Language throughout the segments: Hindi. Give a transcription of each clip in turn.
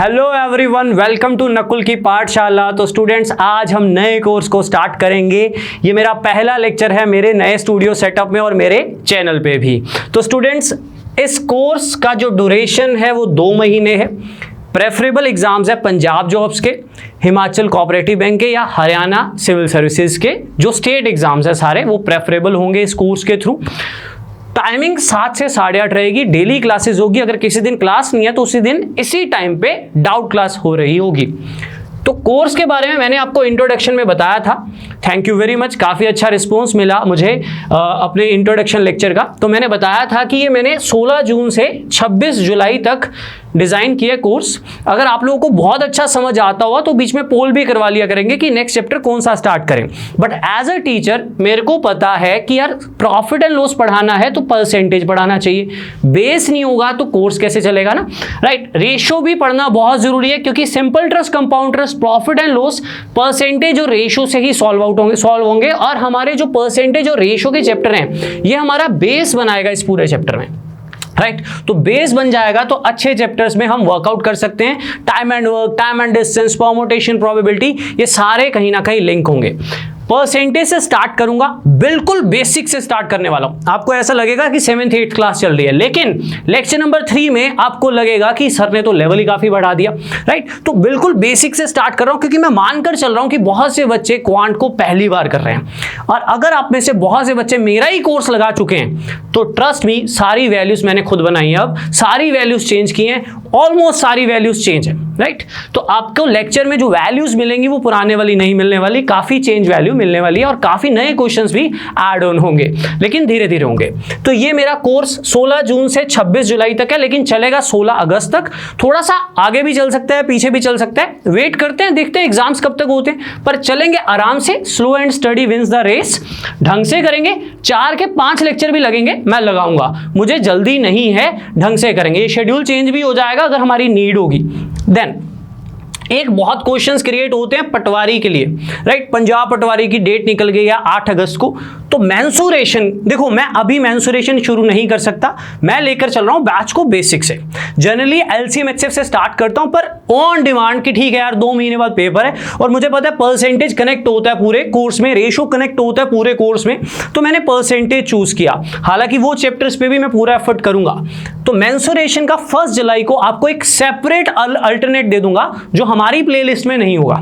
Hello everyone, welcome to Nakul की पाठशाला। तो स्टूडेंट्स, आज हम नए कोर्स को स्टार्ट करेंगे। ये मेरा पहला लेक्चर है मेरे नए स्टूडियो सेटअप में और मेरे चैनल पे भी। तो स्टूडेंट्स, इस कोर्स का जो ड्यूरेशन है वो 2 महीने है। प्रेफरेबल एग्जाम्स है पंजाब जॉब्स के, हिमाचल कोऑपरेटिव बैंक के या हरियाणा सिविल सर्विसेज के। जो स्टेट एग्जाम्स है सारे वो प्रेफरेबल होंगे इस कोर्स के थ्रू। टाइमिंग 7 से 8:30 रहेगी। डेली क्लासेस होगी। अगर किसी दिन क्लास नहीं है तो उसी दिन इसी टाइम पे डाउट क्लास हो रही होगी। तो कोर्स के बारे में मैंने आपको इंट्रोडक्शन में बताया था। थैंक यू वेरी मच, काफ़ी अच्छा रिस्पॉन्स मिला मुझे अपने इंट्रोडक्शन लेक्चर का। तो मैंने बताया था कि ये मैंने 16 जून से 26 जुलाई तक डिज़ाइन किया कोर्स। अगर आप लोगों को बहुत अच्छा समझ आता हुआ तो बीच में पोल भी करवा लिया करेंगे कि नेक्स्ट चैप्टर कौन सा स्टार्ट करें। बट एज अ टीचर मेरे को पता है कि यार प्रॉफिट एंड लॉस पढ़ाना है तो परसेंटेज पढ़ाना चाहिए। बेस नहीं होगा तो कोर्स कैसे चलेगा ना, राइट। रेशो भी पढ़ना बहुत जरूरी है क्योंकि simple trust, compound trust, profit and loss percentage और रेशो से ही सॉल्व होंगे। और हमारे जो परसेंटेज और रेशो के चैप्टर हैं ये हमारा बेस बनाएगा इस पूरे चैप्टर में, राइट। तो बेस बन जाएगा तो अच्छे चैप्टर्स में हम वर्कआउट कर सकते हैं। Time and work, time and distance, permutation, probability, ये सारे कहीं ना कहीं लिंक होंगे। परसेंटेज से स्टार्ट करूंगा, बिल्कुल बेसिक से स्टार्ट करने वाला हूं। आपको ऐसा लगेगा कि 7th 8th क्लास चल रही है, लेकिन लेक्चर नंबर 3 में आपको लगेगा कि सर ने तो लेवल ही काफी बढ़ा दिया, राइट। तो बिल्कुल बेसिक से स्टार्ट कर रहा हूं क्योंकि मैं मानकर चल रहा हूं कि बहुत से बच्चे क्वांट को पहली बार कर रहे हैं। और अगर आप में से बहुत से बच्चे मेरा ही कोर्स लगा चुके हैं तो ट्रस्ट मी, सारी वैल्यूज मैंने खुद बनाई है। अब सारी वैल्यूज चेंज की हैं, ऑलमोस्ट सारी वैल्यूज चेंज है, राइट। तो आपको लेक्चर में जो वैल्यूज मिलेंगी वो पुराने वाली नहीं मिलने वाली, काफी चेंज वैल्यू मिलने वाली है और काफी नए क्वेश्चंस भी ऐड ऑन होंगे, लेकिन धीरे धीरे होंगे। तो ये मेरा कोर्स 16 जून से 26 जुलाई तक है, लेकिन चलेगा 16 अगस्त तक। थोड़ा सा आगे भी चल सकता है, पीछे भी चल सकता है। वेट करते हैं, देखते हैं एग्जाम्स कब तक होते हैं, पर चलेंगे आराम से। Slow and study wins the race. ढंग से करेंगे। 4 के 5 लेक्चर भी लगेंगे, मैं लगाऊंगा, मुझे जल्दी नहीं है। ढंग से करेंगे। ये शेड्यूल चेंज भी हो जाएगा अगर हमारी नीड होगी। देन एक बहुत क्वेश्चंस क्रिएट होते हैं पटवारी के लिए, राइट। पंजाब पटवारी की डेट निकल गई है 8 अगस्त को। तो मेंसुरेशन, देखो मैं अभी मेंसुरेशन शुरू नहीं कर सकता, मैं लेकर चल रहा हूं बैच को बेसिक से। जनरली एलसीएम एचसीएफ से स्टार्ट करता हूं, पर ऑन डिमांड की ठीक है यार 2 महीने बाद पेपर है और मुझे पता है परसेंटेज कनेक्ट होता है पूरे कोर्स में, रेशो कनेक्ट होता है पूरे कोर्स में, तो मैंने परसेंटेज चूज किया। हालांकि वो चैप्टर्स पे भी मैं पूरा एफर्ट करूंगा। तो मेंसुरेशन का 1 जुलाई को आपको एक सेपरेट अल्टरनेट दे दूंगा जो हमारी प्लेलिस्ट में नहीं होगा,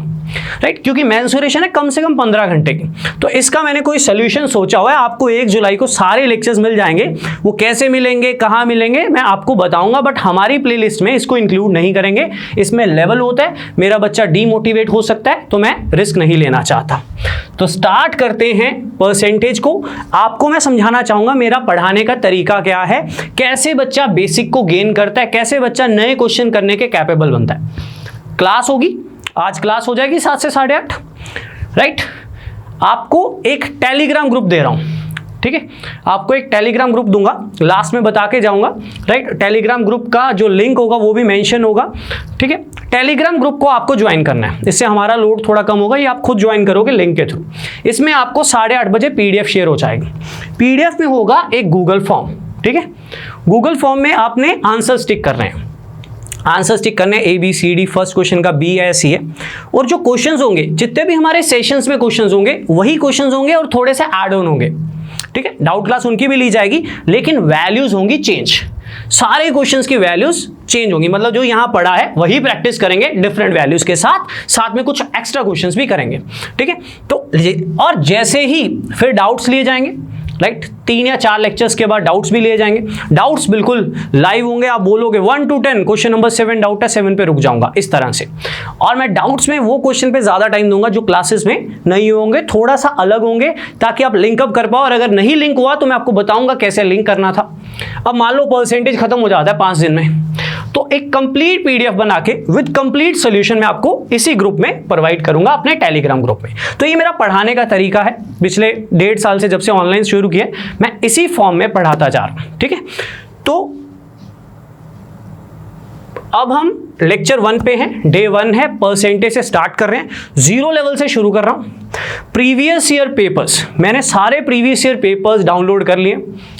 राइट। क्योंकि मेंसुरेशन है कम से कम 15 घंटे की। तो इसका मैंने कोई सोल्यूशन सोचा हुआ है। आपको 1 जुलाई को सारे लेक्चर्स मिल जाएंगे। वो कैसे मिलेंगे, कहां मिलेंगे, मैं आपको बताऊंगा, बट हमारी प्लेलिस्ट में इसको इंक्लूड नहीं करेंगे। इसमें लेवल होता है, मेरा बच्चा डीमोटिवेट हो सकता है, तो मैं रिस्क नहीं लेना चाहता। तो स्टार्ट करते हैं परसेंटेज को। आपको मैं समझाना चाहूंगा मेरा पढ़ाने का तरीका क्या है, कैसे बच्चा बेसिक को गेन करता है, कैसे बच्चा नए क्वेश्चन करने के कैपेबल बनता है। क्लास होगी, आज क्लास हो जाएगी 7 से 8:30, राइट। आपको एक टेलीग्राम ग्रुप दे रहा हूं, ठीक है। आपको एक टेलीग्राम ग्रुप दूंगा, लास्ट में बता के जाऊंगा, राइट। टेलीग्राम ग्रुप का जो लिंक होगा वो भी मेंशन होगा, ठीक है। टेलीग्राम ग्रुप को आपको ज्वाइन करना है, इससे हमारा लोड थोड़ा कम होगा। ये आप खुद ज्वाइन करोगे लिंक के थ्रू। इसमें आपको 8:30 बजे पीडीएफ शेयर हो जाएगी। पीडीएफ में होगा एक गूगल फॉर्म, ठीक है। गूगल फॉर्म में आपने आंसर स्टिक करने हैं। आंसर स्टिक करने ABCD, फर्स्ट क्वेश्चन का B है, C है। और जो क्वेश्चंस होंगे, जितने भी हमारे सेशंस में क्वेश्चंस होंगे वही क्वेश्चंस होंगे और थोड़े से ऐड ऑन होंगे, ठीक है। डाउट क्लास उनकी भी ली जाएगी, लेकिन वैल्यूज होंगी चेंज। सारे क्वेश्चंस की वैल्यूज चेंज होंगी, मतलब जो यहां पढ़ा है वही प्रैक्टिस करेंगे डिफरेंट वैल्यूज के साथ, साथ में कुछ एक्स्ट्रा क्वेश्चंस भी करेंगे, ठीक है। तो और जैसे ही फिर डाउट्स लिए जाएंगे, राइट। 3 या 4 लेक्चर्स के बाद डाउट्स भी लिए जाएंगे। डाउट्स बिल्कुल लाइव होंगे, आप बोलोगे 1 to 10 क्वेश्चन नंबर 7 डाउट है, 7 पे रुक जाऊंगा, इस तरह से। और मैं डाउट्स में वो क्वेश्चन पे ज्यादा टाइम दूंगा जो क्लासेस में नहीं होंगे, थोड़ा सा अलग होंगे, ताकि आप लिंकअप कर पाओ। और अगर नहीं लिंक हुआ तो मैं आपको बताऊंगा कैसे लिंक करना था। अब मान लो परसेंटेज खत्म हो जाता है 5 दिन में, तो एक कंप्लीट पीडीएफ बना के विद कंप्लीट सोल्यूशन मैं आपको इसी ग्रुप में प्रोवाइड करूंगा, अपने टेलीग्राम ग्रुप में। तो ये मेरा पढ़ाने का तरीका है। पिछले 1.5 साल से जब से ऑनलाइन शुरू किया मैं इसी फॉर्म में पढ़ाता जा रहा हूं, ठीक है। तो अब हम लेक्चर 1 पे हैं, डे 1 है, परसेंटेज से स्टार्ट कर रहे हैं, 0 लेवल से शुरू कर रहा हूं। प्रीवियस ईयर पेपर्स, मैंने सारे प्रीवियस ईयर पेपर्स डाउनलोड कर लिए,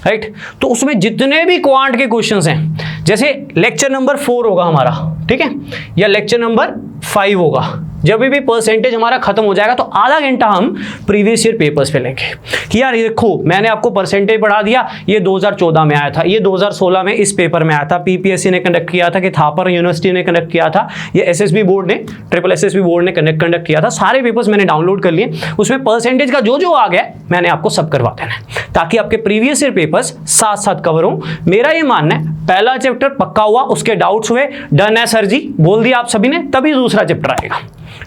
राइट। तो उसमें जितने भी क्वांट के क्वेश्चंस हैं, जैसे लेक्चर नंबर 4 होगा हमारा, ठीक है, या लेक्चर नंबर 5 होगा, जब भी परसेंटेज हमारा खत्म हो जाएगा तो आधा घंटा हम प्रीवियस ईयर पेपर्स पे लेंगे कि यार ये देखो मैंने आपको परसेंटेज पढ़ा दिया, ये 2014 में आया था, ये 2016 में इस पेपर में आया था, पीपीएससी ने कंडक्ट किया था, कि थापर यूनिवर्सिटी ने कंडक्ट किया था, ये एसएसबी बोर्ड ने, ट्रिपल एसएसबी बोर्ड ने कंडक्ट किया था। सारे पेपर्स मैंने डाउनलोड कर लिए, उसमें परसेंटेज का जो जो आ गया मैंने आपको सब करवा देना है, ताकि आपके प्रीवियस ईयर पेपर्स साथ साथ कवर हो। मेरा ये मानना है पहला चैप्टर पक्का हुआ, उसके डाउट्स हुए, डन है सर जी बोल दिया आप सभी ने, तभी दूसरा चैप्टर आएगा,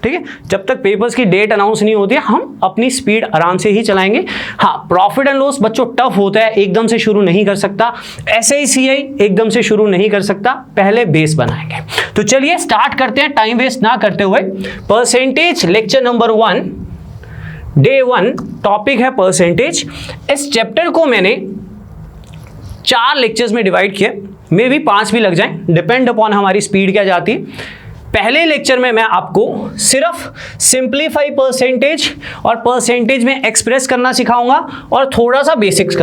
ठीक है। जब तक पेपर्स की डेट अनाउंस नहीं होती है हम अपनी स्पीड आराम से ही चलाएंगे। हाँ, प्रॉफिट एंड लॉस बच्चों टफ होता है, एकदम से शुरू नहीं कर सकता, SICI एकदम से शुरू नहीं कर सकता, पहले बेस बनाएंगे। तो चलिए स्टार्ट करते हैं टाइम वेस्ट ना करते हुए। Percentage lecture number 1, day 1, topic है परसेंटेज। इस चैप्टर को मैंने 4 लेक्चर्स में डिवाइड किया, मे भी 5 भी लग जाएं, डिपेंड अपॉन हमारी स्पीड क्या जाती है। पहले लेक्चर में मैं आपको सिर्फ सिंप्लीफाई परसेंटेज और परसेंटेज में एक्सप्रेस करना सिखाऊंगा और थोड़ा सा बेसिक्स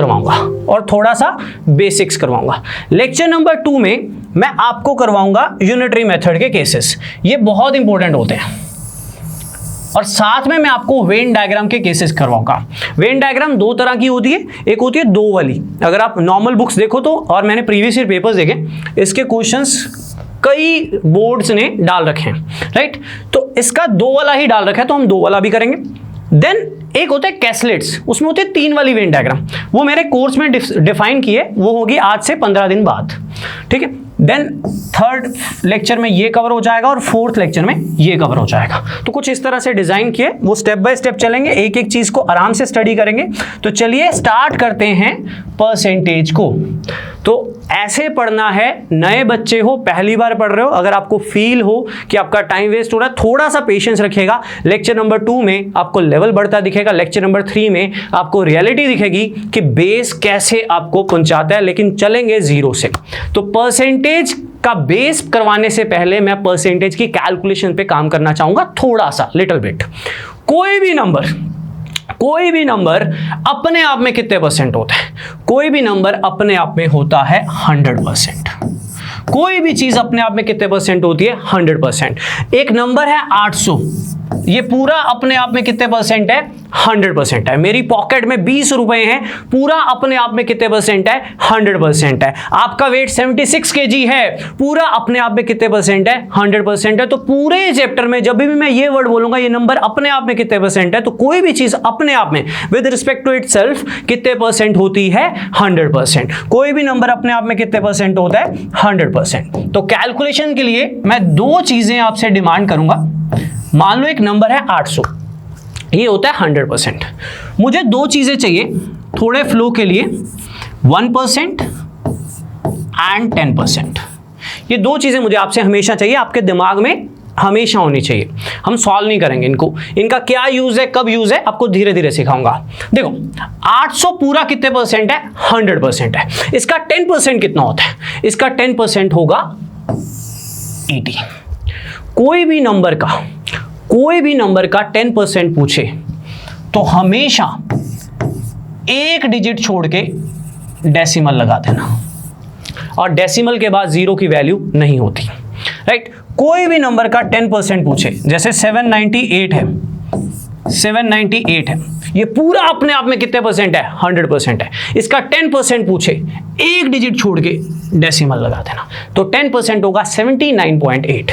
करवाऊंगा लेक्चर नंबर 2 में मैं आपको करवाऊंगा यूनिटरी मेथड के केसेस, ये बहुत इंपॉर्टेंट होते हैं, और साथ में मैं आपको वेन डायग्राम के केसेस करवाऊंगा। वेन डायग्राम 2 तरह की होती है, एक होती है 2 वाली, अगर आप नॉर्मल बुक्स देखो तो, और मैंने प्रीवियस ईयर पेपर्स देखे, इसके क्वेश्चंस कई बोर्ड्स ने डाल रखे हैं, राइट। तो इसका 2 वाला ही डाल रखा है, तो हम 2 वाला भी करेंगे। देन एक होता है कैसलेट्स, उसमें होती है 3 वाली वेन डायग्राम, वो मेरे कोर्स में डिफाइन की है, वो होगी आज से 15 दिन बाद, ठीक है। देन 3rd लेक्चर में ये कवर हो जाएगा और 4th लेक्चर में ये कवर हो जाएगा। तो कुछ इस तरह से डिजाइन किए, वो स्टेप बाय स्टेप चलेंगे, एक एक चीज को आराम से स्टडी करेंगे। तो चलिए स्टार्ट करते हैं परसेंटेज को। तो ऐसे पढ़ना है, नए बच्चे हो, पहली बार पढ़ रहे हो, अगर आपको फील हो कि आपका टाइम वेस्ट हो रहा है, थोड़ा सा पेशेंस रखिएगा। लेक्चर नंबर 2 में आपको लेवल बढ़ता दिखेगा, लेक्चर नंबर 3 में आपको रियलिटी दिखेगी कि बेस कैसे आपको पहुंचाता है, लेकिन चलेंगे 0 से। तो परसेंटेज का बेस करवाने से पहले मैं परसेंटेज की कैलकुलेशन पे काम करना चाहूंगा थोड़ा सा, लिटिल बिट। कोई भी नंबर अपने आप में कितने परसेंट होता है? कोई भी नंबर अपने आप में होता है 100%। कोई भी चीज अपने आप में कितने परसेंट होती है? 100%। एक नंबर है 800, ये पूरा अपने आप में कितने परसेंट है? 100% है। मेरी पॉकेट में 20 रुपए हैं, पूरा अपने आप में कितने परसेंट है? 100% है। आपका वेट 76 kg है, पूरा अपने आप में कितने परसेंट है? 100% है। तो पूरे चैप्टर में जब भी मैं ये वर्ड बोलूंगा, ये नंबर अपने आप में कितने परसेंट है, तो कोई भी चीज अपने आप में विद रिस्पेक्ट टू इटसेल्फ कितने परसेंट होती है? 100%। कोई भी नंबर अपने आप में कितने परसेंट होता है? 100%। तो कैलकुलेशन के लिए मैं 2 चीजें आपसे डिमांड करूंगा। मान लो एक नंबर है 800, ये होता है 100%। मुझे 2 चीजें चाहिए थोड़े फ्लो के लिए, 1% एंड 10%। ये 2 चीजें मुझे आपसे हमेशा चाहिए, आपके दिमाग में हमेशा होनी चाहिए। हम सॉल्व नहीं करेंगे इनको, इनका क्या यूज है, कब यूज है, आपको धीरे धीरे सिखाऊंगा। देखो 800 पूरा कितने परसेंट है? 100% है। इसका 10% कितना होता है? इसका 10% होगा 80। कोई भी नंबर का 10% पूछे तो हमेशा एक डिजिट छोड़ के डेसिमल लगा देना, और डेसिमल के बाद 0 की वैल्यू नहीं होती, राइट। कोई भी नंबर का 10% पूछे, जैसे 798 है, 798 है, ये पूरा अपने आप में कितने परसेंट है? 100% है। इसका 10% पूछे, एक डिजिट छोड़ के डेसिमल लगा देना, तो 10% होगा 79.8।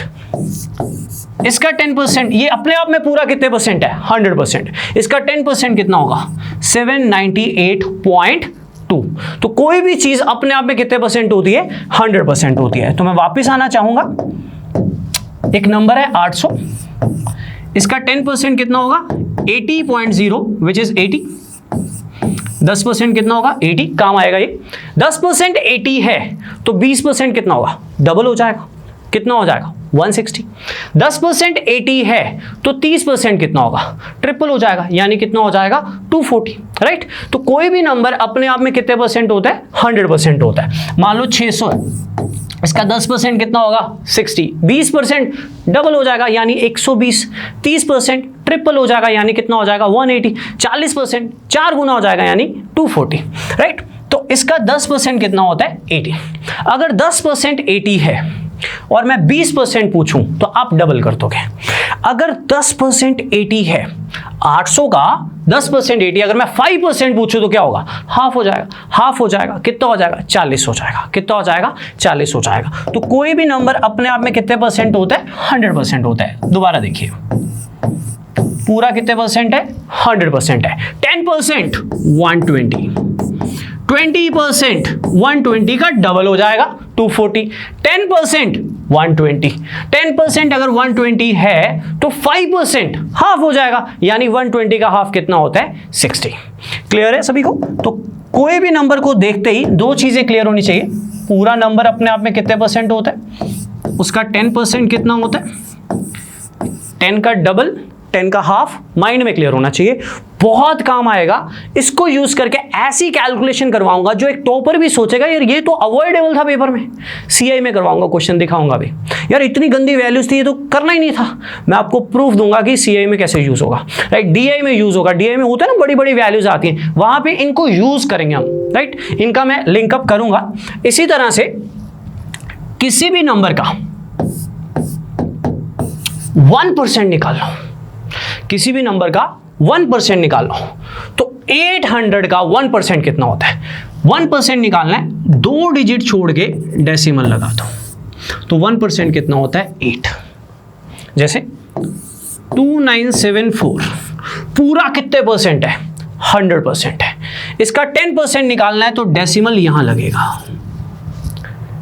इसका 10%, ये अपने आप में पूरा कितने परसेंट है? 100%। इसका 10% कितना होगा? 798.2। तो कोई भी चीज अपने आप में कितने परसेंट होती है? 100% होती है। तो मैं वापस आना चाहूंगा, एक नंबर है 800, इसका 10% कितना होगा? 80.0 विच इज 80। 10% कितना होगा? 80। काम आएगा ये। 10% 80 है तो 20% कितना होगा? डबल हो जाएगा। कितना हो जाएगा? 160। 10% 80 है तो 30% कितना होगा? ट्रिपल हो जाएगा, यानी कितना हो जाएगा? 240, राइट। तो कोई भी नंबर अपने आप में कितने परसेंट होता है? 100% होता है। मान लो 600 है, इसका 10% कितना होगा 60, 20% डबल हो जाएगा यानी 120, 30% ट्रिपल हो जाएगा यानी कितना हो जाएगा 180, 40% 4 गुना हो जाएगा यानी 240, राइट। तो इसका 10% कितना होता है 80। अगर 10% 80 है और मैं 20% पूछूं तो आप डबल कर दोगे। अगर 10% 80 है, 800 का 10% 80, अगर मैं 5% पूछूं तो क्या होगा, हाफ हो जाएगा। हाफ हो जाएगा कितना हो जाएगा 40 हो जाएगा। कितना हो जाएगा 40 हो जाएगा। तो कोई भी नंबर अपने आप में कितने परसेंट होता है 100% होता है। दोबारा देखिए, पूरा कितने परसेंट है 100% है। 10% 120, 20% 120 का डबल हो जाएगा 240, 10% 120, 10% अगर 120 है तो 5% हाफ हो जाएगा यानी 120 का हाफ कितना होता है 60। क्लियर है सभी को। तो कोई भी नंबर को देखते ही दो चीजें क्लियर होनी चाहिए, पूरा नंबर अपने आप में कितने परसेंट होता है, उसका 10% कितना होता है, 10 का डबल 10 का हाफ माइंड में क्लियर होना चाहिए। बहुत काम आएगा, इसको यूज करके ऐसी कैलकुलेशन करवाऊंगा जो एक टॉपर भी सोचेगा यार ये तो अवॉइडेबल था पेपर में। सीआई में करवाऊंगा, क्वेश्चन दिखाऊंगा भी, यार इतनी गंदी वैल्यूज थी ये तो करना ही नहीं था। मैं आपको प्रूफ दूंगा कि सीआई में कैसे यूज होगा, राइट। डीआई में यूज होगा, डीआई में होता है ना बड़ी बड़ी वैल्यूज आती हैं, वहां पे इनको यूज करेंगे हम, राइट। इनका मैं लिंकअप करूंगा। इसी तरह से किसी भी नंबर का 1% निकाल लो, किसी भी नंबर का 1% निकाल लो तो 800 का 1% कितना होता है। 1% निकालना है, 2 डिजिट छोड़ के डेसिमल लगा दो तो 1% कितना होता है 8। जैसे 2974 पूरा कितने परसेंट है 100% है। इसका 10% निकालना है तो डेसिमल यहां लगेगा,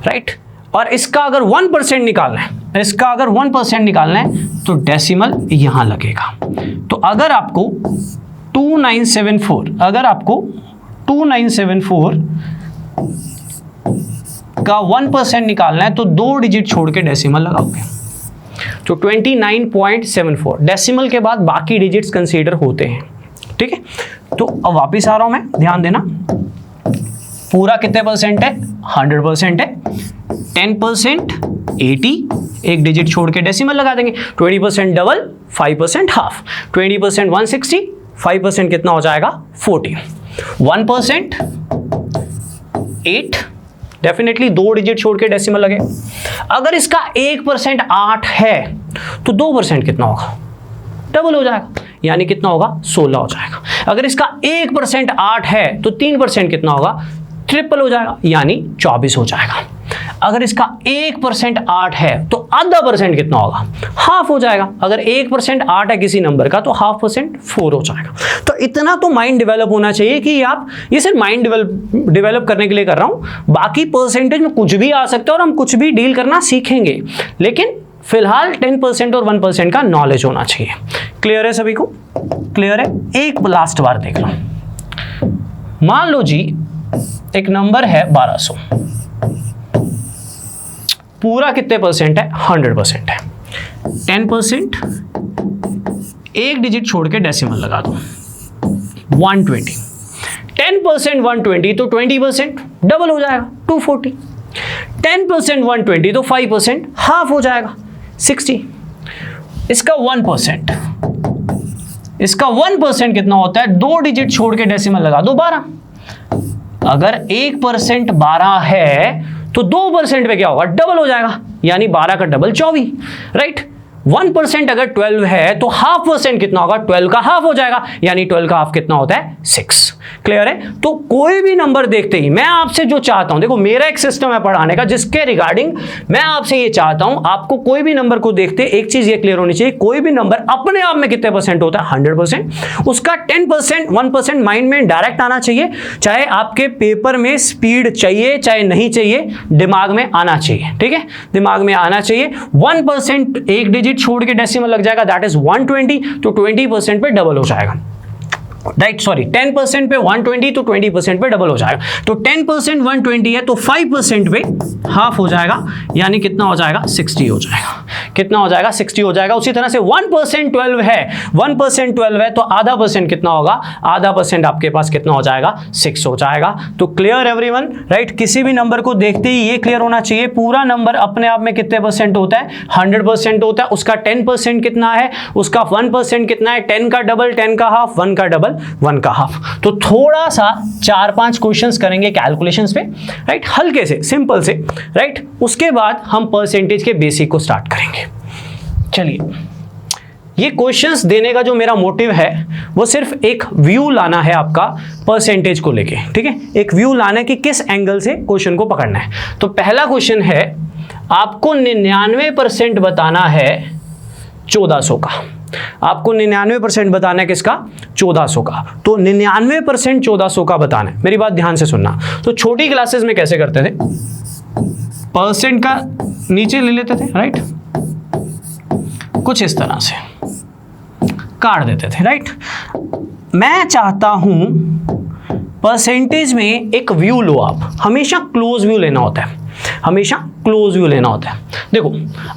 राइट। और इसका अगर 1% निकालना है, इसका अगर 1% निकालना है तो डेसिमल यहां लगेगा। तो अगर आपको 2974 का 1% निकालना है तो 2 डिजिट छोड़ के डेसिमल लगाओगे तो 29.74। डेसिमल के बाद बाकी डिजिट्स कंसीडर होते हैं, ठीक है। तो अब वापिस आ रहा हूं मैं, ध्यान देना। पूरा कितने परसेंट है 100% है। 10% 80, एक डिजिट छोड़ के डेसिमल लगा देंगे। 20% डबल, 5% हाफ, 20% 160, 5% कितना हो जाएगा 40, 1% 8, डेफिनेटली 2 डिजिट छोड़ के डेसिमल लगे। अगर इसका 1% 8 है तो 2% कितना होगा, डबल हो जाएगा यानी कितना होगा 16 हो जाएगा। अगर इसका 1% 8 है तो 3% कितना होगा, ट्रिपल हो जाएगा यानी 24 हो जाएगा। अगर इसका 1% 8 है तो आधा परसेंट कितना होगा, हाफ हो जाएगा। अगर 1% 8 है किसी नंबर का तो हाफ परसेंट 4 हो जाएगा। तो इतना तो माइंड डेवलप होना चाहिए कि आप, ये सिर्फ माइंड डेवलप करने के लिए कर रहा हूं, बाकी परसेंटेज में कुछ भी आ सकता है और हम कुछ भी डील करना सीखेंगे, लेकिन फिलहाल 10% और 1% का नॉलेज होना चाहिए। क्लियर है सभी को, क्लियर है। एक लास्ट बार देख लो, मान लो जी एक नंबर है 1200, पूरा कितने परसेंट है 100% है। 10% एक डिजिट छोड़ के डेसिमल लगा दो 120, 10% 120 तो 20% डबल हो जाएगा 240, 10% 120 तो 5% हाफ हो जाएगा 60। इसका 1%, इसका 1% कितना होता है, 2 डिजिट छोड़ के डेसिमल लगा दो 12। अगर 1% 12 है तो 2% पे क्या होगा, डबल हो जाएगा यानी 12 का डबल 24, राइट। 1% अगर 12 है तो हाफ परसेंट कितना होगा, 12 का हाफ हो जाएगा यानी 12 का हाफ कितना होता है 6। क्लियर है। तो कोई भी नंबर देखते ही मैं आपसे जो चाहता हूं, देखो मेरा एक सिस्टम है पढ़ाने का जिसके रिगार्डिंग मैं आपसे ये चाहता हूं, आपको कोई भी नंबर को देखते एक चीज ये क्लियर होनी चाहिए, कोई भी नंबर अपने आप में कितने परसेंट होता है 100%। उसका 10% 1% माइंड में डायरेक्ट आना चाहिए, चाहे आपके पेपर में स्पीड चाहिए चाहे नहीं चाहिए, दिमाग में आना चाहिए, ठीक है, दिमाग में आना चाहिए। 1% एक डिजिट छोड़ के डेसिमल लग जाएगा, दैट इज 120, तो 20% पे डबल हो जाएगा, राइट। सॉरी 10% पे 120 तो 20% पे डबल हो जाएगा। तो 10% 120 है तो 5% पे हाफ हो जाएगा यानी कितना हो जाएगा 60 हो जाएगा। कितना हो जाएगा 60 हो जाएगा। उसी तरह से 1% 12 है, 1% 12 है तो आधा परसेंट कितना होगा, आधा परसेंट आपके पास कितना हो जाएगा 6 हो जाएगा। तो क्लियर एवरीवन, राइट। किसी भी नंबर को देखते ही ये क्लियर होना चाहिए पूरा नंबर अपने आप में कितने परसेंट होता है, 100% होता है। उसका 10% कितना है, उसका 1% कितना है, 10 का डबल 10 का हाफ, 1 का डबल 1 का हाफ। तो थोड़ा सा 4-5 क्वेश्चंस करेंगे कैलकुलेशंस पे, राइट, हल्के से सिंपल से, राइट। उसके बाद हम परसेंटेज के बेसिक को स्टार्ट करेंगे। चलिए, ये क्वेश्चंस देने का जो मेरा मोटिव है वो सिर्फ एक व्यू लाना है आपका परसेंटेज को लेके, ठीक है, एक व्यू लाना है कि किस एंगल से क्वेश्चन को पकड़ना है। तो पहला क्वेश्चन है, आपको 99% बताना है 1400 का। आपको 99% बताना है किसका, 1400 का। तो 99% 1400 का बताना है। मेरी बात ध्यान से सुनना। तो छोटी क्लासेस में कैसे करते थे, परसेंट का नीचे ले लेते थे, राइट, कुछ इस तरह से काट देते थे, राइट। मैं चाहता हूं परसेंटेज में एक व्यू लो आप, हमेशा क्लोज व्यू लेना होता है, हमेशा क्लोज व्यू लेना होता है। देखो,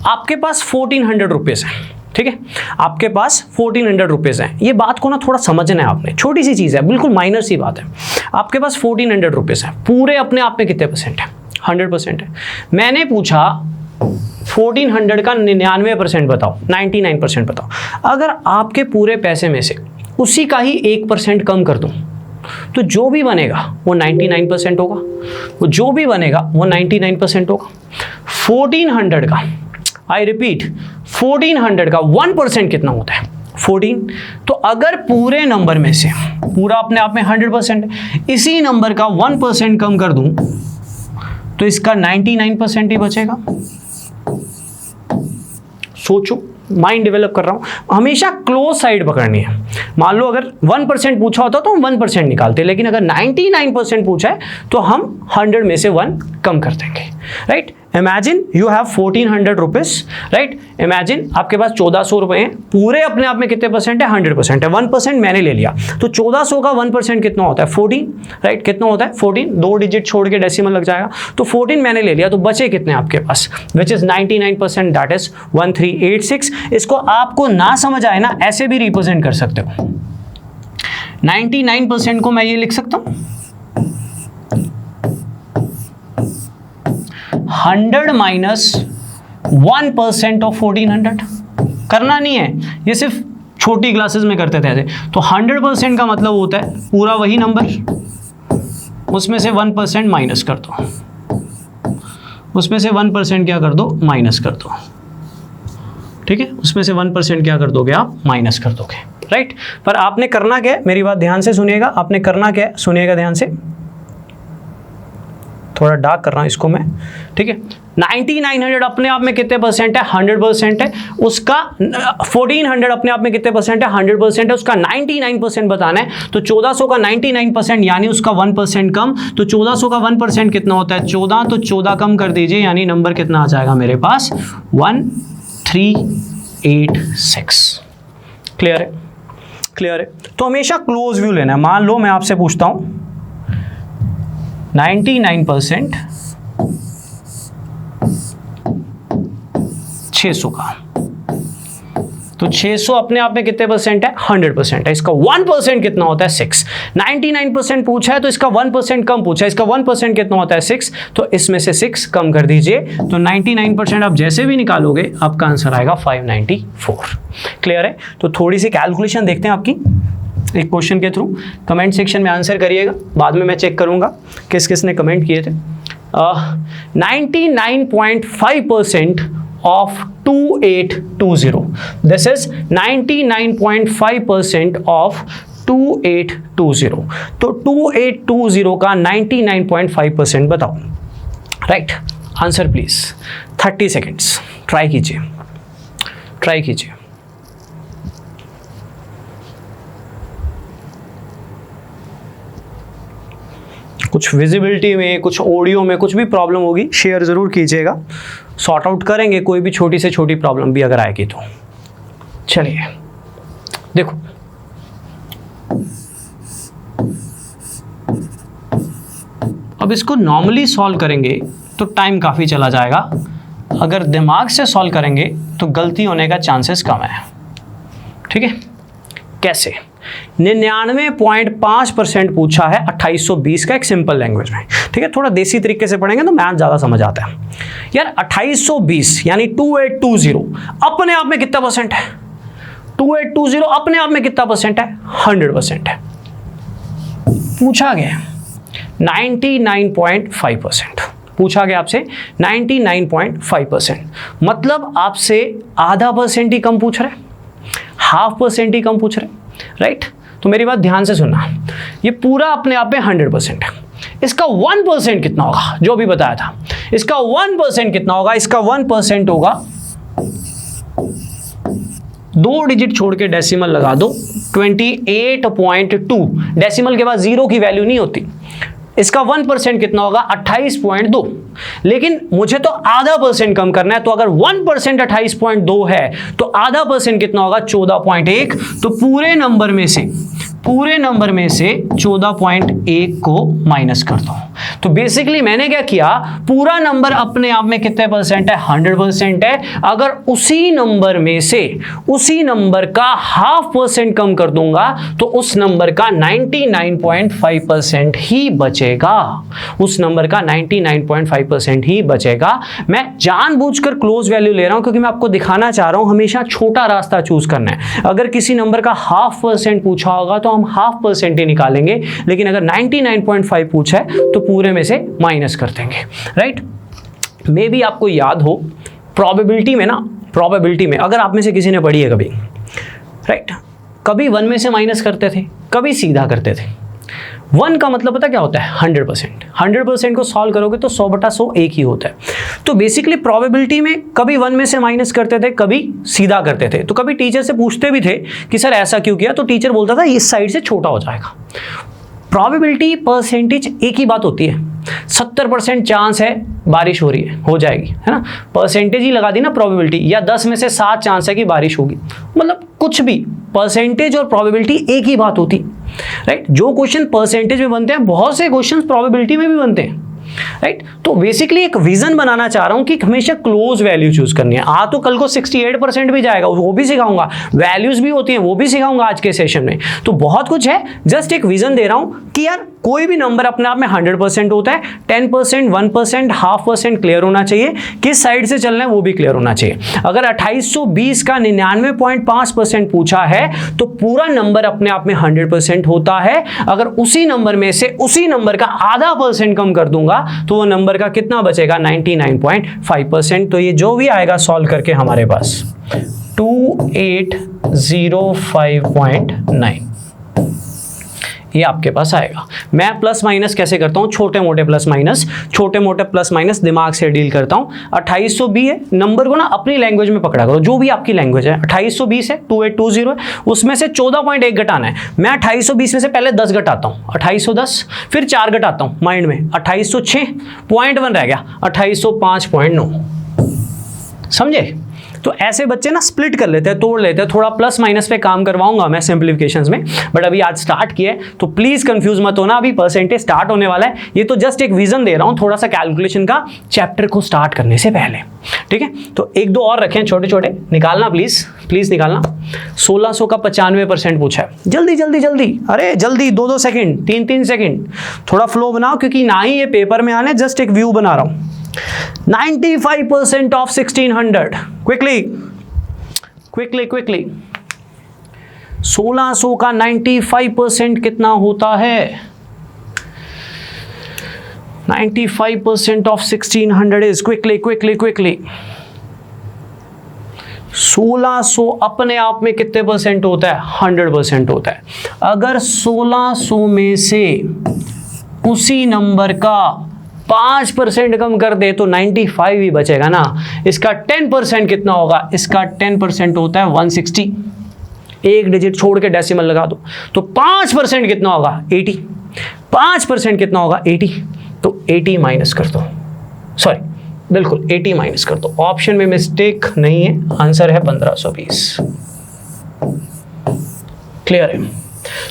आपके पास 1400 रुपीज़ है, ठीक है, आपके पास 1400 रुपीज़ है। ये बात को ना थोड़ा समझना है आपने, छोटी सी चीज़ है, बिल्कुल माइनर सी बात है। आपके पास 1400 रुपीज़ है, पूरे अपने आप में कितने परसेंट है, 100% है। मैंने पूछा 1400 का 99% बताओ, 99% बताओ। अगर आपके पूरे पैसे में से उसी का ही 1% कम कर दूं तो जो भी बनेगा वो 99% होगा, वो जो भी बनेगा वो 99% होगा। 1400 का, आई रिपीट, 1400 का 1% कितना होता है, 14। तो अगर पूरे नंबर में से, पूरा अपने आप में 100% है, इसी नंबर का 1% कम कर दूं तो इसका 99% ही बचेगा। सोचो, माइंड डेवलप कर रहा हूं, हमेशा क्लोज साइड पकड़नी है। मान लो अगर 1% पूछा होता तो हम 1% निकालते, लेकिन अगर 99% पूछा है तो हम 100 में से 1 कम कर देंगे, right. Imagine you have 1400 rupees, right. Imagine आपके पास 1400 रुपए हैं, पूरे अपने आप में कितने परसेंट है, 100% है। 1% मैंने ले लिया, तो 1400 का 1% कितना होता है, 14, राइट। कितना होता है 14, 2 डिजिट छोड़ के डेसिमल लग जाएगा, तो 14 मैंने ले लिया, तो बचे कितने आपके पास, विच इज 99%, दैट इज 1386। इसको आपको ना समझ आए ना, ऐसे भी रिप्रेजेंट कर सकते हो। 99% को मैं ये लिख सकता हूं 100 माइनस 1% ऑफ 1400। करना नहीं है, ये सिर्फ छोटी क्लासेस में करते थे ऐसे। तो 100% का मतलब होता है पूरा वही नंबर, उसमें से 1% माइनस कर दो, उसमें से 1% क्या कर दो, माइनस कर दो, ठीक है। उसमें से 1% क्या कर दोगे आप, माइनस कर दोगे, राइट। पर आपने करना क्या है, मेरी बात ध्यान से सुनिएगा, आपने करना क्या है, सुनिएगा ध्यान से, थोड़ा डार्क कर रहा हूं इसको मैं, ठीक है। 9900 अपने आप में कितने परसेंट है, 100% है। उसका 1400 अपने आप में कितने परसेंट है, 100% है। उसका 99% बताना है, तो 1400 का 99% यानी उसका 1% कम। तो 1400 का 1% कितना होता है, 14, तो 14 कम कर दीजिए, यानी नंबर कितना आ जाएगा मेरे पास, 1386। क्लियर है, क्लियर है। तो हमेशा क्लोज व्यू लेना है। मान लो मैं आपसे पूछता हूं 99% 600 का, तो 600 अपने आप में कितने परसेंट है, 100% है। इसका 1% कितना होता है, 6। 99% पूछा है तो इसका 1% कम पूछा है, इसका 1% कितना होता है, 6। तो इसमें से 6 कम कर दीजिए, तो 99% आप जैसे भी निकालोगे आपका आंसर आएगा 594। क्लियर है। तो थोड़ी सी कैलकुलेशन देखते हैं आपकी एक क्वेश्चन के थ्रू। कमेंट सेक्शन में आंसर करिएगा, बाद में मैं चेक करूंगा किस किस ने कमेंट किए थे। 99.5% of 2820. This is 99.5% of 2820. तो 2820 का 99.5% बताओ, right. Answer please, 30 seconds, try कीजिए, ट्राई कीजिए। कुछ विजिबिलिटी में, कुछ ऑडियो में कुछ भी प्रॉब्लम होगी शेयर ज़रूर कीजिएगा, सॉर्ट आउट करेंगे कोई भी छोटी से छोटी प्रॉब्लम भी अगर आएगी तो। चलिए देखो, अब इसको नॉर्मली सॉल्व करेंगे तो टाइम काफ़ी चला जाएगा, अगर दिमाग से सॉल्व करेंगे तो गलती होने का चांसेस कम है। ठीक है, कैसे? 99.5% पूछा है 2820 का, एक सिंपल लैंग्वेज में। ठीक है, थोड़ा देसी तरीके से पढ़ेंगे तो मैथ ज़्यादा समझ आता है यार। 2820 यानी 2820 अपने आप में कितना परसेंट है? 2820 अपने आप में कितना परसेंट है? 100% है। पूछा गया 99.5%, पूछा गया आपसे 99.5%, मतलब आपसे आधा परसेंट ही कम पूछ रहे, 0.5% ही कम पूछ रहे, राइट? तो मेरी बात ध्यान से सुनना, ये पूरा अपने आप में 100% है। इसका 1% कितना होगा? जो भी बताया था, इसका 1% कितना होगा? इसका 1% होगा, 2 डिजिट छोड़ के डेसिमल लगा दो, 28.2। डेसिमल के बाद 0 की वैल्यू नहीं होती। इसका 1% कितना होगा? 28.2। लेकिन मुझे तो आधा परसेंट कम करना है, तो अगर 1% 28.2 है तो आधा परसेंट कितना होगा? 14.1। तो पूरे नंबर में से 14.1 को माइनस कर दो। तो बेसिकली मैंने क्या किया, पूरा नंबर अपने आप में कितने परसेंट है? 100% है। अगर उसी नंबर में से उसी नंबर का 0.5% कम कर दूंगा तो उस नंबर का 99.5% ही बचेगा। उस नंबर का 99.5% ही बचेगा। मैं जानबूझकर क्लोज वैल्यू ले रहा हूं क्योंकि मैं आपको दिखाना चाह रहा हूं हमेशा छोटा रास्ता चूज करना है। अगर किसी नंबर का 0.5% पूछा होगा तो हम 0.5% ही निकालेंगे, लेकिन अगर 99.5 पूछा है तो पूरे में से माइनस कर देंगे, राइट? मे बी आपको याद हो प्रोबेबिलिटी में अगर आप में से किसी ने पढ़ी है कभी, राइट, कभी 1 में से माइनस करते थे, कभी सीधा करते थे। 1 का मतलब पता क्या होता है? 100%। 100% को सॉल्व करोगे तो 100/100 एक ही होता है। तो बेसिकली प्रोबेबिलिटी में कभी 1 में से माइनस करते थे, कभी सीधा करते थे। तो कभी टीचर से पूछते भी थे कि सर ऐसा क्यों किया, तो टीचर बोलता था इस साइड से छोटा हो जाएगा। प्रोबेबिलिटी परसेंटेज एक ही बात होती है। 70% चांस है बारिश हो रही है, हो जाएगी, है ना? परसेंटेज ही लगा दी ना प्रोबेबिलिटी। या 10 में से 7 चांस है कि बारिश होगी, मतलब कुछ भी, परसेंटेज और प्रोबेबिलिटी एक ही बात होती, राइट? जो क्वेश्चन परसेंटेज में बनते हैं, बहुत से क्वेश्चन प्रोबेबिलिटी में भी बनते हैं, राइट? तो बेसिकली एक विजन बनाना चाह रहा हूं कि हमेशा क्लोज वैल्यू चूज करनी है। तो कल को 68% भी जाएगा, वो भी सिखाऊंगा। वैल्यूज भी होती हैं, वो भी सिखाऊंगा आज के सेशन में। तो बहुत कुछ है, जस्ट एक विजन दे रहा हूं कि यार कोई भी नंबर अपने आप में 100% होता है। 10%, 1%, 0.5% क्लियर होना चाहिए। किस साइड से चलना है वो भी क्लियर होना चाहिए। अगर 2820 का 99.5% पूछा है तो पूरा नंबर अपने आप में 100% होता है। अगर उसी नंबर में से उसी नंबर का आधा परसेंट कम कर दूंगा तो वो नंबर का कितना बचेगा? 99.5%। तो ये जो भी आएगा सॉल्व करके हमारे पास 2805.9 ये आपके पास आएगा। मैं प्लस माइनस कैसे करता हूँ? छोटे मोटे प्लस माइनस दिमाग से डील करता हूँ। 2820 है, नंबर को ना अपनी लैंग्वेज में पकड़ा करो, जो भी आपकी लैंग्वेज है। 2820 है, 2820 है, उसमें से 14.1 घटाना है। मैं 2820 में से पहले 10 घटाता हूँ, 2810, फिर 4 घटाता हूँ माइंड में, 2806, 0.1 रह गया, 2805.9। समझे? तो ऐसे बच्चे ना स्प्लिट कर लेते हैं, तोड़ लेते हैं। थोड़ा प्लस माइनस पे काम करवाऊंगा मैं सिंप्लीफिकेशंस में, बट अभी आज स्टार्ट किया है तो प्लीज कंफ्यूज मत होना, अभी परसेंटेज स्टार्ट होने वाला है। ये तो जस्ट एक विजन दे रहा हूं थोड़ा सा कैलकुलेशन का, चैप्टर को स्टार्ट करने से पहले, ठीक है? तो 1-2 और रखें छोटे छोटे, निकालना प्लीज निकालना। 1600 का 95% पूछा है। जल्दी, अरे जल्दी, 2-2 सेकेंड, 3-3 सेकेंड, थोड़ा फ्लो बनाओ क्योंकि ना ही ये पेपर में आने, जस्ट एक व्यू बना रहा हूं। 95% of 1600, quickly 1600 का 95% कितना होता है? 95% of 1600 is quickly 1600 अपने आप में कितने परसेंट होता है? 100% होता है। अगर 1600 में से उसी नंबर का 5% कम कर दे तो 95 ही बचेगा ना। इसका 10% कितना होगा? इसका 10% होता है 160। एक डिजिट छोड़ के डेसिमल लगा दो तो 5% कितना होगा? 80। 5% कितना होगा? 80। तो 80 माइनस कर दो, सॉरी बिल्कुल 80 माइनस कर दो। ऑप्शन में मिस्टेक नहीं है, आंसर है 1520। क्लियर है?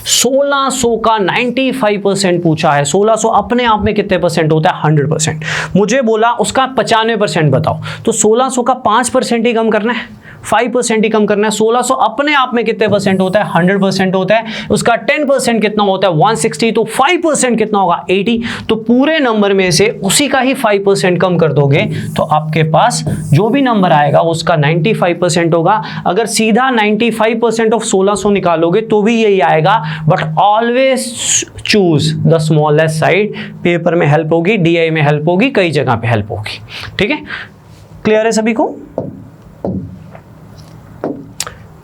1600 का 95% पूछा है। 1600 अपने आप में कितने परसेंट होता है? 100%। मुझे बोला उसका 95% बताओ, तो 1600 का 5% ही कम करना है, 5% ही कम करना है। 1600 अपने आप में कितने परसेंट होता है? 100% होता है। उसका 10% कितना होता है? 160। तो 5% कितना होगा? 80। तो पूरे नंबर में से उसी का ही 5% कम कर दोगे तो आपके पास जो भी नंबर आएगा उसका 95% होगा। अगर सीधा 95% ऑफ 1600 निकालोगे तो भी यही आएगा, but always choose the smallest side. Paper में हेल्प होगी, DI में हेल्प होगी, कई जगह पे हेल्प होगी। ठीक है, क्लियर है सभी को?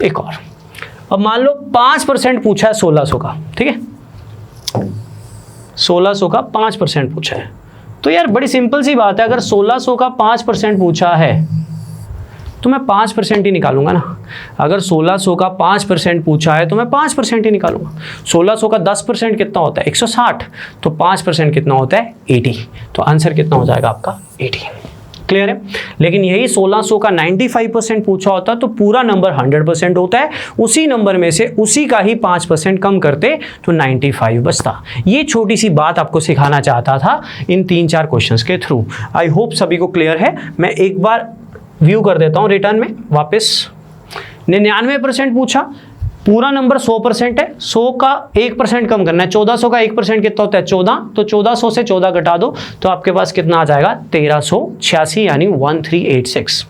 एक और, अब मान लो 5% पूछा है 1600 का, ठीक है, 1600 का 5% पूछा है, तो यार बड़ी सिंपल सी बात है, अगर 1600 का 5% पूछा है तो मैं 5% ही निकालूंगा ना। अगर 1600 का 5% पूछा है तो मैं 5% ही निकालूंगा। 1600 का 10% कितना होता है? 160। तो 5% कितना होता है? 80। तो आंसर कितना हो जाएगा आपका? 80। क्लियर है? लेकिन यही 1600 का 95% पूछा होता तो पूरा नंबर 100% होता है, उसी नंबर में से उसी का ही 5% कम करते तो 95 बचता। ये छोटी सी बात आपको सिखाना चाहता था इन 3-4 क्वेश्चंस के थ्रू। आई होप सभी को क्लियर है। मैं एक बार व्यू कर देता हूं रिटर्न में वापस। 99% पूछा, पूरा नंबर 100% है, 100 का 1% कम करना है। 1400 का 1% कितना होता है? 14। तो 1400 से 14 घटा दो तो आपके पास कितना आ जाएगा? 1386 यानी 1386।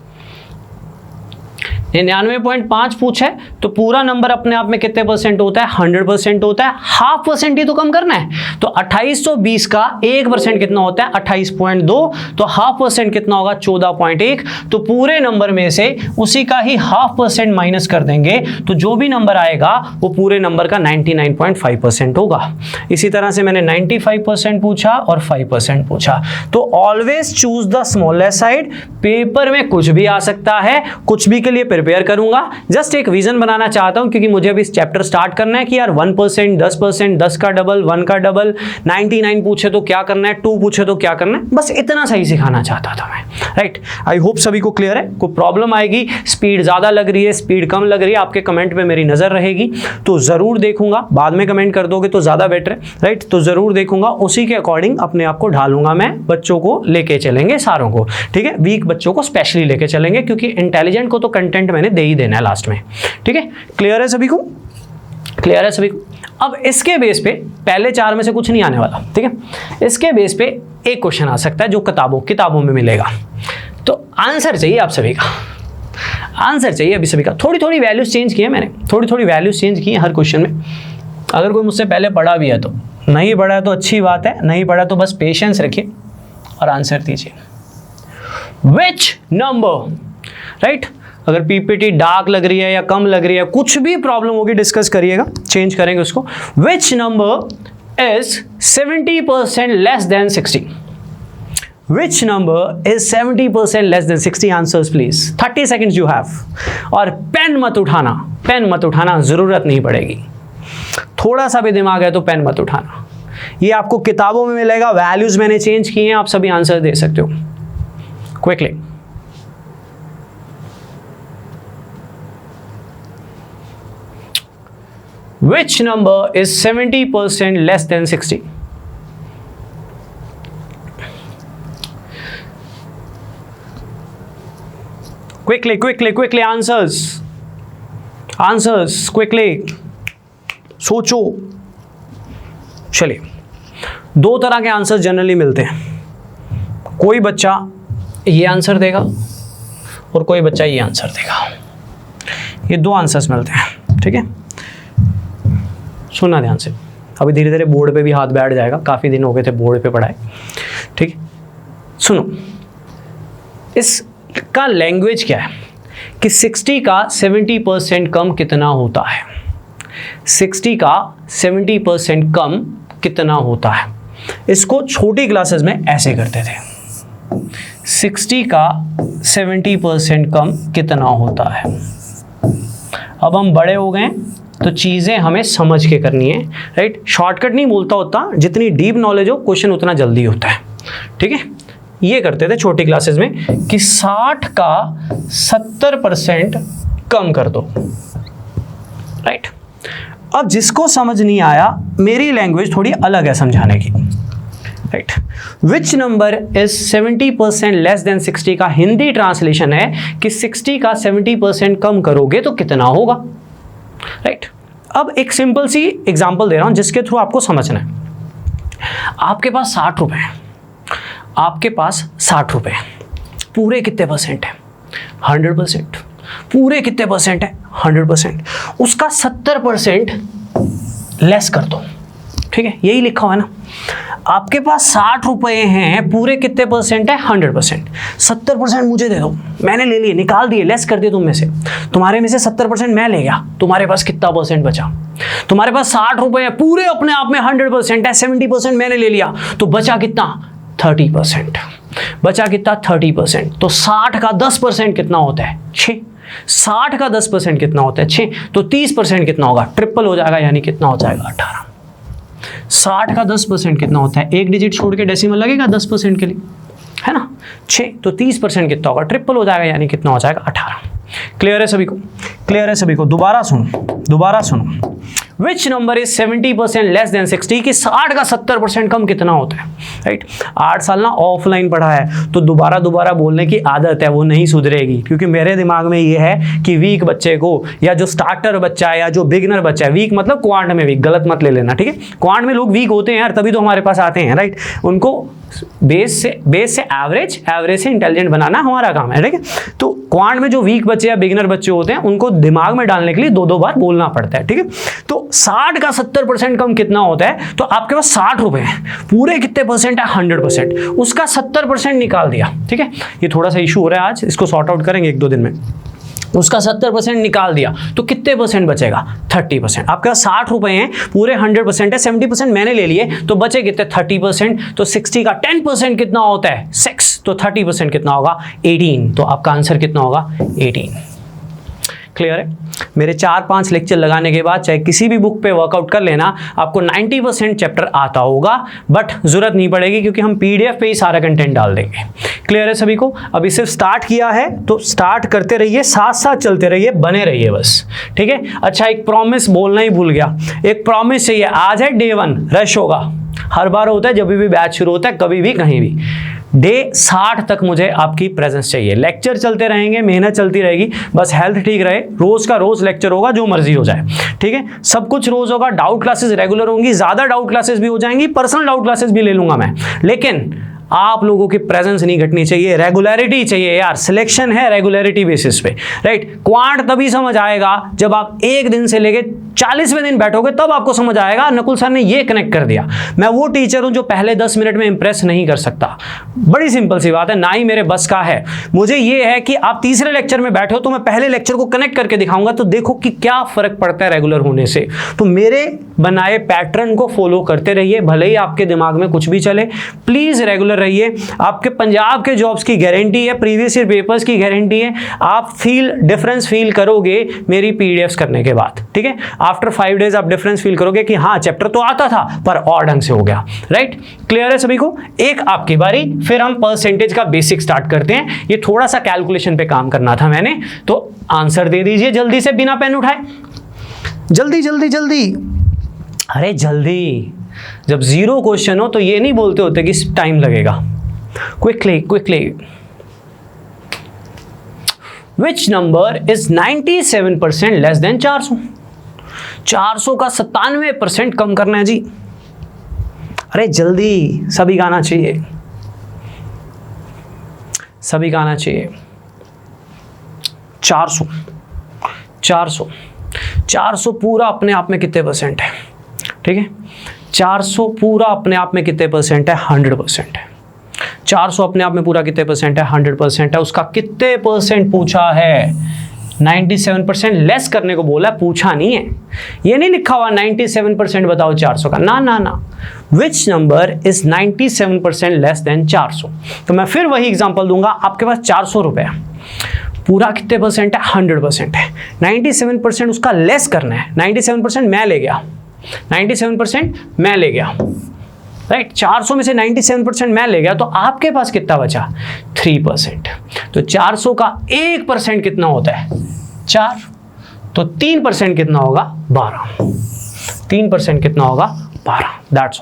99.5 पूछा है तो पूरा नंबर अपने आप में कितने परसेंट होता है? 100% होता है। 0.5% ही तो कम करना है। तो 2820 का 1% कितना होता है? 28.2। तो 0.5% कितना होगा? 14.1। तो पूरे नंबर में से उसी का ही 0.5% माइनस कर देंगे तो जो भी नंबर आएगा वो पूरे नंबर का 99.5% होगा। इसी तरह से मैंने 95% पूछा और 5% पूछा। तो always choose the smallest side. Paper में कुछ भी आ सकता है, कुछ भी के लिए प्रिपेयर करूंगा। जस्ट एक विजन बनाना चाहता हूं क्योंकि मुझे अभी इस चैप्टर स्टार्ट करना है कि यार 1%, 10%, 10 का डबल, 1 का डबल, 99 पूछे तो क्या करना है, 2 पूछे तो क्या करना है, बस इतना सही सिखाना चाहता था मैं। राइट, आई होप सभी को क्लियर है। कोई प्रॉब्लम आएगी, स्पीड ज्यादा लग रही है, स्पीड कम लग रही है, आपके कमेंट पे मेरी नजर रहेगी तो जरूर देखूंगा। बाद में कमेंट कर दोगे तो ज्यादा बेटर है। राइट, तो जरूर देखूंगा, उसी के अकॉर्डिंग अपने आप को ढालूंगा मैं। बच्चों को लेके चलेंगे सारों को, ठीक है, वीक बच्चों को स्पेशली लेके चलेंगे क्योंकि इंटेलिजेंट को तो कंटेंट मैंने दे ही देना है लास्ट में। ठीक है, क्लियर है सभी को? क्लियर है सभी को? अब इसके बेस पे पहले 4 में से कुछ नहीं आने वाला, ठीक है। इसके बेस पे एक क्वेश्चन आ सकता है जो किताबों में मिलेगा, तो आंसर चाहिए आप सभी का, आंसर चाहिए अभी सभी का। थोड़ी थोड़ी वैल्यूज चेंज की है मैंने, थोड़ी थोड़ी वैल्यूज चेंज की है हर क्वेश्चन में। अगर कोई मुझसे पहले पढ़ा भी है तो, नहीं पढ़ा है तो अच्छी बात है, नहीं पढ़ा तो बस पेशेंस रखिए और आंसर दीजिए। विच नंबर, राइट, अगर पीपीटी डार्क लग रही है या कम लग रही है, कुछ भी प्रॉब्लम होगी डिस्कस करिएगा, चेंज करेंगे उसको। Which number is 70% less than 60? Which number is 70% less than 60? Answers please. 30 seconds you have. और पेन मत उठाना, पेन मत उठाना, जरूरत नहीं पड़ेगी। थोड़ा सा भी दिमाग है तो पेन मत उठाना। ये आपको किताबों में मिलेगा, वैल्यूज मैंने चेंज किए हैं, आप सभी आंसर दे सकते हो quickly. Which number is 70% less than 60? Quickly, quickly, quickly answers. Answers quickly. सोचो। चलिए, 2 तरह के आंसर जनरली मिलते हैं। कोई बच्चा ये आंसर देगा और कोई बच्चा ये आंसर देगा। ये 2 आंसर्स मिलते हैं, ठीक है। सुनना ध्यान से, अभी धीरे धीरे बोर्ड पे भी हाथ बैठ जाएगा, काफ़ी दिन हो गए थे बोर्ड पे पढ़ाए, ठीक है। सुनो, इसका लैंग्वेज क्या है कि 60 का 70% कम कितना होता है? 60 का 70% कम कितना होता है? इसको छोटी क्लासेस में ऐसे करते थे, 60 का 70% कम कितना होता है। अब हम बड़े हो गए तो चीज़ें हमें समझ के करनी है, राइट। शॉर्टकट नहीं बोलता होता, जितनी डीप नॉलेज हो क्वेश्चन उतना जल्दी होता है, ठीक है। ये करते थे छोटी क्लासेस में कि 60 का 70% कम कर दो, राइट। अब जिसको समझ नहीं आया, मेरी लैंग्वेज थोड़ी अलग है समझाने की, right. Which number is 70% less than 60 का हिंदी ट्रांसलेशन है कि 60 का 70% कम करोगे तो कितना होगा, राइट। अब एक सिंपल सी एग्जांपल दे रहा हूं जिसके थ्रू आपको समझना है। आपके पास 60 रुपए हैं, आपके पास 60 रुपए हैं, पूरे कितने परसेंट है? 100%। पूरे कितने परसेंट है? 100%। उसका 70% लेस कर दो, ठीक है, यही लिखा हुआ है ना। आपके पास 60 रुपए हैं, पूरे कितने परसेंट है? 100%। 70% मुझे दे दो, मैंने ले लिए, निकाल दिए, लेस कर दिए तुम में से, तुम्हारे में से 70% मैं ले गया, तुम्हारे पास कितना परसेंट बचा? तुम्हारे पास 60 रुपए है, पूरे अपने आप में 100% है, 70% मैंने ले लिया, तो बचा कितना? 30%। बचा कितना? 30%। तो 60 का 10% कितना होता है? 6। 60 का 10% कितना होता है? 6। तो 30% कितना होगा? ट्रिपल हो जाएगा, यानी कितना हो जाएगा? 18। 60 का 10% कितना होता है? एक डिजिट छोड़ के डेसिमल लगेगा 10% के लिए, है ना। 6। तो 30% कितना होगा? ट्रिपल हो जाएगा, यानी कितना हो जाएगा? 18। क्लियर है सभी को? क्लियर है सभी को? दोबारा सुनो। Which number is 70% less than 60 कि 60 का 70% कम कितना होता है, राइट। 8 साल ना ऑफलाइन पढ़ा है तो दोबारा बोलने की आदत है, वो नहीं सुधरेगी, क्योंकि मेरे दिमाग में ये है कि वीक बच्चे को, या जो स्टार्टर बच्चा है या जो बिगिनर बच्चा है, वीक मतलब क्वांट में वीक, गलत मत ले लेना, ठीक है। क्वांट में लोग वीक होते हैं यार, तभी तो हमारे पास आते हैं, राइट। उनको बेस से एवरेज से इंटेलिजेंट बनाना हमारा काम है, ठीक है। तो क्वांट में जो वीक बच्चे या बिगिनर बच्चे होते हैं उनको दिमाग में डालने के लिए 2-2 बार बोलना पड़ता है, ठीक है। तो 60 का 70% कम कितना होता है? तो आपके पास 60 रुपए हैं, पूरे कितने परसेंट है? 100%। उसका 70% निकाल दिया, ठीक है। ये थोड़ा सा इशू हो रहा है आज, इसको सॉर्ट आउट करेंगे 1-2 दिन में। उसका 70% निकाल दिया तो कितने परसेंट बचेगा? 30%। आपके पास 60 रुपए हैं, पूरे 100% है, 70% मैंने ले लिए, तो बचे कितने? 30%। तो 60 का 10% कितना होता है? 6। तो 30% कितना होगा? 18। तो आपका आंसर कितना होगा? 18। क्लियर है? मेरे 4-5 लेक्चर लगाने के बाद चाहे किसी भी बुक पे वर्कआउट कर लेना, आपको 90% चैप्टर आता होगा, बट जरूरत नहीं पड़ेगी क्योंकि हम PDF पे ही सारा कंटेंट डाल देंगे। क्लियर है सभी को? अभी सिर्फ स्टार्ट किया है तो स्टार्ट करते रहिए, साथ साथ चलते रहिए, बने रहिए बस, ठीक है। अच्छा, एक प्रॉमिस बोलना ही भूल गया, एक प्रॉमिस चाहिए। आज है डे 1, रश होगा, हर बार होता है जब भी बैच शुरू होता है, कभी भी कहीं भी। डे 60 तक मुझे आपकी प्रेजेंस चाहिए। लेक्चर चलते रहेंगे, मेहनत चलती रहेगी, बस हेल्थ ठीक रहे। रोज का रोज लेक्चर होगा, जो मर्जी हो जाए, ठीक है। सब कुछ रोज होगा, डाउट क्लासेस रेगुलर होंगी, ज्यादा डाउट क्लासेस भी हो जाएंगी, पर्सनल डाउट क्लासेस भी ले लूंगा मैं, लेकिन आप लोगों की प्रेजेंस नहीं घटनी चाहिए, रेगुलरिटी चाहिए यार। सिलेक्शन है रेगुलरिटी बेसिस पे, राइट। क्वांट तभी समझ आएगा जब आप 1 दिन से लेके 40वें दिन बैठोगे, तब आपको समझ आएगा नकुल सर ने ये कनेक्ट कर दिया। मैं वो टीचर हूं जो पहले 10 मिनट में इंप्रेस नहीं कर सकता, बड़ी सिंपल सी बात है, ना ही मेरे बस का है। मुझे ये है कि आप तीसरे लेक्चर में बैठे हो तो मैं पहले लेक्चर को कनेक्ट करके दिखाऊंगा, तो देखो कि क्या फर्क पड़ता है रेगुलर होने से। तो मेरे बनाए पैटर्न को फॉलो करते रहिए, भले ही आपके दिमाग में कुछ भी चले, प्लीज रेगुलर रहिए। आपके पंजाब के जॉब्स की गारंटी है, प्रीवियस ईयर पेपर्स की गारंटी है, आप डिफरेंस फील करोगे मेरी पीडीएफ्स करने के बाद, ठीक है। आफ्टर 5 डेज आप डिफरेंस फील करोगे कि हाँ चैप्टर तो आता था पर और ढंग से हो गया, राइट। क्लियर है सभी को? एक आपकी बारी, फिर हम परसेंटेज का बेसिक स्टार्ट करते हैं। ये थोड़ा सा कैलकुलेशन पे काम करना था मैंने, तो आंसर दे दीजिए जल्दी से बिना पेन उठाए, जल्दी जल्दी जल्दी, अरे जल्दी। जब 0 क्वेश्चन हो तो ये नहीं बोलते होते कि टाइम लगेगा। Quickly quickly. Which number is 97% less than 400? 400 का 97% कम करना है जी, अरे जल्दी, सभी का आना चाहिए, सभी का आना चाहिए। 400 पूरा अपने आप में कितने परसेंट है, ठीक है। 400 पूरा अपने आप में कितने परसेंट है? 100% है। 400 अपने आप में पूरा कितने परसेंट है? 100% है। उसका कितने परसेंट पूछा है? 97%। लेस करने को बोला, पूछा नहीं है। ये नहीं लिखा हुआ 97% बताओ 400 का, ना ना ना। Which number is 97% less than 400? तो मैं फिर वही एग्जांपल दूंगा। आपके पास 400 रुपए है, पूरा कितने परसेंट है? 100% है। 97% उसका लेस करना है। 97% मैं ले गया, 97% मैं ले गया, राइट। 400 में से 97% मैं ले गया, तो आपके पास कितना बचा? 3%। तो 400 का 1% कितना होता है? 4। तो 3% कितना होगा? 12। 3% कितना होगा 12। दैट्स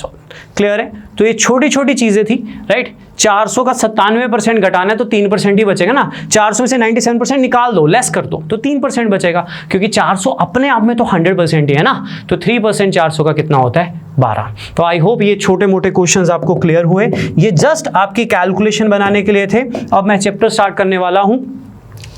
ऑल क्लियर है। तो ये छोटी छोटी चीज़ें थी, राइट। 400 का 97% घटाना है तो 3% ही बचेगा ना। 400 में से 97% निकाल दो, लेस कर दो, तो 3% बचेगा, क्योंकि 400 अपने आप में तो 100% ही है ना। तो 3% 400 का कितना होता है 12। तो आई होप ये छोटे मोटे क्वेश्चंस आपको क्लियर हुए। ये जस्ट आपकी कैलकुलेशन बनाने के लिए थे। अब मैं चैप्टर स्टार्ट करने वाला हूँ।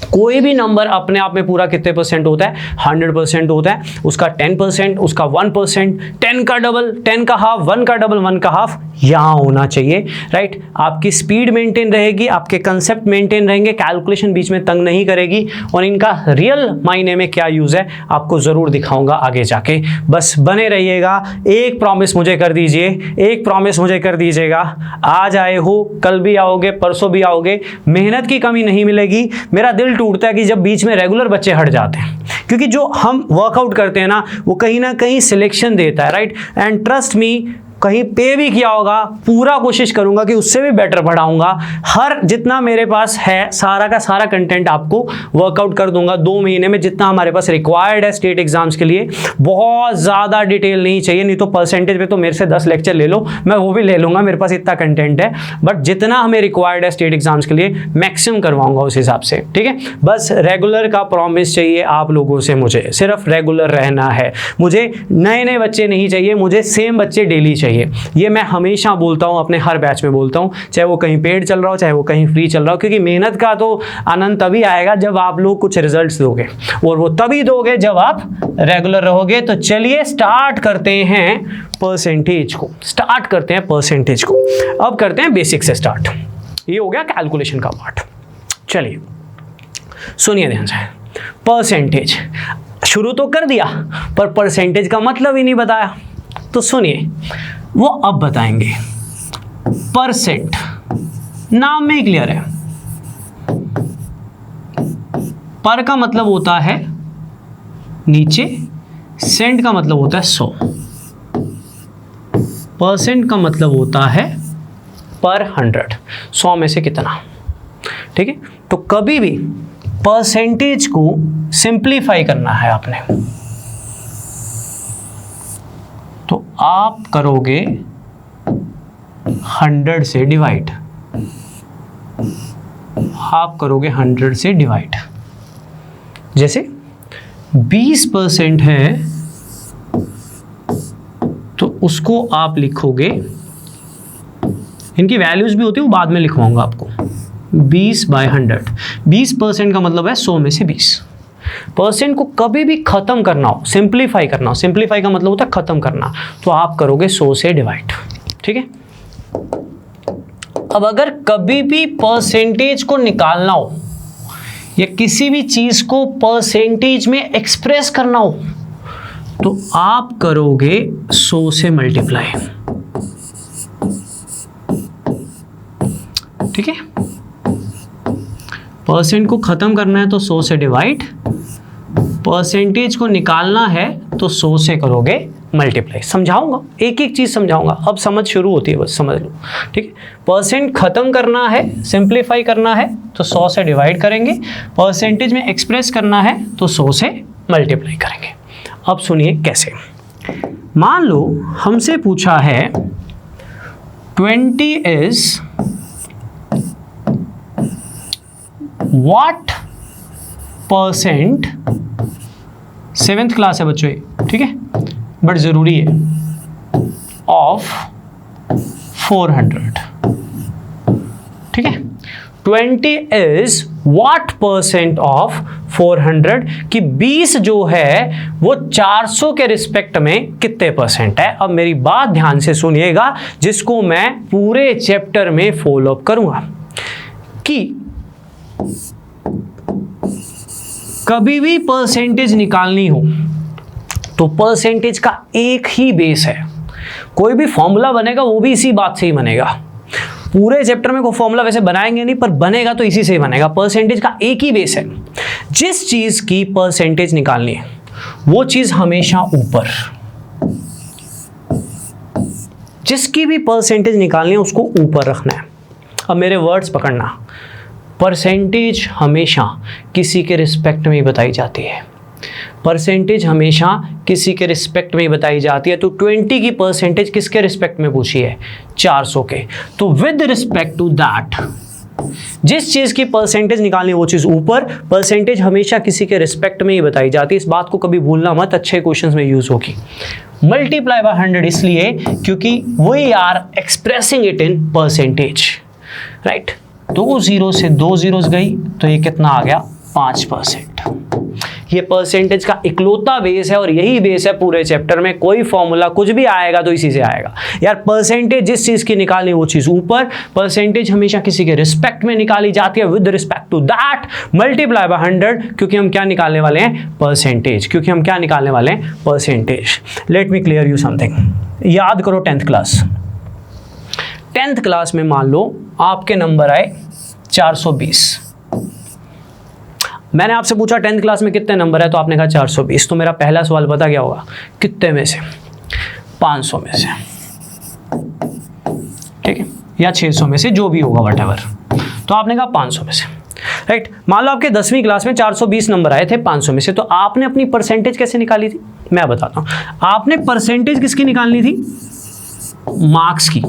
कोई भी नंबर अपने आप में पूरा कितने परसेंट होता है 100% होता है। उसका 10%, उसका 1%, 10 का डबल, 10 का हाफ, 1 का डबल, 1 का हाफ यहाँ होना चाहिए, राइट। आपकी स्पीड मेंटेन रहेगी, आपके कंसेप्ट मेंटेन रहेंगे, कैलकुलेशन बीच में तंग नहीं करेगी, और इनका रियल मायने में क्या यूज़ है आपको ज़रूर दिखाऊंगा आगे जाके। बस बने रहिएगा। एक प्रॉमिस मुझे कर दीजिए, एक प्रॉमिस मुझे कर दीजिएगा, आज आए हो कल भी आओगे, परसों भी आओगे, मेहनत की कमी नहीं मिलेगी। मेरा दिल टूटता है कि जब बीच में रेगुलर बच्चे हट जाते हैं, क्योंकि जो हम वर्कआउट करते हैं ना वो कहीं ना कहीं सिलेक्शन देता है, राइट। एंड ट्रस्ट मी, कहीं पे भी किया होगा, पूरा कोशिश करूंगा कि उससे भी बेटर पढ़ाऊंगा। हर जितना मेरे पास है सारा का सारा कंटेंट आपको वर्कआउट कर दूंगा 2 महीने में, जितना हमारे पास रिक्वायर्ड है स्टेट एग्जाम्स के लिए। बहुत ज़्यादा डिटेल नहीं चाहिए, नहीं तो परसेंटेज पे तो मेरे से 10 लेक्चर ले लो, मैं वो भी ले लूँगा, मेरे पास इतना कंटेंट है। बट जितना हमें रिक्वायर्ड है स्टेट एग्जाम्स के लिए मैक्सिमम करवाऊंगा उस हिसाब से, ठीक है। बस रेगुलर का प्रॉमिस चाहिए आप लोगों से, मुझे सिर्फ रेगुलर रहना है। मुझे नए नए बच्चे नहीं चाहिए, मुझे सेम बच्चे डेली चाहिए। ये मैं हमेशा बोलता हूं, अपने हर बैच में बोलता हूं, चाहे वो कहीं पेड चल रहा हो चाहे वो कहीं फ्री चल रहा हो, क्योंकि मेहनत का तो आनंद तभी आएगा जब आप लोग कुछ रिजल्ट्स दोगे, और वो तभी दोगे जब आप रेगुलर रहोगे। तो चलिए स्टार्ट करते हैं परसेंटेज को, स्टार्ट करते हैं परसेंटेज को। अब करते हैं बेसिक से स्टार्ट। ये हो गया कैलकुलेशन का पार्ट। चलिए सुनिए ध्यान से। परसेंटेज शुरू तो कर दिया, पर परसेंटेज का मतलब ही नहीं बताया, तो सुनिए वो अब बताएंगे। परसेंट नाम में ही क्लियर है, पर का मतलब होता है नीचे, सेंट का मतलब होता है 100, परसेंट का मतलब होता है पर 100, 100 में से कितना, ठीक है। तो कभी भी परसेंटेज को सिंप्लीफाई करना है आपने, तो आप करोगे 100 से डिवाइड, आप करोगे 100 से डिवाइड। जैसे 20% है तो उसको आप लिखोगे, इनकी वैल्यूज भी होती है वो बाद में लिखवाऊंगा आपको, 20/100। 20% का मतलब है 100 में से 20। परसेंट को कभी भी खत्म करना हो, सिंप्लीफाई करना हो, सिंप्लीफाई का मतलब होता है खत्म करना, तो आप करोगे 100 से डिवाइड, ठीक है। अब अगर कभी भी परसेंटेज को निकालना हो या किसी भी चीज को परसेंटेज में एक्सप्रेस करना हो, तो आप करोगे 100 से मल्टीप्लाई, ठीक है। परसेंट को खत्म करना है तो 100 से डिवाइड, परसेंटेज को निकालना है तो 100 से करोगे मल्टीप्लाई। समझाऊंगा, एक एक चीज समझाऊंगा, अब समझ शुरू होती है, बस समझ लो, ठीक है। परसेंट खत्म करना है, सिंप्लीफाई करना है तो 100 से डिवाइड करेंगे, परसेंटेज में एक्सप्रेस करना है तो 100 से मल्टीप्लाई करेंगे। अब सुनिए कैसे। मान लो हमसे पूछा है 20 is what percent, 7th class है बच्चों, ठीक है, बट जरूरी है, ऑफ 400, ठीक है। 20 इज व्हाट परसेंट ऑफ 400 कि 20 जो है वो 400 के रिस्पेक्ट में कितने परसेंट है। अब मेरी बात ध्यान से सुनिएगा, जिसको मैं पूरे चैप्टर में फॉलो अप करूंगा, कि कभी भी परसेंटेज निकालनी हो तो परसेंटेज का एक ही बेस है, कोई भी फॉर्मूला बनेगा वो भी इसी बात से ही बनेगा। पूरे चैप्टर में कोई फॉर्मूला वैसे बनाएंगे नहीं, पर बनेगा तो इसी से ही बनेगा। परसेंटेज का एक ही बेस है, जिस चीज की परसेंटेज निकालनी है वो चीज हमेशा ऊपर, जिसकी भी परसेंटेज निकालनी है उसको ऊपर रखना है। अब मेरे वर्ड्स पकड़ना, परसेंटेज हमेशा किसी के रिस्पेक्ट में ही बताई जाती है, परसेंटेज हमेशा किसी के रिस्पेक्ट में ही बताई जाती है। तो 20 की परसेंटेज किसके रिस्पेक्ट में पूछी है? 400 के। तो विद रिस्पेक्ट टू दैट, जिस चीज की परसेंटेज निकालनी वो चीज ऊपर, परसेंटेज हमेशा किसी के रिस्पेक्ट में ही बताई जाती है। इस बात को कभी भूलना मत, अच्छे क्वेश्चंस में यूज होगी। मल्टीप्लाई बाय 100 इसलिए क्योंकि we are expressing it in percentage, right. 2 zero से 2 जीरोस गई तो ये कितना आ गया? 5%। ये परसेंटेज का इकलौता बेस है और यही बेस है पूरे चैप्टर में। कोई फॉर्मूला कुछ भी आएगा तो इसी से आएगा यार। परसेंटेज जिस चीज की निकालनी वो चीज ऊपर, परसेंटेज हमेशा किसी के रिस्पेक्ट में निकाली जाती है। With respect to that multiply by 100, क्योंकि हम क्या निकालने वाले हैं? परसेंटेज। क्योंकि हम क्या निकालने वाले हैं? Percentage. Let me clear you something. याद करो 10th क्लास। 10th क्लास में मान लो आपके नंबर आए 420। मैंने आपसे पूछा 10th क्लास में कितने नंबर है, तो आपने कहा 420। तो मेरा पहला सवाल पता क्या होगा? कितने में से? 500 में से, ठीक है, या 600 में से, जो भी होगा व्हाटएवर। तो आपने कहा 500 में से, राइट। मान लो आपके 10वीं क्लास में 420 नंबर आए थे 500 में से, तो आपने अपनी परसेंटेज कैसे निकाली थी? मैं बताता हूं। आपने परसेंटेज किसकी निकालनी थी? मार्क्स की।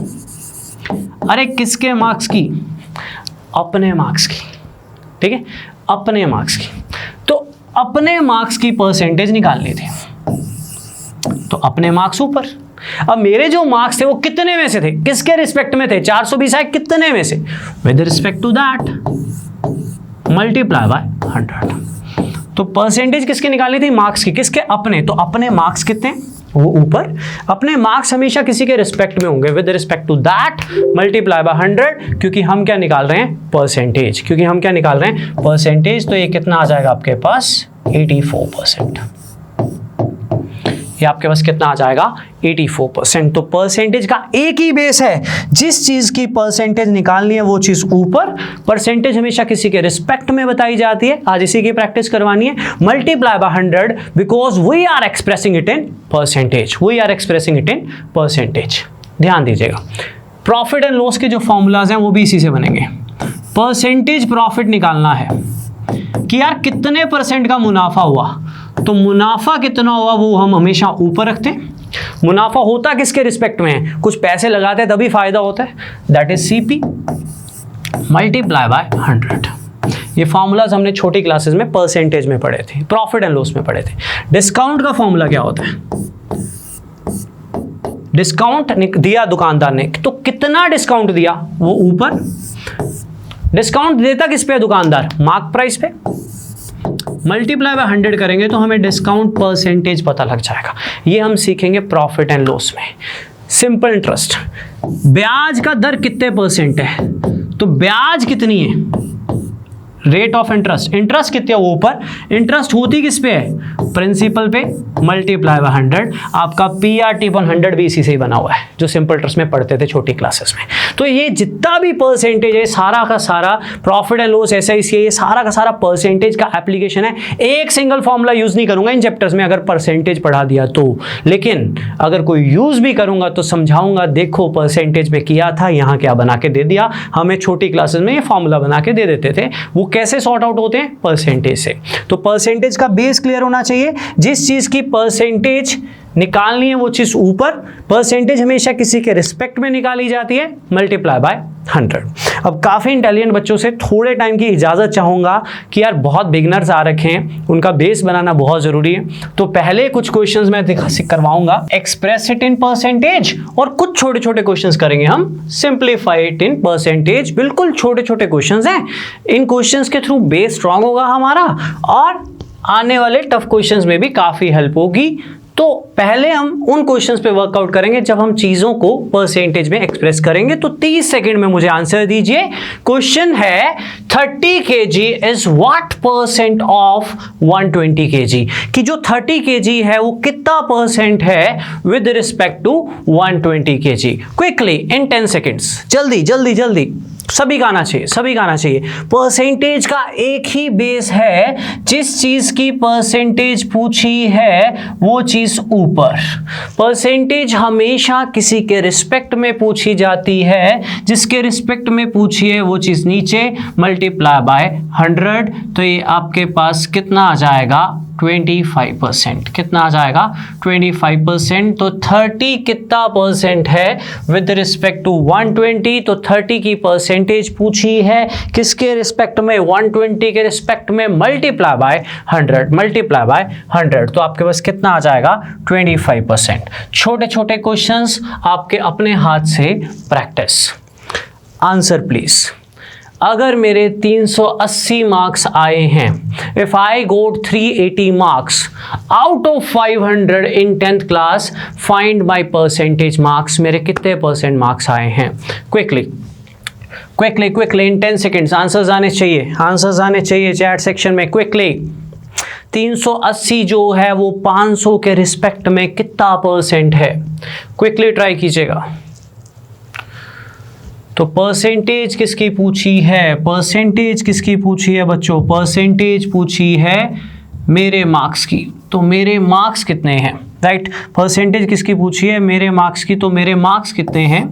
अरे किसके मार्क्स की? अपने मार्क्स की, ठीक है, अपने मार्क्स की। तो अपने मार्क्स की परसेंटेज निकालनी थी, तो अपने मार्क्स ऊपर। अब मेरे जो मार्क्स थे वो कितने में से थे? किसके रिस्पेक्ट में थे? 420 आए कितने में से? With respect to that multiply by 100। तो परसेंटेज किसकी निकालनी थी? मार्क्स की। किसके? अपने। तो अपने मार्क्स कितने? वो ऊपर। अपने मार्क्स हमेशा किसी के रिस्पेक्ट में होंगे। With respect to that multiply by 100, क्योंकि हम क्या निकाल रहे हैं? परसेंटेज। क्योंकि हम क्या निकाल रहे हैं? परसेंटेज। तो ये कितना आ जाएगा आपके पास? 84%। ये आपके पास कितना आ जाएगा? 84%। तो परसेंटेज का एक ही बेस है, जिस चीज की परसेंटेज निकालनी है वो चीज ऊपर, परसेंटेज हमेशा किसी के रिस्पेक्ट में बताई जाती है। आज इसी की प्रैक्टिस करवानी है। Multiply by 100 because we are expressing it in percentage. We are expressing it in percentage. ध्यान दीजिएगा, प्रॉफिट एंड लॉस के जो फॉर्मूलाज हैं वो भी इसी से बनेंगे। परसेंटेज प्रॉफिट निकालना है कि यार कितने परसेंट का मुनाफा हुआ, तो मुनाफा कितना हुआ वो हम हमेशा ऊपर रखते हैं। मुनाफा होता किसके रिस्पेक्ट में है? कुछ पैसे लगाते हैं तभी फायदा होता है, that is CP multiply by 100। ये फॉर्मूलाज हमने छोटी क्लासेस में परसेंटेज में पढ़े थे, प्रॉफिट एंड लॉस में पढ़े थे। डिस्काउंट का फॉर्मूला क्या होता है? डिस्काउंट दिया दुकानदार ने, तो कितना डिस्काउंट दिया? वो ऊपर। डिस्काउंट देता किस पे? दुकानदार। मार्क प्राइस पे। मल्टीप्लाई बाय 100 करेंगे तो हमें डिस्काउंट परसेंटेज पता लग जाएगा। ये हम सीखेंगे प्रॉफिट एंड लॉस में। सिंपल इंटरेस्ट, ब्याज का दर कितने परसेंट है? तो ब्याज कितनी है? Rate of interest. इंटरेस्ट कितने है? ऊपर। इंटरेस्ट होती किस पे है? प्रिंसिपल पे। Multiply by 100। आपका PRT 100 भी इसी से ही बना हुआ है, जो सिंपल इंटरेस्ट में पढ़ते थे छोटी क्लासेस में। तो ये जितना भी परसेंटेज है सारा का सारा, प्रॉफिट एंड लॉस, SIC, ये सारा का सारा परसेंटेज का एप्लीकेशन है। एक सिंगल फॉर्मूला यूज नहीं करूंगा इन चैप्टर्स में अगर परसेंटेज पढ़ा दिया तो, लेकिन अगर कोई यूज भी करूंगा तो समझाऊंगा, देखो परसेंटेज में किया था, यहाँ क्या बना के दे दिया। हमें छोटी क्लासेस में ये फॉर्मूला बना के दे देते थे। वो कैसे सॉर्ट आउट होते हैं? परसेंटेज से। तो परसेंटेज का बेस क्लियर होना चाहिए। जिस चीज की परसेंटेज निकालनी है वो चीज ऊपर, परसेंटेज हमेशा किसी के रिस्पेक्ट में निकाली जाती है। Multiply by 100। अब काफी इंटेलिजेंट बच्चों से थोड़े टाइम की इजाजत चाहूंगा कि यार बहुत बिगनर्स आ रखे हैं, उनका बेस बनाना बहुत जरूरी है। तो पहले कुछ क्वेश्चंस मैं करवाऊंगा एक्सप्रेस इट इन परसेंटेज, और कुछ छोटे छोटे क्वेश्चंस करेंगे हम सिंप्लीफाई इट इन परसेंटेज। बिल्कुल छोटे छोटे क्वेश्चंस हैं। इन क्वेश्चंस के थ्रू बेस स्ट्रांग होगा हमारा, और आने वाले टफ क्वेश्चंस में भी काफी हेल्प होगी। तो पहले हम उन क्वेश्चंस पे वर्कआउट करेंगे जब हम चीजों को परसेंटेज में एक्सप्रेस करेंगे। तो 30 सेकंड में मुझे आंसर दीजिए। क्वेश्चन है 30 kg is what percent of 120 kg, कि जो 30 kg है वो कितना परसेंट है with respect to 120 kg। Quickly in 10 seconds, जल्दी जल्दी जल्दी, सभी का आना चाहिए, सभी का आना चाहिए। परसेंटेज का एक ही बेस है, जिस चीज की परसेंटेज पूछी है वो चीज ऊपर। परसेंटेज हमेशा किसी के रिस्पेक्ट में पूछी जाती है, जिसके रिस्पेक्ट में पूछी है वो चीज नीचे। Multiply by 100। तो ये आपके पास कितना आ जाएगा? 25%। कितना आ जाएगा 25%। तो 30 कितना परसेंट है विद रिस्पेक्ट टू 120, तो 30 की परसेंटेज पूछी है किसके रिस्पेक्ट में, 120 के रिस्पेक्ट में, मल्टीप्लाई बाय 100। तो आपके पास कितना आ जाएगा 25%। छोटे छोटे क्वेश्चंस आपके अपने हाथ से प्रैक्टिस। Answer please. अगर मेरे 380 मार्क्स आए हैं, if I got 380 marks out of 500 in 10th class, find my percentage marks. मेरे कितने परसेंट मार्क्स आए हैं? क्विकली इन 10 सेकेंड्स आंसर्स आने चाहिए चैट सेक्शन में क्विकली। 380 जो है वो 500 के रिस्पेक्ट में कितना परसेंट है? क्विकली ट्राई कीजिएगा। तो परसेंटेज किसकी पूछी है? बच्चों परसेंटेज पूछी है मेरे मार्क्स की। तो मेरे मार्क्स कितने हैं? राइट, परसेंटेज किसकी पूछी है? मेरे मार्क्स की। तो मेरे मार्क्स कितने हैं?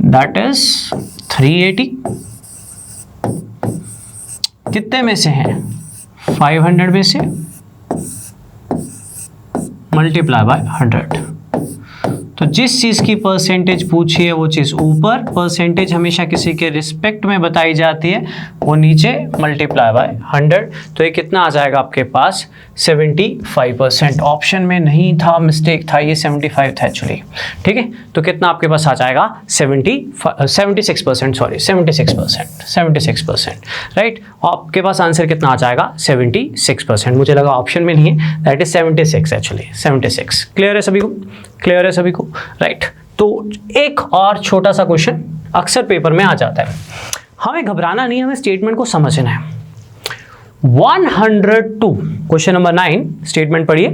That is 380। कितने में से हैं? 500 में से, मल्टीप्लाई बाय 100। तो जिस चीज़ की परसेंटेज पूछी है वो चीज़ ऊपर, परसेंटेज हमेशा किसी के रिस्पेक्ट में बताई जाती है, वो नीचे, मल्टीप्लाई बाय 100। तो ये कितना आ जाएगा आपके पास? 75%। ऑप्शन में नहीं था, मिस्टेक था, ये 75 था एक्चुअली। ठीक है, तो कितना आपके पास आ जाएगा? 76%। 76%। राइट, राइट, आपके पास आंसर कितना आ जाएगा? 76%। मुझे लगा ऑप्शन में नहीं है, दैट इज 76 एक्चुअली, 76। क्लियर है सभी को? राइट, तो एक और छोटा सा क्वेश्चन अक्सर पेपर में आ जाता है, हमें घबराना नहीं, हमें स्टेटमेंट को समझना है। 102, क्वेश्चन नंबर 9, स्टेटमेंट पढ़िए।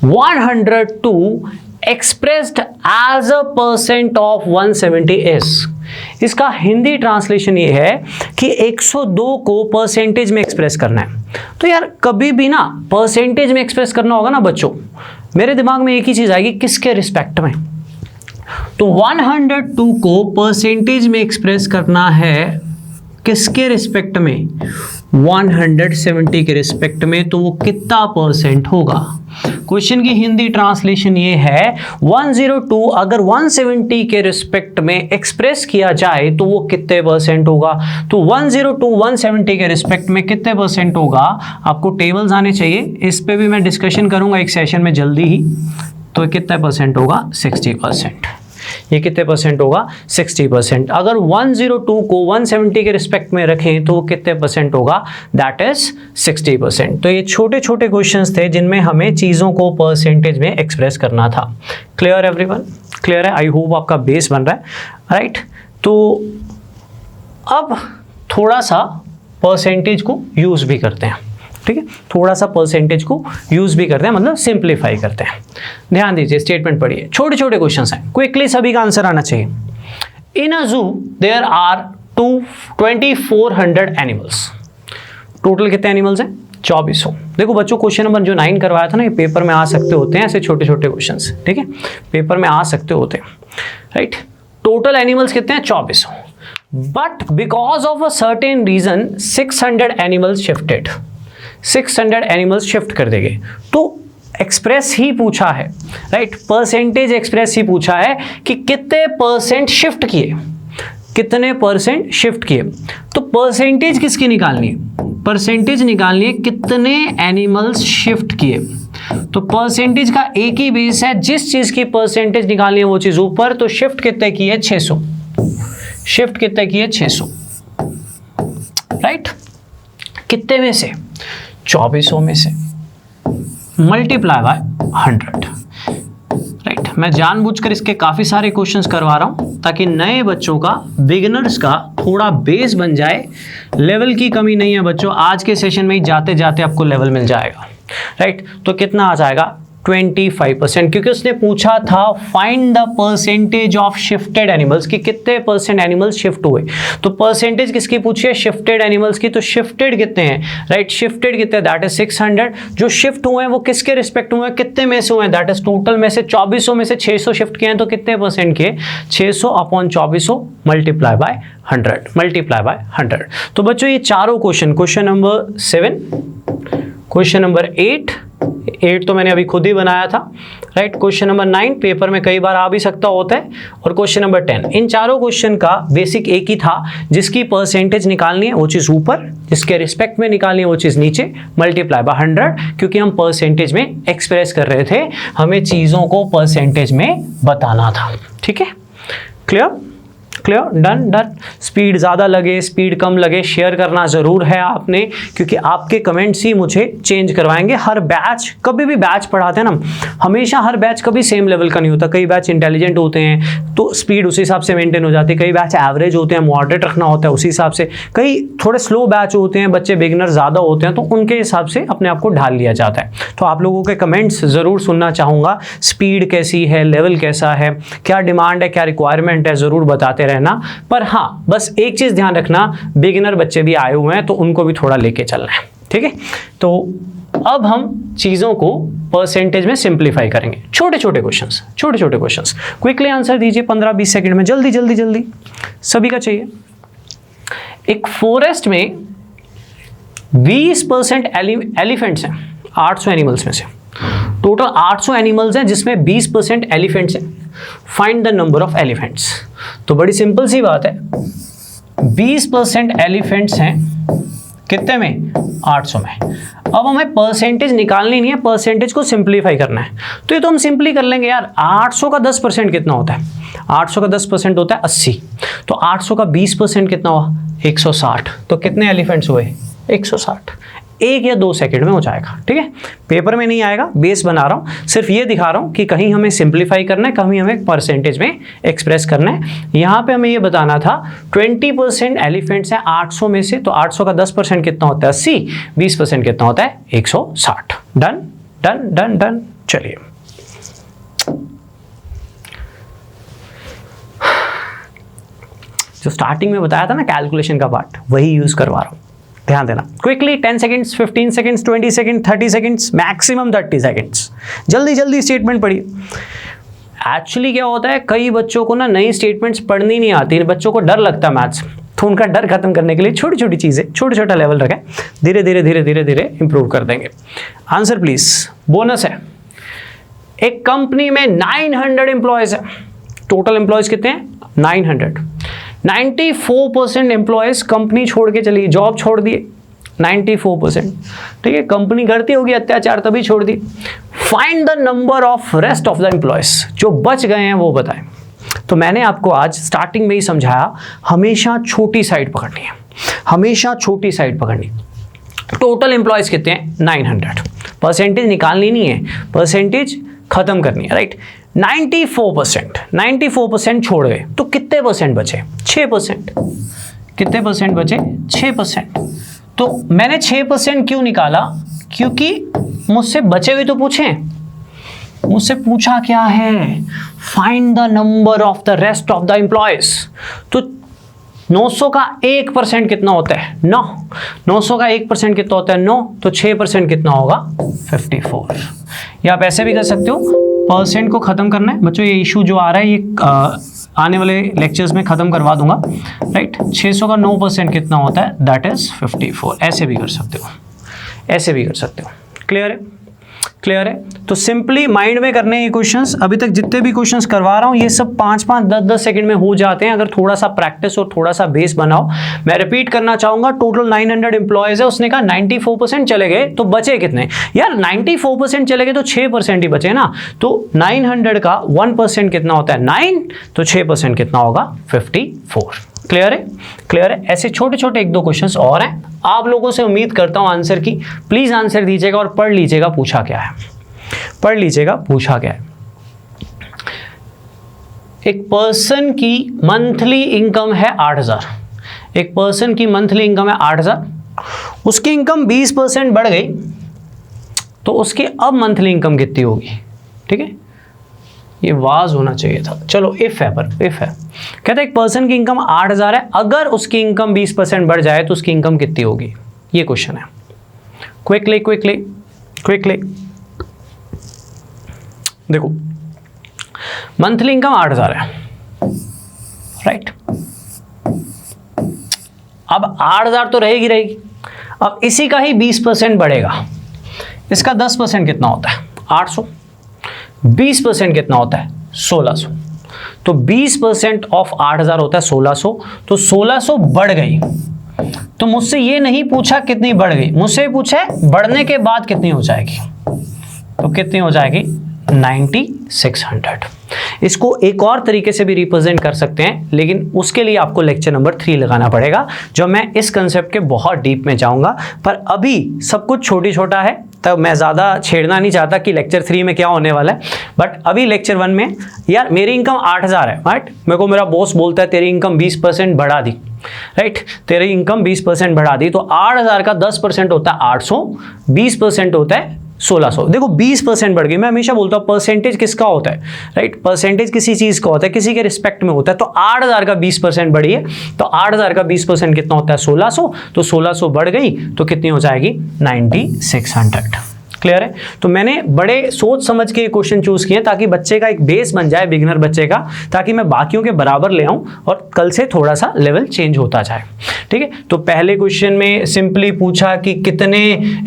102 expressed as a percent of 170 is. इसका हिंदी ट्रांसलेशन ये है कि 102 को परसेंटेज में एक्सप्रेस करना है। तो यार कभी भी ना परसेंटेज में एक्सप्रेस करना होगा ना बच्चों, मेरे दिमाग में एक ही चीज आएगी, किसके रिस्पेक्ट में? तो 102 को परसेंटेज में एक्सप्रेस करना है किसके रिस्पेक्ट में? 170 के रिस्पेक्ट में। तो वो कितना परसेंट होगा? क्वेश्चन की हिंदी ट्रांसलेशन ये है 102 अगर 170 के रिस्पेक्ट में एक्सप्रेस किया जाए तो वो कितने परसेंट होगा? तो 102 170 के रिस्पेक्ट में कितने परसेंट होगा? आपको टेबल्स आने चाहिए, इस पे भी मैं डिस्कशन करूंगा एक सेशन में जल्दी ही। तो कितने परसेंट होगा? 60%। ये कितने परसेंट होगा? 60%। अगर 102 को 170 के रिस्पेक्ट में रखें तो वो कितने परसेंट होगा? That is 60%। तो ये छोटे छोटे क्वेश्चंस थे जिनमें हमें चीज़ों को परसेंटेज में एक्सप्रेस करना था। Clear everyone? क्लियर है? आई होप आपका बेस बन रहा है। राइट, तो अब थोड़ा सा परसेंटेज को यूज भी करते हैं। ठीक है, थोड़ा सा परसेंटेज को यूज भी करते हैं, मतलब सिंप्लीफाई करते हैं। ध्यान दीजिए, स्टेटमेंट पढ़िए, छोटे छोटे क्वेश्चंस हैं, क्विकली सभी का आंसर आना चाहिए। इन अ जू देयर आर 2400 एनिमल्स। टोटल कितने एनिमल्स हैं? 2400। देखो बच्चों, क्वेश्चन नंबर जो 9 करवाया था ना, ये पेपर में आ सकते होते हैं ऐसे छोटे छोटे क्वेश्चन। ठीक है, पेपर में आ सकते होते हैं। राइट, टोटल एनिमल्स कितने हैं? 2400। But because of a certain reason 600 animals shifted. 600 animals shift कर देंगे। तो एक्सप्रेस ही पूछा है, राइट, परसेंटेज एक्सप्रेस ही पूछा है कि कितने परसेंट शिफ्ट किए, कितने परसेंट शिफ्ट किए। तो परसेंटेज किसकी निकालनी है? परसेंटेज निकालनी है कितने एनिमल्स शिफ्ट किए। तो परसेंटेज का एक ही बेस है, जिस चीज की परसेंटेज निकालनी है वो चीज ऊपर। तो शिफ्ट कितने की है? 600। शिफ्ट कितने की है? 600। राइट, कितने में से? 2400 में से, मल्टीप्लाई बाय 100। राइट, मैं जानबूझकर इसके काफी सारे क्वेश्चंस करवा रहा हूं ताकि नए बच्चों का, बिगिनर्स का थोड़ा बेस बन जाए। लेवल की कमी नहीं है बच्चों, आज के सेशन में ही जाते जाते आपको लेवल मिल जाएगा। राइट, तो कितना आ जाएगा? 25%, क्योंकि उसने पूछा था find the percentage of shifted animals, कि कितने परसेंट एनिमल्स शिफ्ट हुए। तो परसेंटेज किसकी पूछी है? शिफ्टेड एनिमल्स की। तो शिफ्टेड कितने हैं? राइट, शिफ्टेड कितने? That is 600। जो शिफ्ट हुए हैं वो किसके रिस्पेक्ट हुए हैं? कितने में से हुए हैं? दैट इज टोटल में से 2400 में से 600 शिफ्ट किए हैं। तो कितने परसेंट किए? 600 upon 2400 multiply by 100, multiply by 100। तो बच्चों ये चारों question, question number 7, question number 8 तो मैंने अभी खुद ही बनाया था, राइट। क्वेश्चन नंबर 9 पेपर में कई बार आ भी सकता होता है, और क्वेश्चन नंबर 10। इन चारों क्वेश्चन का बेसिक एक ही था, जिसकी परसेंटेज निकालनी है वो चीज़ ऊपर, जिसके रिस्पेक्ट में निकालनी है वो चीज़ नीचे, मल्टीप्लाई बाय 100, क्योंकि हम परसेंटेज में एक्सप्रेस कर रहे थे, हमें चीज़ों को परसेंटेज में बताना था। ठीक है, clear clear, done done. Speed ज़्यादा लगे, स्पीड कम लगे, शेयर करना ज़रूर है आपने, क्योंकि आपके कमेंट्स ही मुझे चेंज करवाएंगे। हर बैच, कभी भी बैच पढ़ाते हैं ना, हमेशा हर बैच कभी सेम लेवल का नहीं होता। कई बैच इंटेलिजेंट होते हैं तो स्पीड उस हिसाब से मेंटेन हो जाती है, कई बैच एवरेज होते हैं, मॉडरेट रखना होता है उसी हिसाब से, कई थोड़े स्लो बैच होते हैं, बच्चे बिगिनर ज़्यादा होते हैं, तो उनके हिसाब से अपने आप को ढाल लिया जाता है। तो आप लोगों के कमेंट्स ज़रूर सुनना चाहूँगा, स्पीड कैसी है, लेवल कैसा है, क्या डिमांड है, क्या रिक्वायरमेंट है, ज़रूर बताते रहना। पर हाँ, बस एक चीज ध्यान रखना, बिगिनर बच्चे भी आए हुए हैं तो उनको भी थोड़ा लेके चलना है। ठीक है, तो अब हम चीजों को परसेंटेज में सिंप्लीफाई करेंगे। छोटे छोटे क्वेश्चंस, छोटे छोटे क्वेश्चंस, क्विकली आंसर दीजिए 15-20 सेकंड में, जल्दी जल्दी जल्दी, सभी का चाहिए। एक फॉरेस्ट में 20% एलिफेंट्स हैं, 800 एनिमल्स में से। टोटल 800 एनिमल्स हैं जिसमें 20% एलिफेंट्स हैं। Find the number of elephants. तो बड़ी सिंपल सी बात है, 20% एलिफेंट्स हैं कितने में, 800 में। अब हमें परसेंटेज निकालनी नहीं है, परसेंटेज को सिंप्लीफाई करना है। तो ये तो हम सिंपली कर लेंगे यार। 800 का 10% कितना होता है, 800 का 10% होता है 80। तो 800 का 20% कितना हुआ, 160। तो कितने एलिफेंट्स हुए, 160। 1 या 2 सेकंड में हो जाएगा। ठीक है, पेपर में नहीं आएगा, बेस बना रहा हूँ, सिर्फ ये दिखा रहा हूँ कि कहीं हमें सिंप्लीफाई करना है, कहीं हमें परसेंटेज में एक्सप्रेस करना है। यहाँ पे हमें ये बताना था 20% एलिफेंट्स हैं 800 में से, तो 800 का 10% कितना होता है, 80, 20% कितना होता है, 160। Done done done done. चलिए, जो स्टार्टिंग में बताया था ना कैलकुलेशन का पार्ट, वही यूज करवा रहा हूँ, ध्यान देना। Quickly 10 seconds, 15 seconds, 20 second, 30 seconds, maximum 30 seconds. जल्दी जल्दी स्टेटमेंट पढ़िए। एक्चुअली क्या होता है, कई बच्चों को ना नई स्टेटमेंट्स पढ़नी नहीं आती, बच्चों को डर लगता है मैथ्स, तो उनका डर खत्म करने के लिए छोटी छोटी चीज़ें, छोटा छोटा लेवल रखें, धीरे धीरे धीरे धीरे धीरे इंप्रूव कर देंगे। Answer please. बोनस है, एक कंपनी में 900 एम्प्लॉयज है। टोटल एम्प्लॉयज कितने हैं, 900। 94% एम्प्लॉयज कंपनी छोड़ के चली, जॉब छोड़ दिए 94%। ठीक है, कंपनी करती होगी अत्याचार तभी छोड़ दी। Find the number of rest of the employees, जो बच गए हैं वो बताएं। तो मैंने आपको आज स्टार्टिंग में ही समझाया, हमेशा छोटी साइड पकड़नी है, हमेशा छोटी साइड पकड़नी। टोटल एम्प्लॉयज कितने हैं, 900। परसेंटेज निकालनी नहीं है, परसेंटेज खत्म करनी है, राइट। 94% छोड़ गए, तो कितने परसेंट बचे, 6%। कितने परसेंट बचे, 6%। तो मैंने 6% क्यों निकाला, क्योंकि मुझसे बचे हुए तो पूछे, मुझसे पूछा क्या है, find the number of the rest of the employees. तो 900 का 1% कितना होता है, 9। 900 का 1% कितना होता है, 9। तो 6% कितना होगा, 54। या आप ऐसे भी कर सकते हो, परसेंट को खत्म करना है बच्चों। ये इशू जो आ रहा है ये आने वाले लेक्चर्स में खत्म करवा दूंगा, राइट। 600 का 9% कितना होता है, दैट इज 54। ऐसे भी कर सकते हो, ऐसे भी कर सकते हो। क्लियर है, क्लियर है। तो सिंपली माइंड में करने ये क्वेश्चंस, अभी तक जितने भी क्वेश्चंस करवा रहा हूँ ये सब 5-5, 10-10 सेकंड में हो जाते हैं, अगर थोड़ा सा प्रैक्टिस और थोड़ा सा बेस बनाओ। मैं रिपीट करना चाहूंगा, टोटल 900 एम्प्लॉयज है, उसने कहा 94% चले गए, तो बचे कितने यार, 94% चले गए तो 6% ही बचे ना। तो 900 का 1% कितना होता है, 9। तो 6% कितना होगा, 54। क्लियर है, क्लियर है। ऐसे छोटे छोटे 1-2 क्वेश्चंस और हैं, आप लोगों से उम्मीद करता हूं आंसर की। प्लीज आंसर दीजिएगा और पढ़ लीजिएगा पूछा क्या है, पढ़ लीजिएगा पूछा क्या है। एक पर्सन की मंथली इनकम है 8000। एक पर्सन की मंथली इनकम है 8000, उसकी इनकम 20% बढ़ गई, तो उसकी अब मंथली इनकम कितनी होगी। ठीक है, ये वाज होना चाहिए था, चलो इफ है, पर इफ है। कहते हैं एक पर्सन की इनकम 8000 है, अगर उसकी इनकम 20% बढ़ जाए तो उसकी इनकम कितनी होगी, ये क्वेश्चन है। क्विकली क्विकली क्विकली देखो, मंथली इनकम 8000 है, राइट। अब 8000 तो रहेगी रहेगी, अब इसी का ही 20% बढ़ेगा, इसका 10% कितना होता है 800, 20% कितना होता है 1600, तो 20% ऑफ 8000 होता है 1600, तो 1600 बढ़ गई। तो मुझसे ये नहीं पूछा कितनी बढ़ गई, मुझसे पूछा है बढ़ने के बाद कितनी हो जाएगी, तो कितनी हो जाएगी 9600। इसको एक और तरीके से भी रिप्रेजेंट कर सकते हैं, लेकिन उसके लिए आपको लेक्चर नंबर 3 लगाना पड़ेगा, जो मैं इस कंसेप्ट के बहुत डीप में जाऊंगा। पर अभी सब कुछ छोटी छोटा है, तब मैं ज़्यादा छेड़ना नहीं चाहता कि लेक्चर 3 में क्या होने वाला है। बट अभी लेक्चर 1 में यार मेरी इनकम 8000 है, राइट, मेरे को मेरा बॉस बोलता है तेरी इनकम 20% बढ़ा दी, राइट, तेरी इनकम 20% बढ़ा दी, तो 8000 का 10% होता है 800, 20% होता है 1600। देखो 20% बढ़ गई। मैं हमेशा बोलता हूँ परसेंटेज किसका होता है, राइट, परसेंटेज किसी चीज़ का होता है, किसी के रिस्पेक्ट में होता है। तो 8000 का 20% बढ़ी है, तो 8000 का 20% कितना होता है 1600, तो 1600 बढ़ गई तो कितनी हो जाएगी 9600। क्लियर है? तो मैंने बड़े सोच समझ के ये क्वेश्चन चूज किए ताकि बच्चे का एक बेस बन जाए, बिगिनर बच्चे का, ताकि मैं बाकियों के बराबर ले आऊं और कल से थोड़ा सा लेवल चेंज होता जाए। ठीक है, तो पहले क्वेश्चन में सिंपली पूछा कि कितने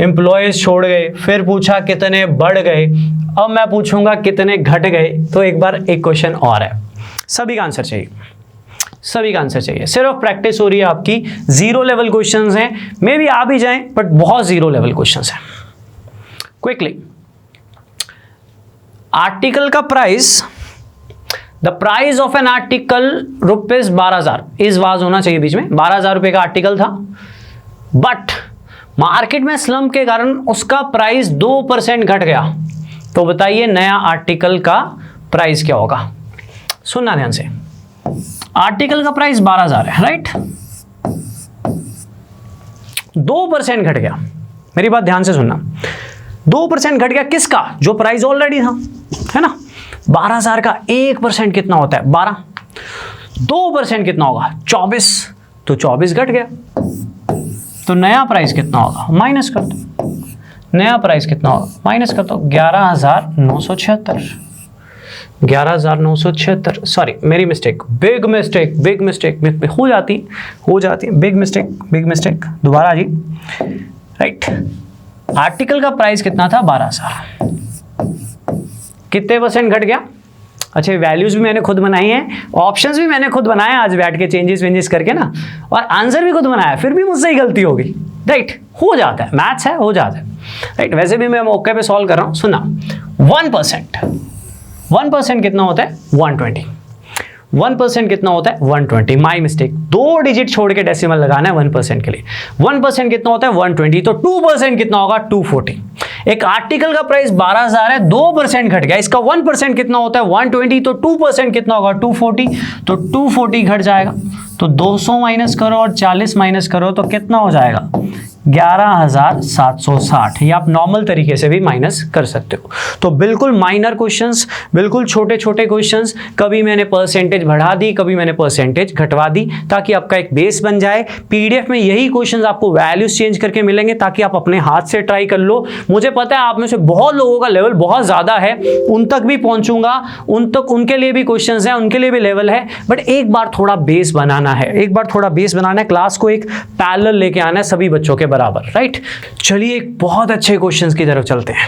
एम्प्लॉयज छोड़ गए, फिर पूछा कितने बढ़ गए, अब मैं पूछूंगा कितने घट गए। तो एक बार एक क्वेश्चन और है, सभी का आंसर चाहिए, सभी का आंसर चाहिए, सिर्फ प्रैक्टिस हो रही है आपकी। 0 लेवल क्वेश्चंस हैं, मे भी आ भी जाएं, बट बहुत 0 लेवल क्वेश्चंस हैं। क्विकली, आर्टिकल का price, the price of an article rupees 12000 इस वाज होना चाहिए बीच में, 12000 रुपए का आर्टिकल था, बट मार्केट में स्लम के कारण उसका प्राइस 2% घट गया। तो बताइए नया आर्टिकल का प्राइस क्या होगा? सुनना ध्यान से, आर्टिकल का प्राइस 12000 है, राइट, 2% घट गया। मेरी बात ध्यान से सुनना, 2% घट गया किसका? जो प्राइस ऑलरेडी था, है ना। 12000 का 1% कितना होता है 12, 2% कितना होगा 24, तो 24 घट गया। तो नया प्राइस कितना होगा, माइनस कर दो, नया प्राइस कितना होगा माइनस कर दो, 11976, 11976, सॉरी मेरी mistake, big mistake, big mistake हो जाती है, बिग मिस्टेक, दोबारा जी, राइट। आर्टिकल का प्राइस कितना था 12000, कितने परसेंट घट गया? अच्छा, वैल्यूज भी मैंने खुद बनाई हैं, ऑप्शंस भी मैंने खुद बनाए आज बैठ के चेंजेस करके ना, और आंसर भी खुद बनाया, फिर भी मुझसे ही गलती हो गई, राइट, हो जाता है, मैथ्स है, हो जाता है, राइट। वैसे भी मैं मौके पे सॉल्व कर रहा हूं। सुना, 1% कितना होता है 120, 1% कितना होता है 120, माई मिस्टेक, 2 डिजिट छोड़ के डेसिमल लगाना है 1% के लिए। 1% कितना होता है 120, तो 2% कितना होगा 240। एक आर्टिकल का प्राइस 12000 है, 2% घट गया, इसका 1% कितना होता है 120, तो 2% कितना होगा 240, तो 240 घट जाएगा, तो 200 माइनस करो और 40 माइनस करो तो कितना हो जाएगा 11760। ये आप नॉर्मल तरीके से भी माइनस कर सकते हो। तो बिल्कुल माइनर क्वेश्चंस, बिल्कुल छोटे छोटे क्वेश्चंस, कभी मैंने परसेंटेज बढ़ा दी, कभी मैंने परसेंटेज घटवा दी, ताकि आपका एक बेस बन जाए। पीडीएफ में यही क्वेश्चंस आपको वैल्यूज चेंज करके मिलेंगे, ताकि आप अपने हाथ से ट्राई कर लो। मुझे पता है आप में से बहुत लोगों का लेवल बहुत ज़्यादा है, उन तक भी पहुँचूंगा, उनके लिए भी क्वेश्चंस हैं, उनके लिए भी लेवल है, बट एक बार थोड़ा बेस बनाना है, एक बार थोड़ा बेस बनाना है, क्लास को एक पैरेलल लेके आना है सभी बच्चों के बराबर, राइट। चलिए एक बहुत अच्छे क्वेश्चंस की तरफ चलते हैं।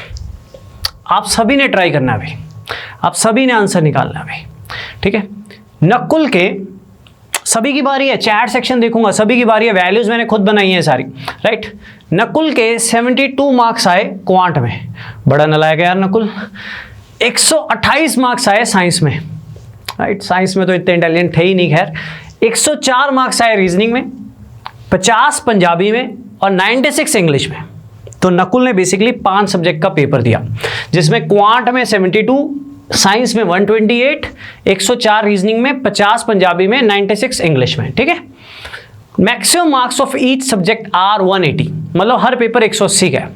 आप सभी ने ट्राई करना है, आप सभी ने आंसर निकालना है, ठीक है। नकुल के, सभी की बारी है, चैट सेक्शन देखूंगा, सभी की बारी है, वैल्यूज मैंने खुद बनाई है सारी, राइट। नकुल के 72 मार्क्स आए क्वांट में, बड़ा नालायक है यार नकुल। 128 मार्क्स आए साइंस में, राइट, साइंस में तो इतने इंटेलिजेंट थे ही नहीं, खैर। 104 मार्क्स आए रीजनिंग में, 50 पंजाबी में और 96 इंग्लिश में। तो नकुल ने बेसिकली 5 सब्जेक्ट का पेपर दिया, जिसमें क्वांट में 72, साइंस में 128, 104 रीजनिंग में, 50 पंजाबी में, 96 इंग्लिश में, ठीक है। Maximum marks of each subject are 180, मतलब हर पेपर 180 का है।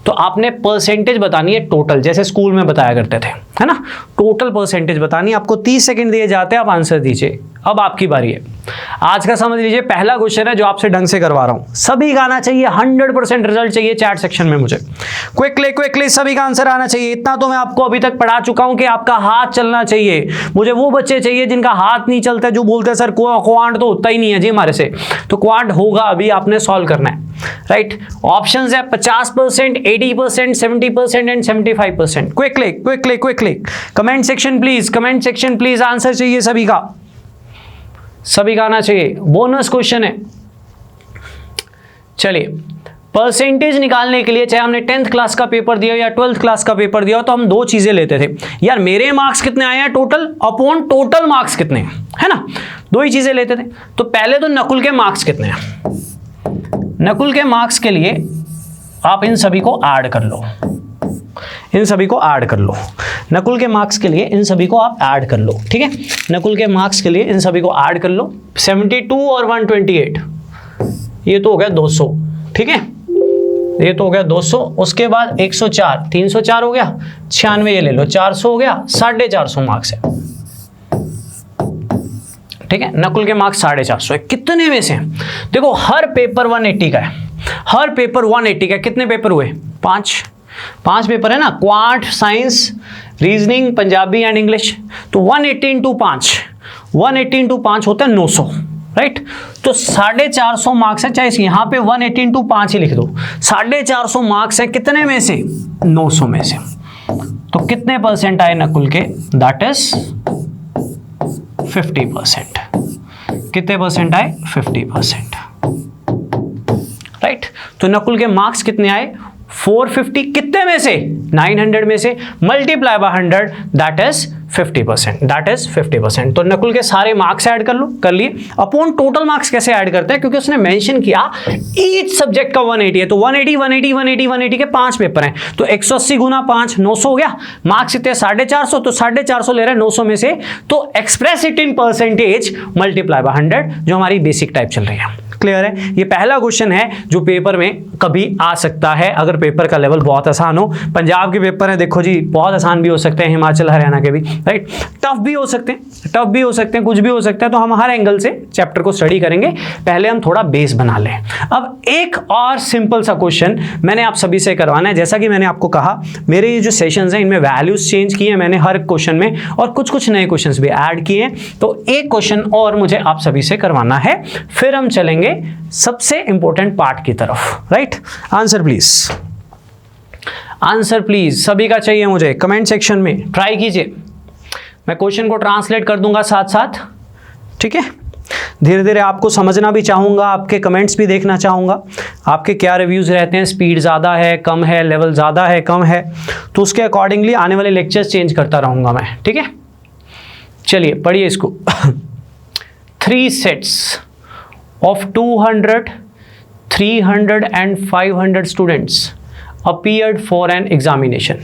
तो आपने परसेंटेज बतानी है टोटल, जैसे स्कूल में बताया करते थे, है ना, टोटल परसेंटेज बतानी है। आपको 30 सेकंड दिए जाते हैं, आप आंसर दीजिए। अब आपकी बारी है। आज का समझ लीजिए पहला क्वेश्चन है जो आपसे ढंग से करवा रहा हूं, सभी का आना चाहिए, 100% रिजल्ट चाहिए चैट सेक्शन में मुझे। क्विकली सभी का आंसर आना चाहिए। इतना तो मैं आपको अभी तक पढ़ा चुका हूं कि आपका हाथ चलना चाहिए। मुझे वो बच्चे चाहिए जिनका हाथ नहीं चलता, जो बोलते हैं सर क्वांट तो होता ही नहीं है जी हमारे से। तो क्वांट होगा, अभी आपने सॉल्व करना है। राइट। ऑप्शंस है 50%, 80%, 70% and 75%। Quickly quickly quickly comment section please, comment section please, answer चाहिए सभी का, सभी का आना चाहिए, बोनस क्वेश्चन है। चलिए, परसेंटेज निकालने के लिए चाहे हमने 10th क्लास का पेपर दिया या 12th क्लास का पेपर दिया तो हम दो चीजें लेते थे यार, मेरे मार्क्स कितने आए हैं टोटल अपॉन टोटल मार्क्स कितने हैं, है ना, दो ही चीजें लेते थे। तो पहले तो नकुल के मार्क्स कितने हैं, नकुल के मार्क्स के लिए आप इन सभी को ऐड कर लो, इन सभी को ऐड कर लो, नकुल के मार्क्स के लिए इन सभी को आप ऐड कर लो, ठीक है, नकुल के मार्क्स के लिए इन सभी को ऐड कर लो। 72 और 128 ये तो हो गया 200, ठीक है, ये तो हो गया 200। उसके बाद 104, 304 हो गया, 96 ये ले लो, 400 हो गया, 450 मार्क्स है, ठीक है, नकुल के मार्क्स 450 है। कितने में से, देखो हर पेपर 180 का है, हर पेपर 180 का। कितने पेपर हुए, 5 पेपर है ना, quant, science, reasoning, Punjabi and English. तो 180 इंटू 5, 180 इंटू 5 होता है 900, राइट। तो 450 मार्क्स है, चाहे यहां पे 180 इंटू 5 ही लिख दो, 450 मार्क्स है कितने में से, 900 में से। तो कितने परसेंट आए नकुल के, दैट इज 50%। कितने परसेंट आए, 50%, राइट। तो नकुल के मार्क्स कितने आए, 450, कितने में से, 900 में से, multiply by 100 that is 50%, that is 50%। तो नकुल के सारे मार्क्स ऐड कर लो, कर लिए। अपॉन टोटल मार्क्स कैसे ऐड करते हैं, क्योंकि उसने मेंशन किया ईच सब्जेक्ट का 180 है, तो 180 180 180 180 के 5 पेपर हैं, तो 180 गुना 5 900 हो गया। मार्क्स इतने 450, तो 450 ले रहे हैं 900 में से, तो express it in percentage multiply by 100, जो हमारी बेसिक टाइप चल रही है। क्लियर है, ये पहला क्वेश्चन है जो पेपर में कभी आ सकता है अगर पेपर का लेवल बहुत आसान हो। पंजाब के पेपर है देखो जी, बहुत आसान भी हो सकते हैं, हिमाचल हरियाणा के भी, राइट, टफ भी हो सकते हैं, टफ भी हो सकते हैं, कुछ भी हो सकता है। तो हम हर एंगल से चैप्टर को स्टडी करेंगे, पहले हम थोड़ा बेस बना लें। अब एक और सिंपल सा क्वेश्चन मैंने आप सभी से करवाना है। जैसा कि मैंने आपको कहा, मेरे ये जो सेशंस हैं इनमें वैल्यूज चेंज किए हैं मैंने हर क्वेश्चन में, और कुछ कुछ नए क्वेश्चंस भी ऐड किए हैं। तो एक क्वेश्चन और मुझे आप सभी से करवाना है, फिर हम चलेंगे सबसे इंपॉर्टेंट पार्ट की तरफ, right. Answer please, answer please सभी का चाहिए मुझे, कमेंट सेक्शन में ट्राई कीजिए। मैं क्वेश्चन को ट्रांसलेट कर दूंगा साथ साथ, ठीक है। धीरे धीरे आपको समझना भी चाहूंगा, आपके कमेंट्स भी देखना चाहूंगा, आपके क्या रिव्यूज रहते हैं, स्पीड ज़्यादा है कम है, लेवल ज़्यादा है कम है, तो उसके अकॉर्डिंगली आने वाले लेक्चर्स चेंज करता रहूंगा मैं, ठीक है। चलिए पढ़िए इसको। 3 sets of 200, 300 and 500 students appeared for an examination।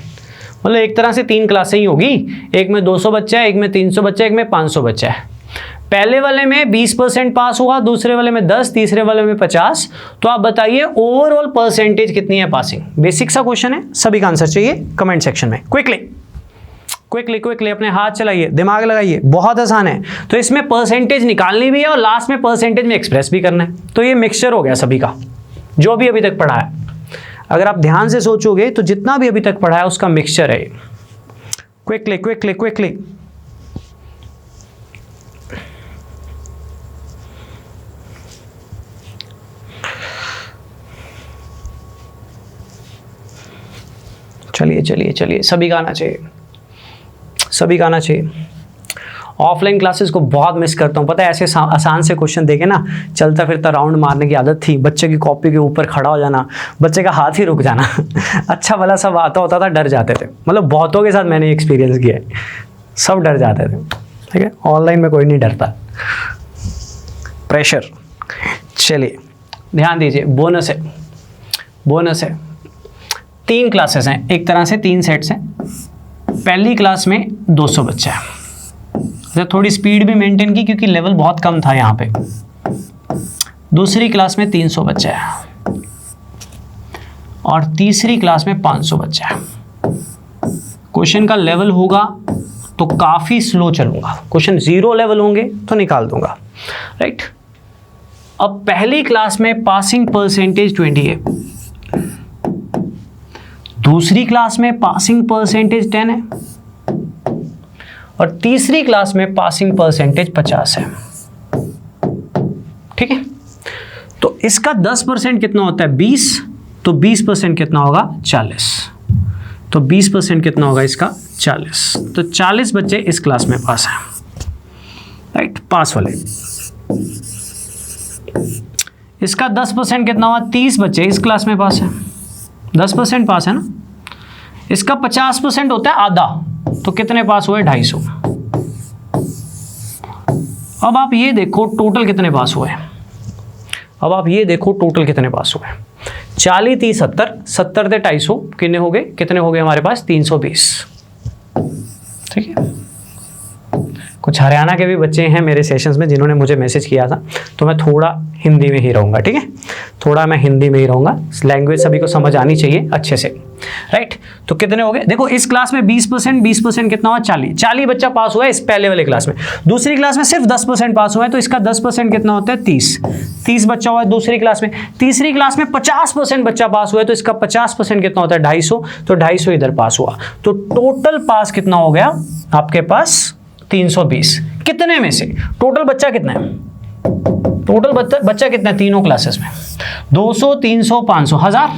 मतलब एक तरह से 3 क्लासें ही होगी, एक में 200 बच्चा है, एक में 300 बच्चा है, एक में 500 बच्चा है। पहले वाले में 20% पास हुआ, दूसरे वाले में 10, तीसरे वाले में 50। तो आप बताइए ओवरऑल परसेंटेज कितनी है पासिंग। बेसिक सा क्वेश्चन है, सभी का आंसर चाहिए कमेंट सेक्शन में। क्विकली क्विकली क्विकली अपने हाथ चलाइए, दिमाग लगाइए, बहुत आसान है। तो इसमें परसेंटेज निकालनी भी है और लास्ट में परसेंटेज में एक्सप्रेस भी करना है। तो ये मिक्सचर हो गया सभी का, जो भी अभी तक पढ़ा है। अगर आप ध्यान से सोचोगे तो जितना भी अभी तक पढ़ा है उसका मिक्सचर है। क्विकली क्विकली क्विकली, चलिए चलिए चलिए, सभी का आना चाहिए, सभी का आना चाहिए। ऑफलाइन क्लासेस को बहुत मिस करता हूँ, पता है। ऐसे आसान से क्वेश्चन देखे ना, चलता फिरता राउंड मारने की आदत थी, बच्चे की कॉपी के ऊपर खड़ा हो जाना, बच्चे का हाथ ही रुक जाना। अच्छा भला सब आता होता था, डर जाते थे। मतलब बहुतों के साथ मैंने एक्सपीरियंस किया है, सब डर जाते थे, ठीक है। ऑनलाइन में कोई नहीं डरता, प्रेशर। चलिए ध्यान दीजिए, बोनस है, बोनस है। 3 क्लासेस हैं, एक तरह से 3 सेट्स हैं। पहली क्लास में 200 बच्चा है, थोड़ी स्पीड भी मेंटेन की क्योंकि लेवल बहुत कम था यहाँ पे। दूसरी क्लास में 300 बच्चा है और तीसरी क्लास में 500 बच्चा है। क्वेश्चन का लेवल होगा तो काफ़ी स्लो चलूँगा, क्वेश्चन 0 लेवल होंगे तो निकाल दूंगा, राइट। अब पहली क्लास में पासिंग परसेंटेज 20 है, दूसरी क्लास में पासिंग परसेंटेज 10 है और तीसरी क्लास में पासिंग परसेंटेज 50 है, ठीक है। तो इसका 10% कितना होता है 20, तो 20% कितना होगा 40, तो 20% कितना होगा इसका 40, तो 40 बच्चे इस क्लास में पास हैं, राइट, पास वाले। इसका 10% कितना हुआ 30 बच्चे इस क्लास में पास है, 10% पास है ना। इसका 50% होता है आधा, तो कितने पास हुए 250। अब आप ये देखो टोटल कितने पास हुए, अब आप ये देखो टोटल कितने पास हुए, 40 30 70, 70 से 250 कितने हो गए, कितने हो गए हमारे पास 320, ठीक है। कुछ हरियाणा के भी बच्चे हैं मेरे सेशंस में जिन्होंने मुझे मैसेज किया था, तो मैं थोड़ा हिंदी में ही रहूँगा, ठीक है, थोड़ा मैं हिंदी में ही रहूँगा, लैंग्वेज सभी को समझ आनी चाहिए अच्छे से, राइट। तो कितने हो गए, देखो इस क्लास में 20% कितना हुआ 40 बच्चा पास हुआ है इस पहले वाले क्लास में। दूसरी क्लास में सिर्फ 10% पास हुआ है, तो इसका 10% कितना होता है 30 बच्चा हुआ है दूसरी क्लास में। तीसरी क्लास में 50% बच्चा पास हुआ है, तो इसका 50% कितना होता है 250, तो 250 इधर पास हुआ, तो टोटल पास कितना हो गया आपके पास 320। कितने में से टोटल बच्चा कितना है, टोटल बच्चा कितना है तीनों क्लासेस में, 200 300 500 1000,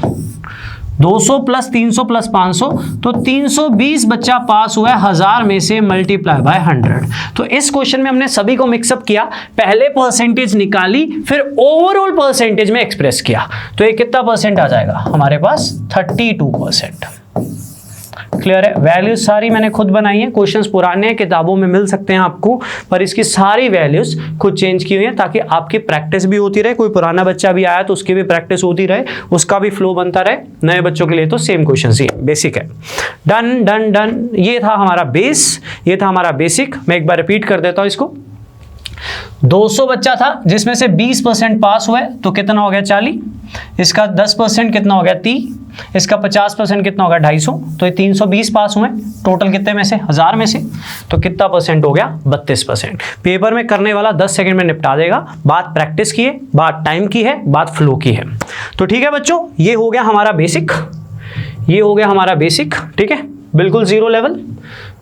200 प्लस 300 प्लस 500, तो 320 बच्चा पास हुआ है 1000 में से मल्टीप्लाई बाय 100। तो इस क्वेश्चन में हमने सभी को मिक्सअप किया, पहले परसेंटेज निकाली, फिर ओवरऑल परसेंटेज में एक्सप्रेस किया, तो ये कितना परसेंट आ जाएगा हमारे पास 32%। क्लियर है। वैल्यूज सारी मैंने खुद बनाई है, क्वेश्चंस पुराने हैं किताबों में मिल सकते हैं आपको, पर इसकी सारी वैल्यूज खुद चेंज की हुई है ताकि आपकी प्रैक्टिस भी होती रहे। कोई पुराना बच्चा भी आया तो उसकी भी प्रैक्टिस होती रहे, उसका भी फ्लो बनता रहे। नए बच्चों के लिए तो सेम क्वेश्चंस ही बेसिक है। डन डन डन, ये था हमारा बेस, ये था हमारा बेसिक। मैं एक बार रिपीट कर देता हूं इसको। 200 बच्चा था जिसमें से 20% पास हुए, तो कितना हो गया 40, इसका 10% कितना हो गया 30, इसका 50% कितना होगा 250, तो ये 320 पास हुए टोटल कितने में से 1000 में से, तो कितना परसेंट हो गया 32%। पेपर में करने वाला 10 सेकंड में निपटा देगा। बात प्रैक्टिस की है, बात टाइम की है, बात फ्लो की है। तो ठीक है बच्चों, ये हो गया हमारा बेसिक, ये हो गया हमारा बेसिक, ठीक है, बिल्कुल जीरो लेवल,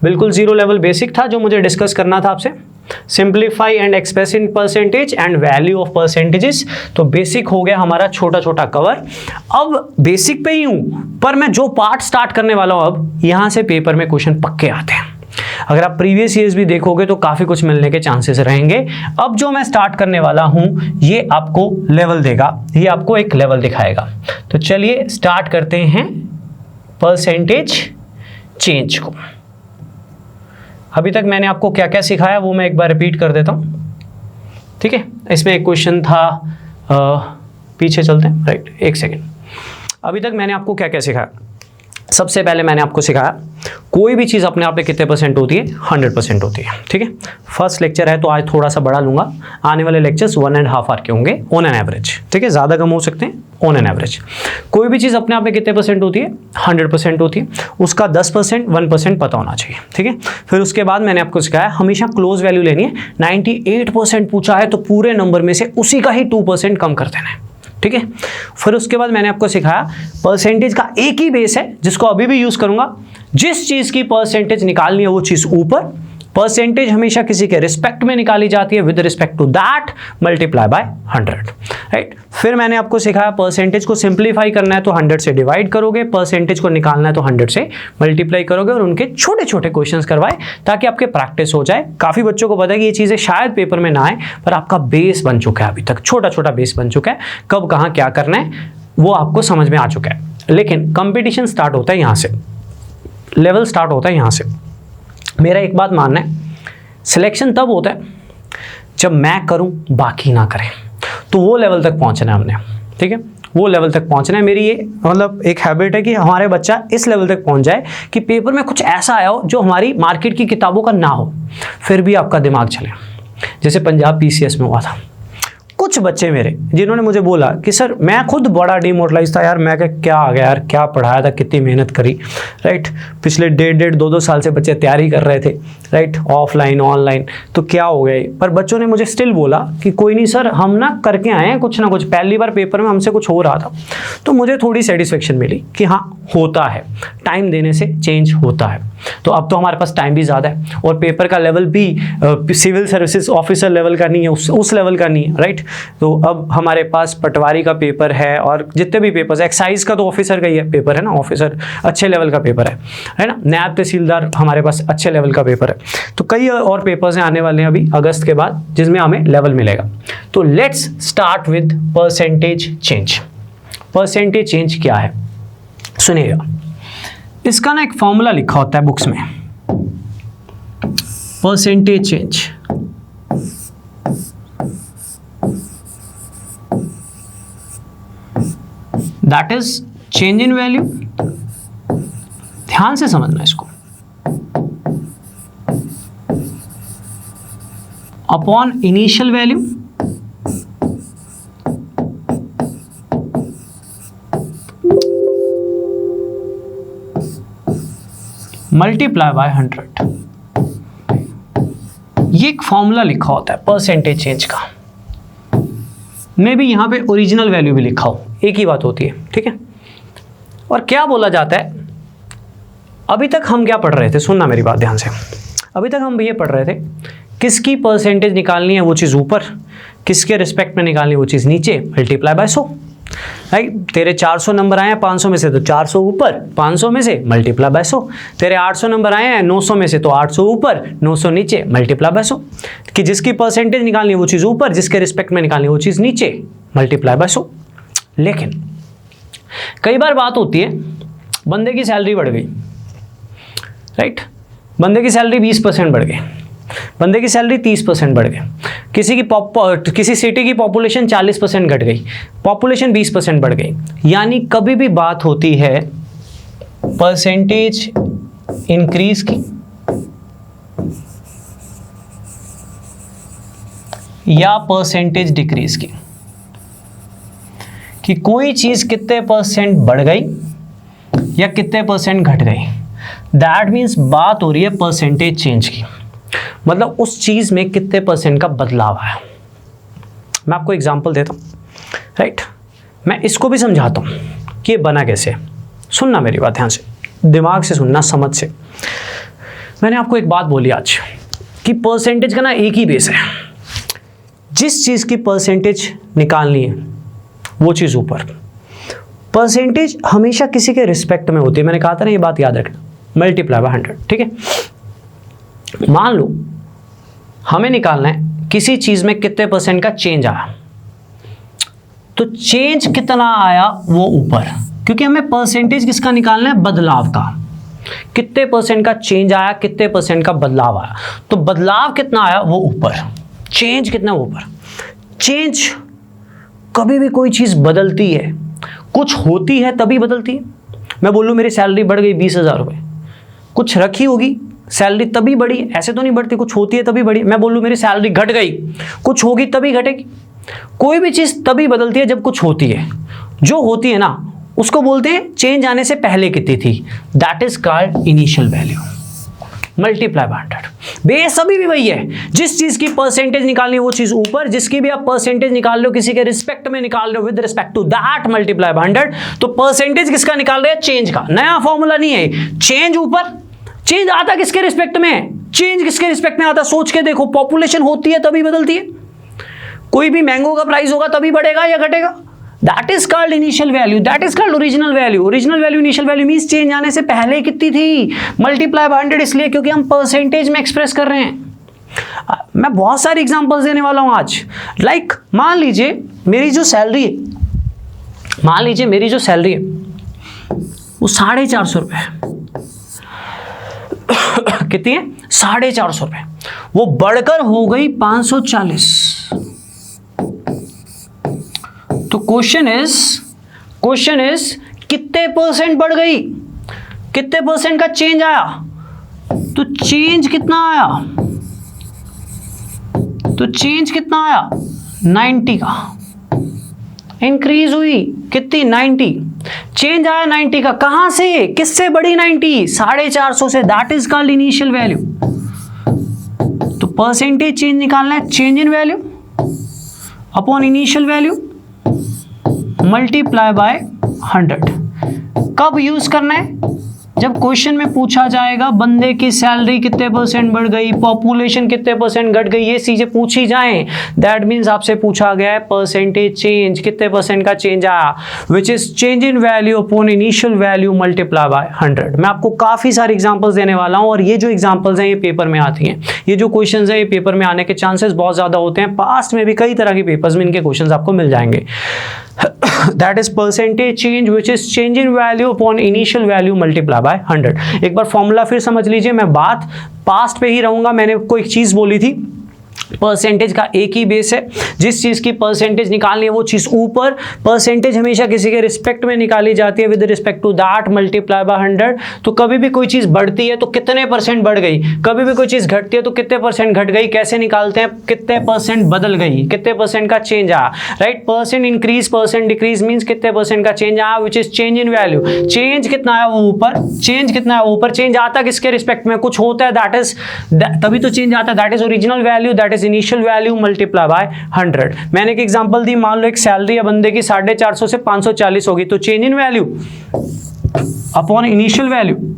बिल्कुल जीरो लेवल बेसिक था जो मुझे डिस्कस करना था आपसे। Simplify and express in percentage and value of percentages, तो बेसिक हो गया हमारा छोटा छोटा कवर। अब बेसिक पे ही हूं, पर मैं जो पार्ट स्टार्ट करने वाला हूं अब यहां से पेपर में क्वेश्चन पक्के आते हैं। अगर आप प्रीवियस ईयर्स भी देखोगे तो काफी कुछ मिलने के चांसेस रहेंगे। अब जो मैं स्टार्ट करने वाला हूं ये आपको लेवल देगा, ये आपको एक लेवल दिखाएगा। तो चलिए स्टार्ट करते हैं परसेंटेज चेंज को। अभी तक मैंने आपको क्या क्या सिखाया वो मैं एक बार रिपीट कर देता हूँ, ठीक है। इसमें एक क्वेश्चन था, पीछे चलते हैं, राइट, एक सेकेंड। अभी तक मैंने आपको क्या क्या सिखाया। सबसे पहले मैंने आपको सिखाया कोई भी चीज़ अपने आप में कितने परसेंट होती है, 100% होती है, ठीक है। फर्स्ट लेक्चर है तो आज थोड़ा सा बड़ा लूंगा, आने वाले लेक्चर्स 1.5 आवर के होंगे ऑन एन एवरेज, ठीक है, ज़्यादा कम हो सकते हैं ऑन एन एवरेज। कोई भी चीज़ अपने आप में कितने परसेंट होती है, 100% होती है, उसका 10% 1% पता होना चाहिए, ठीक है। फिर उसके बाद मैंने आपको सिखाया हमेशा क्लोज वैल्यू लेनी है। 98% पूछा है तो पूरे नंबर में से उसी का ही 2% कम कर देना है, ठीक है। फिर उसके बाद मैंने आपको सिखाया परसेंटेज का एक ही बेस है जिसको अभी भी यूज करूंगा। जिस चीज की परसेंटेज निकालनी है वो चीज ऊपर, परसेंटेज हमेशा किसी के रिस्पेक्ट में निकाली जाती है, with respect to that multiply by 100, right. फिर मैंने आपको सिखाया परसेंटेज को सिंप्लीफाई करना है तो 100 से डिवाइड करोगे, परसेंटेज को निकालना है तो 100 से मल्टीप्लाई करोगे, और उनके छोटे छोटे क्वेश्चंस करवाए ताकि आपके प्रैक्टिस हो जाए। काफी बच्चों को पता है कि ये चीजें शायद पेपर में ना आए, पर आपका बेस बन चुका है, अभी तक छोटा छोटा बेस बन चुका है। कब कहाँ क्या करना है वो आपको समझ में आ चुका है। लेकिन कंपटीशन स्टार्ट होता है यहाँ से, लेवल स्टार्ट होता है यहाँ से। मेरा एक बात मानना है, सिलेक्शन तब होता है जब मैं करूं बाकी ना करें, तो वो लेवल तक पहुंचना है हमने, ठीक है, वो लेवल तक पहुंचना है। मेरी ये मतलब एक हैबिट है कि हमारे बच्चा इस लेवल तक पहुंच जाए कि पेपर में कुछ ऐसा आया हो जो हमारी मार्केट की किताबों का ना हो, फिर भी आपका दिमाग चले। जैसे पंजाब PCS में हुआ था, कुछ बच्चे मेरे जिन्होंने मुझे बोला कि सर मैं खुद बड़ा डिमोरलाइज था यार, मैं क्या आ गया यार, क्या पढ़ाया था, कितनी मेहनत करी, राइट। पिछले 1.5 2 साल से बच्चे तैयारी कर रहे थे, राइट, ऑफलाइन ऑनलाइन, तो क्या हो गया। पर बच्चों ने मुझे स्टिल बोला कि कोई नहीं सर, हम ना करके आए हैं कुछ ना कुछ, पहली बार पेपर में हमसे कुछ हो रहा था। तो मुझे थोड़ी सेटिस्फेक्शन मिली कि हाँ होता है, टाइम देने से चेंज होता है। तो अब तो हमारे पास टाइम भी ज़्यादा है और पेपर का लेवल भी सिविल सर्विसेज ऑफिसर लेवल का नहीं है, उस लेवल का नहीं है, राइट। तो अब हमारे पास पटवारी का पेपर है और जितने भी पेपर्स, एक्साइज का तो ऑफिसर का ही है पेपर, है ना, ऑफिसर अच्छे लेवल का पेपर है ना, नायब तहसीलदार हमारे पास अच्छे लेवल का पेपर है। तो कई और पेपर्स हैं आने वाले हैं अभी अगस्त के बाद जिसमें हमें लेवल मिलेगा। तो let's start with percentage change. Percentage change क्या है सुनिएगा, इसका ना एक फॉर्मूला लिखा होता है बुक्स में, percentage change. That is change in value, ध्यान से समझना इसको, upon initial value multiply by 100। ये एक फॉर्मूला लिखा होता है परसेंटेज चेंज का, मे भी यहां पे ओरिजिनल वैल्यू भी लिखा हो, एक ही बात होती है, ठीक है। और क्या बोला जाता है, अभी तक हम क्या पढ़ रहे थे, सुनना मेरी बात ध्यान से, अभी तक हम ये पढ़ रहे थे किसकी परसेंटेज निकालनी है वो चीज़ ऊपर, किसके रिस्पेक्ट में निकालनी है वो चीज़ नीचे, मल्टीप्लाई बाय 100, राइट। तेरे 400 नंबर आए हैं 500 में से तो 400 ऊपर, 500 में से मल्टीप्लाई बाय 100। तेरे 800 नंबर आए हैं 900 में से तो 800 ऊपर, 900 नीचे, मल्टीप्लाई बाय 100। कि जिसकी परसेंटेज निकालनी है वो चीज़ ऊपर, जिसके रिस्पेक्ट में निकालनी है वो चीज़ नीचे, मल्टीप्लाई बाय 100। लेकिन कई बार बात होती है बंदे की सैलरी बढ़ गई, राइट, बंदे की सैलरी 20% बढ़ गई, बंदे की सैलरी 30% बढ़ गई, किसी सिटी की पॉपुलेशन 40% घट गई, पॉपुलेशन 20% बढ़ गई। यानी कभी भी बात होती है परसेंटेज इंक्रीज की या परसेंटेज डिक्रीज की, कि कोई चीज कितने परसेंट बढ़ गई या कितने परसेंट घट गई, दैट मीन्स बात हो रही है परसेंटेज चेंज की, मतलब उस चीज में कितने परसेंट का बदलाव आया। मैं आपको एग्जांपल देता हूं, राइट, मैं इसको भी समझाता हूं कि ये बना कैसे। सुनना मेरी बात ध्यान से, दिमाग से सुनना, समझ से। मैंने आपको एक बात बोली आज कि परसेंटेज का ना एक ही बेस है, जिस चीज की परसेंटेज निकालनी है वो चीज ऊपर, परसेंटेज हमेशा किसी के रिस्पेक्ट में होती है, मैंने कहा था ना, ये बात याद रखना, मल्टीप्लाई बाय 100, ठीक है। मान लो हमें निकालना है किसी चीज में कितने परसेंट का चेंज आया, तो चेंज कितना आया वो ऊपर, क्योंकि हमें परसेंटेज किसका निकालना है, बदलाव का, कितने परसेंट का चेंज आया, कितने परसेंट का बदलाव आया, तो बदलाव कितना आया वो ऊपर, चेंज कितना ऊपर। चेंज कभी भी कोई चीज बदलती है, कुछ होती है तभी बदलती है। मैं बोलूं मेरी सैलरी बढ़ गई 20,000 रुपये, कुछ रखी होगी सैलरी तभी बढ़ी, ऐसे तो नहीं बढ़ती, कुछ होती है तभी बढ़ी। मैं बोलूं मेरी सैलरी घट गई, कुछ होगी तभी घटेगी। कोई भी चीज तभी बदलती है जब कुछ होती है, जो होती है ना उसको बोलते हैं चेंज आने से पहले कितनी थी, that is called initial value, multiply by 100। Base अभी भी वही है, जिस चीज की परसेंटेज निकालनी है वो चीज ऊपर, जिसकी भी आप परसेंटेज निकाल रहे हो किसी के रिस्पेक्ट में निकाल रहे हो with respect to that multiply by 100। तो परसेंटेज किसका निकाल रहे हैं, चेंज का, नया फॉर्मूला नहीं है। चेंज ऊपर, चेंज आता किसके रिस्पेक्ट में, चेंज किसके रिस्पेक्ट में आता, सोच के देखो, पॉपुलेशन होती है तभी बदलती है, कोई भी मैंगो का प्राइस होगा तभी बढ़ेगा या घटेगा, that is called initial value, that is called original value. Original value, initial value means change आने से पहले कितनी थी, मल्टीप्लाई बाय 100, इसलिए क्योंकि हम परसेंटेज में एक्सप्रेस कर रहे हैं। मैं बहुत सारे एग्जांपल्स देने वाला हूं आज। लाइक मान लीजिए मेरी जो सैलरी है, मान लीजिए मेरी जो सैलरी है वो 450 रुपये है, कितनी है, 450 रुपये, वो बढ़कर हो गई 540। तो क्वेश्चन इज कितने परसेंट बढ़ गई, कितने परसेंट का चेंज आया, तो चेंज कितना आया, तो चेंज कितना आया 90 का, इंक्रीज हुई कितनी 90, चेंज आया 90 का, कहां से, किससे बढ़ी 90, 450 से, that is called initial value. Percentage change निकालना है, change in value upon initial value multiply by 100। कब यूज करना है? जब क्वेश्चन में पूछा जाएगा बंदे की सैलरी कितने परसेंट बढ़ गई, पॉपुलेशन कितने परसेंट घट गई, ये चीजें पूछी जाएं, दैट मीन्स आपसे पूछा गया है परसेंटेज चेंज, कितने परसेंट का चेंज आया, विच is change in value upon initial value multiply by 100। मैं आपको काफी सारे एग्जांपल्स देने वाला हूं और ये जो एग्जांपल्स हैं ये पेपर में आती हैं, ये जो क्वेश्चंस हैं ये पेपर में आने के चांसेस बहुत ज्यादा होते हैं। पास्ट में भी कई तरह के पेपर्स में इनके क्वेश्चंस आपको मिल जाएंगे। That is percentage change which is change in value upon initial value multiply by 100। एक बार फॉर्मूला फिर समझ लीजिए, मैं बात पास्ट पे ही रहूंगा। मैंने कोई चीज बोली थी, परसेंटेज का एक ही बेस है, जिस चीज की परसेंटेज निकालनी है वो चीज ऊपर, परसेंटेज हमेशा किसी के रिस्पेक्ट में निकाली जाती है with respect to that multiply by 100। तो कभी भी कोई चीज बढ़ती है तो कितने परसेंट बढ़ गई, कभी भी कोई चीज घटती है तो कितने परसेंट घट गई, कैसे निकालते हैं, कितने परसेंट बदल गई, कितने परसेंट का चेंज आया, right. Percent increase percent decrease means कितने परसेंट का चेंज आया, विच is change in value. Change कितना आया वो ऊपर, चेंज कितना है ऊपर, चेंज आता किसके रिस्पेक्ट में, कुछ होता है दैट इज, तभी तो चेंज आता है, that is original value, that is initial value multiply by 100। मैंने एक एग्जांपल दी, मान लो एक सैलरी है बंदे की 450 से 540 होगी, तो change in value upon initial value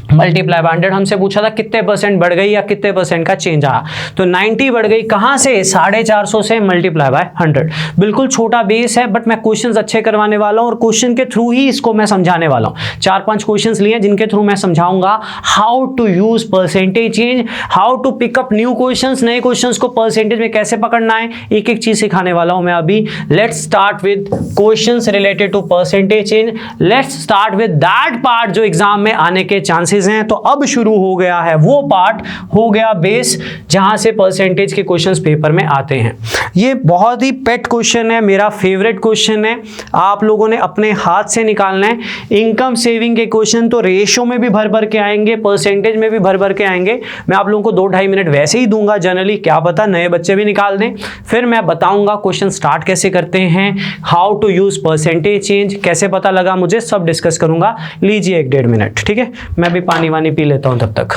multiply by 100। हमसे पूछा था कितने परसेंट बढ़ गई या कितने परसेंट का चेंज आया, तो 90 बढ़ गई, कहां से, 450 से मल्टीप्लाई बाय 100। बिल्कुल छोटा बेस है बट मैं क्वेश्चंस अच्छे करवाने वाला हूं और क्वेश्चन के थ्रू ही इसको मैं समझाने वाला हूं। 4-5 क्वेश्चंस लिए जिनके थ्रू मैं समझाऊंगा how to use percentage change, how to pick up new questions, नए क्वेश्चंस को परसेंटेज में कैसे पकड़ना है, एक एक चीज सिखाने वाला हूं मैं अभी। Let's start with questions related to percentage change. Let's start with that part जो एग्जाम में आने के चांसेस हैं। तो अब शुरू हो गया है वो पार्ट, हो गया बेस जहां से परसेंटेज के क्वेश्चंस पेपर में आते हैं। ये बहुत ही पेट क्वेश्चन है, मेरा फेवरेट क्वेश्चन है, आप लोगों ने अपने हाथ से निकालना है। इनकम सेविंग के क्वेश्चन तो रेशो में भी भर भर के आएंगे, परसेंटेज में भी भर भर के आएंगे। मैं आप लोगों को 2-2.5 मिनट वैसे ही दूंगा जनरली, क्या पता नए बच्चे भी निकाल दें। फिर मैं बताऊंगा क्वेश्चन स्टार्ट कैसे करते हैं, how to use percentage change, कैसे पता लगा मुझे, सब डिस्कस करूंगा। लीजिए 1-1.5 मिनट, ठीक है। मैं भी पानी वानी पी लेता हूं तब तक।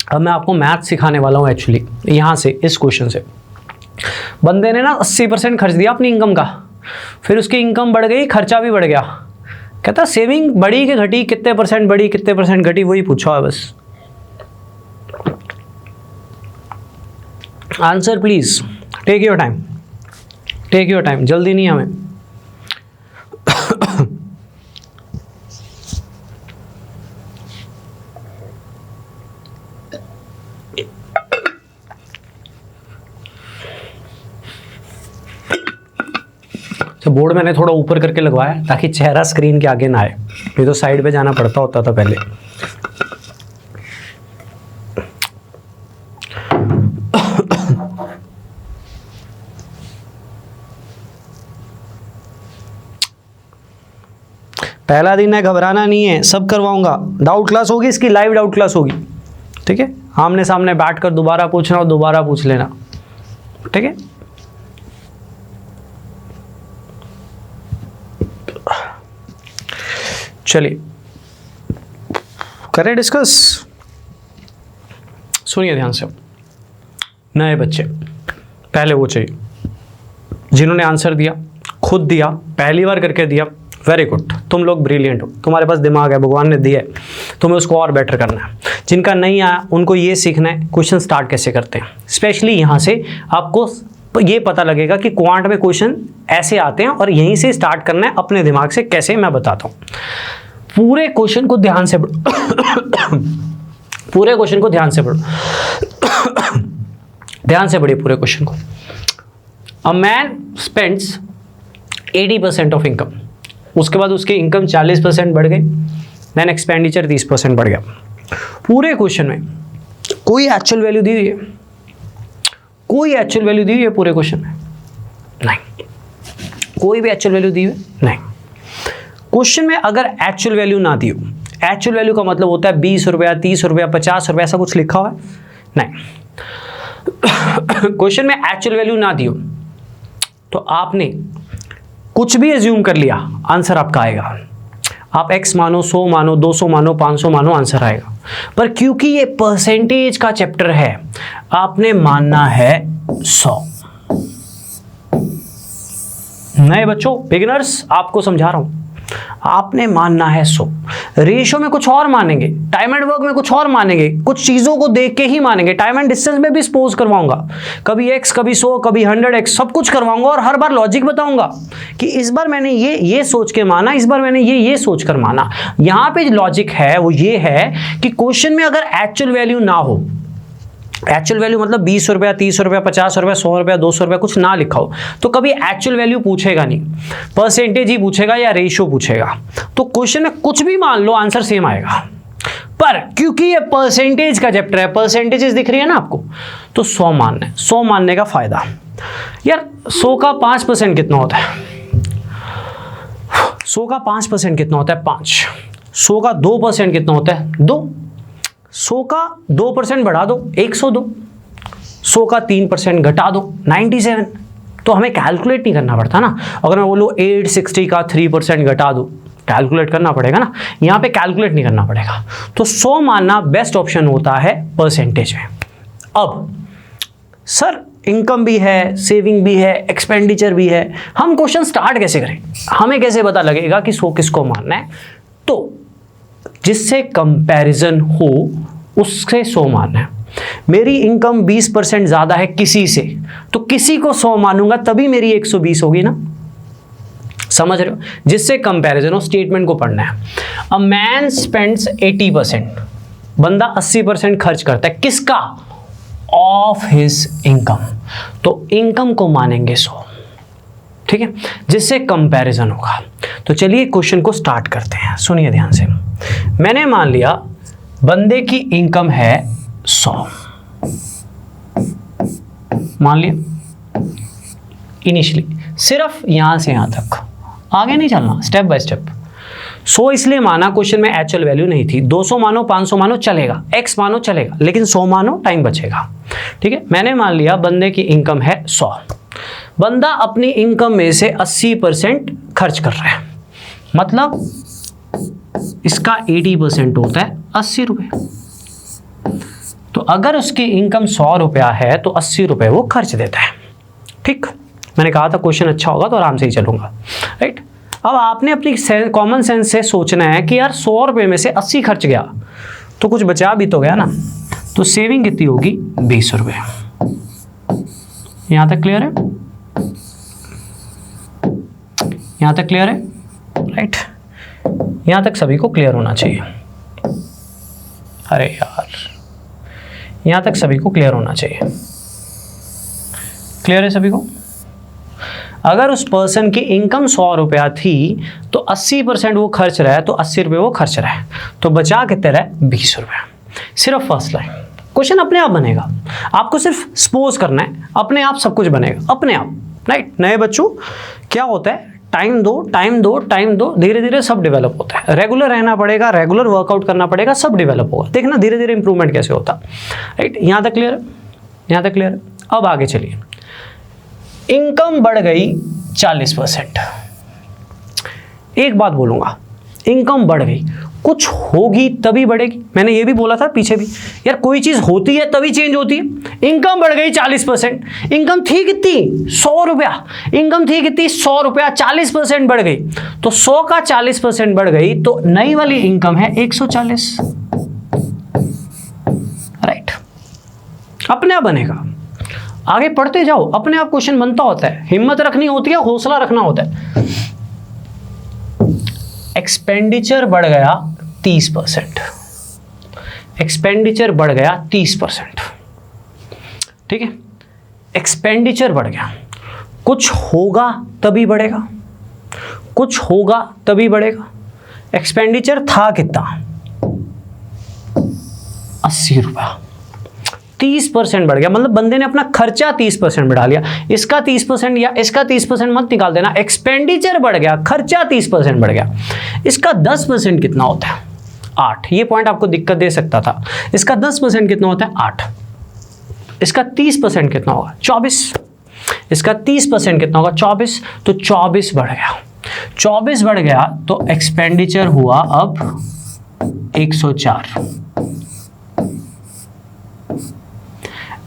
अब मैं आपको मैथ सिखाने वाला हूं एक्चुअली, यहां से इस क्वेश्चन से। बंदे ने ना 80% खर्च दिया अपनी इनकम का, फिर उसकी इनकम बढ़ गई, खर्चा भी बढ़ गया। कहता सेविंग बढ़ी कि घटी, कितने परसेंट बढ़ी कितने परसेंट घटी, वही पूछा है बस। Answer please, take your time, take your time, जल्दी नहीं हमें। तो बोर्ड मैंने थोड़ा ऊपर करके लगवाया ताकि चेहरा स्क्रीन के आगे ना आए, नहीं तो साइड पे जाना पड़ता होता था पहले। पहला दिन है, घबराना नहीं है, सब करवाऊंगा। डाउट क्लास होगी इसकी, लाइव डाउट क्लास होगी, ठीक है। आमने सामने बैठकर दोबारा पूछना हो दोबारा पूछ लेना, ठीक है। चलिए करें डिस्कस। सुनिए ध्यान से, नए बच्चे पहले वो चाहिए जिन्होंने आंसर दिया, खुद दिया, पहली बार करके दिया, वेरी गुड, तुम लोग ब्रिलियंट हो, तुम्हारे पास दिमाग है, भगवान ने दिया है, तुम्हें उसको और बेटर करना है। जिनका नहीं आया उनको ये सीखना है क्वेश्चन स्टार्ट कैसे करते हैं। स्पेशली यहाँ से आपको ये पता लगेगा कि क्वांट में क्वेश्चन ऐसे आते हैं और यहीं से स्टार्ट करना है अपने दिमाग से। कैसे, मैं बताता हूँ। पूरे क्वेश्चन को ध्यान से पढ़ो, पूरे क्वेश्चन को ध्यान से पढ़ो, ध्यान से पढ़िए पूरे क्वेश्चन को। A man spends 80% of income, उसके बाद उसकी इनकम 40% बढ़ गई, देन एक्सपेंडिचर 30% बढ़ गया। पूरे क्वेश्चन में कोई एक्चुअल वैल्यू दी हुई है, कोई एक्चुअल वैल्यू दी हुई है पूरे क्वेश्चन में? नहीं, कोई भी एक्चुअल वैल्यू दी हुई है? नहीं। क्वेश्चन में अगर एक्चुअल वैल्यू ना दी हो, एक्चुअल वैल्यू का मतलब होता है 20 रुपया, 30 रुपया, 50 रुपया, ऐसा कुछ लिखा हुआ है? नहीं। क्वेश्चन में एक्चुअल वैल्यू ना दियो तो आपने कुछ भी एज्यूम कर लिया, आंसर आपका आएगा। आप x मानो, 100 मानो, 200 मानो, 500 मानो, आंसर आएगा। पर क्योंकि ये परसेंटेज का चैप्टर है, आपने मानना है 100। नए बच्चों, बिगिनर्स, आपको समझा रहा हूं, आपने मानना है 100। रेशियो में कुछ और मानेंगे, टाइम एंड वर्क में कुछ और मानेंगे, कुछ चीजों को देख के ही मानेंगे। टाइम एंड डिस्टेंस में भी सपोज करवाऊंगा, कभी x, कभी 100, कभी 100x, सब कुछ करवाऊंगा और हर बार लॉजिक बताऊंगा कि इस बार मैंने ये सोच के माना, इस बार मैंने ये सोच कर माना। यहां पे लॉजिक है वो ये है कि क्वेश्चन में अगर एक्चुअल वैल्यू ना हो, एक्चुअल वैल्यू मतलब 20 रुपया, 30 रुपया, 50 रुपया, 100 रुपया, 200 रुपया, कुछ ना लिखा हो तो कभी एक्चुअल वैल्यू पूछेगा नहीं, परसेंटेज ही पूछेगा या रेशियो पूछेगा। तो क्वेश्चन में कुछ भी मान लो, आंसर सेम आएगा। पर क्योंकि ये परसेंटेज का चैप्टर है, परसेंटेजेस दिख रही है ना आपको, तो 100 मानना है। 100 मानने का फायदा, यार 100 का 5% कितना होता है? 100 का 5% कितना होता है? 5। 100 का 2% कितना होता है? 2। 100 का 2% बढ़ा दो, 102। 100 का 3% घटा दो, 97। तो हमें कैलकुलेट नहीं करना पड़ता ना। अगर मैं बोलूँ 860 का 3% घटा दो, कैलकुलेट करना पड़ेगा ना, यहाँ पे कैलकुलेट नहीं करना पड़ेगा। तो 100 मानना बेस्ट ऑप्शन होता है परसेंटेज में। अब सर इनकम भी है, सेविंग भी है, एक्सपेंडिचर भी है, हम क्वेश्चन स्टार्ट कैसे करें? हमें कैसे पता लगेगा कि 100 किसको मानना है? तो जिससे कंपैरिजन हो उससे 100 मानना है। मेरी इनकम 20% ज़्यादा है किसी से, तो किसी को 100 मानूंगा, तभी मेरी 120 होगी ना। समझ रहे हो? जिससे कंपैरिजन हो, स्टेटमेंट को पढ़ना है। अ मैन स्पेंड्स 80%, बंदा 80% खर्च करता है, किसका? Of his income. तो इनकम को मानेंगे 100, ठीक है, जिससे कंपैरिजन होगा। तो चलिए क्वेश्चन को स्टार्ट करते हैं, सुनिए ध्यान से। मैंने मान लिया बंदे की इनकम है 100, मान लिया इनिशियली, सिर्फ यहां से यहां तक, आगे नहीं चलना, स्टेप बाय स्टेप। 100 इसलिए माना, क्वेश्चन में एक्चुअल वैल्यू नहीं थी। 200 मानो, 500 मानो चलेगा, x मानो चलेगा, लेकिन 100 मानो, टाइम बचेगा, ठीक है। मैंने मान लिया बंदे की इनकम है 100, बंदा अपनी इनकम में से 80% खर्च कर रहा है, मतलब इसका 80% होता है 80 रुपए। तो अगर उसकी इनकम 100 रुपया है तो 80 रुपए वो खर्च देता है, ठीक। मैंने कहा था क्वेश्चन अच्छा होगा तो आराम से ही चलूंगा, राइट। अब आपने अपनी कॉमन सेंस से सोचना है कि यार 100 रुपये में से 80 खर्च गया तो कुछ बचा भी तो गया ना। तो सेविंग कितनी होगी? 20 रुपये। यहां तक क्लियर है? यहां तक क्लियर है? राइट, यहां तक सभी को क्लियर होना चाहिए। अरे यार, यहां तक सभी को क्लियर होना चाहिए। क्लियर है सभी को? अगर उस पर्सन की इनकम 100 रुपया थी तो 80% वो खर्च रहा है, तो 80 रुपये वो खर्च रहा है, तो बचा कितने रहे? 20 रुपये। सिर्फ फर्स्ट लाइन। क्वेश्चन अपने आप बनेगा, आपको सिर्फ सपोज करना है, अपने आप सब कुछ बनेगा, अपने आप, राइट। नए बच्चों क्या होता है? टाइम दो, टाइम दो, टाइम दो, धीरे धीरे सब डेवलप होता है। रेगुलर रहना पड़ेगा, रेगुलर वर्कआउट करना पड़ेगा, सब डेवलप होगा। देखना धीरे धीरे इंप्रूवमेंट कैसे होता, राइट। यहाँ तक क्लियर है? यहाँ तक क्लियर है? अब आगे चलिए। इनकम बढ़ गई 40%। एक बात बोलूंगा, इनकम बढ़ गई, कुछ होगी तभी बढ़ेगी। मैंने ये भी बोला था पीछे भी, यार कोई चीज होती है तभी चेंज होती है। इनकम बढ़ गई 40%, इनकम थी कितनी? 100 रुपया, इनकम थी कितनी? 100 रुपया, 40% बढ़ गई, तो 100 का 40% बढ़ गई, तो नई वाली इनकम है 140, राइट। अपने आप बनेगा, आगे पढ़ते जाओ, अपने आप क्वेश्चन बनता होता है। हिम्मत रखनी होती है, हौसला रखना होता है। एक्सपेंडिचर बढ़ गया 30%, एक्सपेंडिचर बढ़ गया 30%, ठीक है। एक्सपेंडिचर बढ़ गया, कुछ होगा तभी बढ़ेगा, कुछ होगा तभी बढ़ेगा। एक्सपेंडिचर था कितना? 80 रुपया, 30% बढ़ गया, मतलब बंदे ने अपना खर्चा 30% बढ़ा लिया। इसका 30% या इसका 30% मत निकाल देना, एक्सपेंडिचर बढ़ गया, खर्चा 30% बढ़ गया। इसका 10% कितना होता है? 8। ये पॉइंट आपको दिक्कत दे सकता था। इसका 10% कितना होता है 8। इसका 30% कितना होगा 24। इसका 30% कितना होगा 24। तो 24 बढ़ गया, 24 बढ़ गया तो एक्सपेंडिचर हुआ अब 104।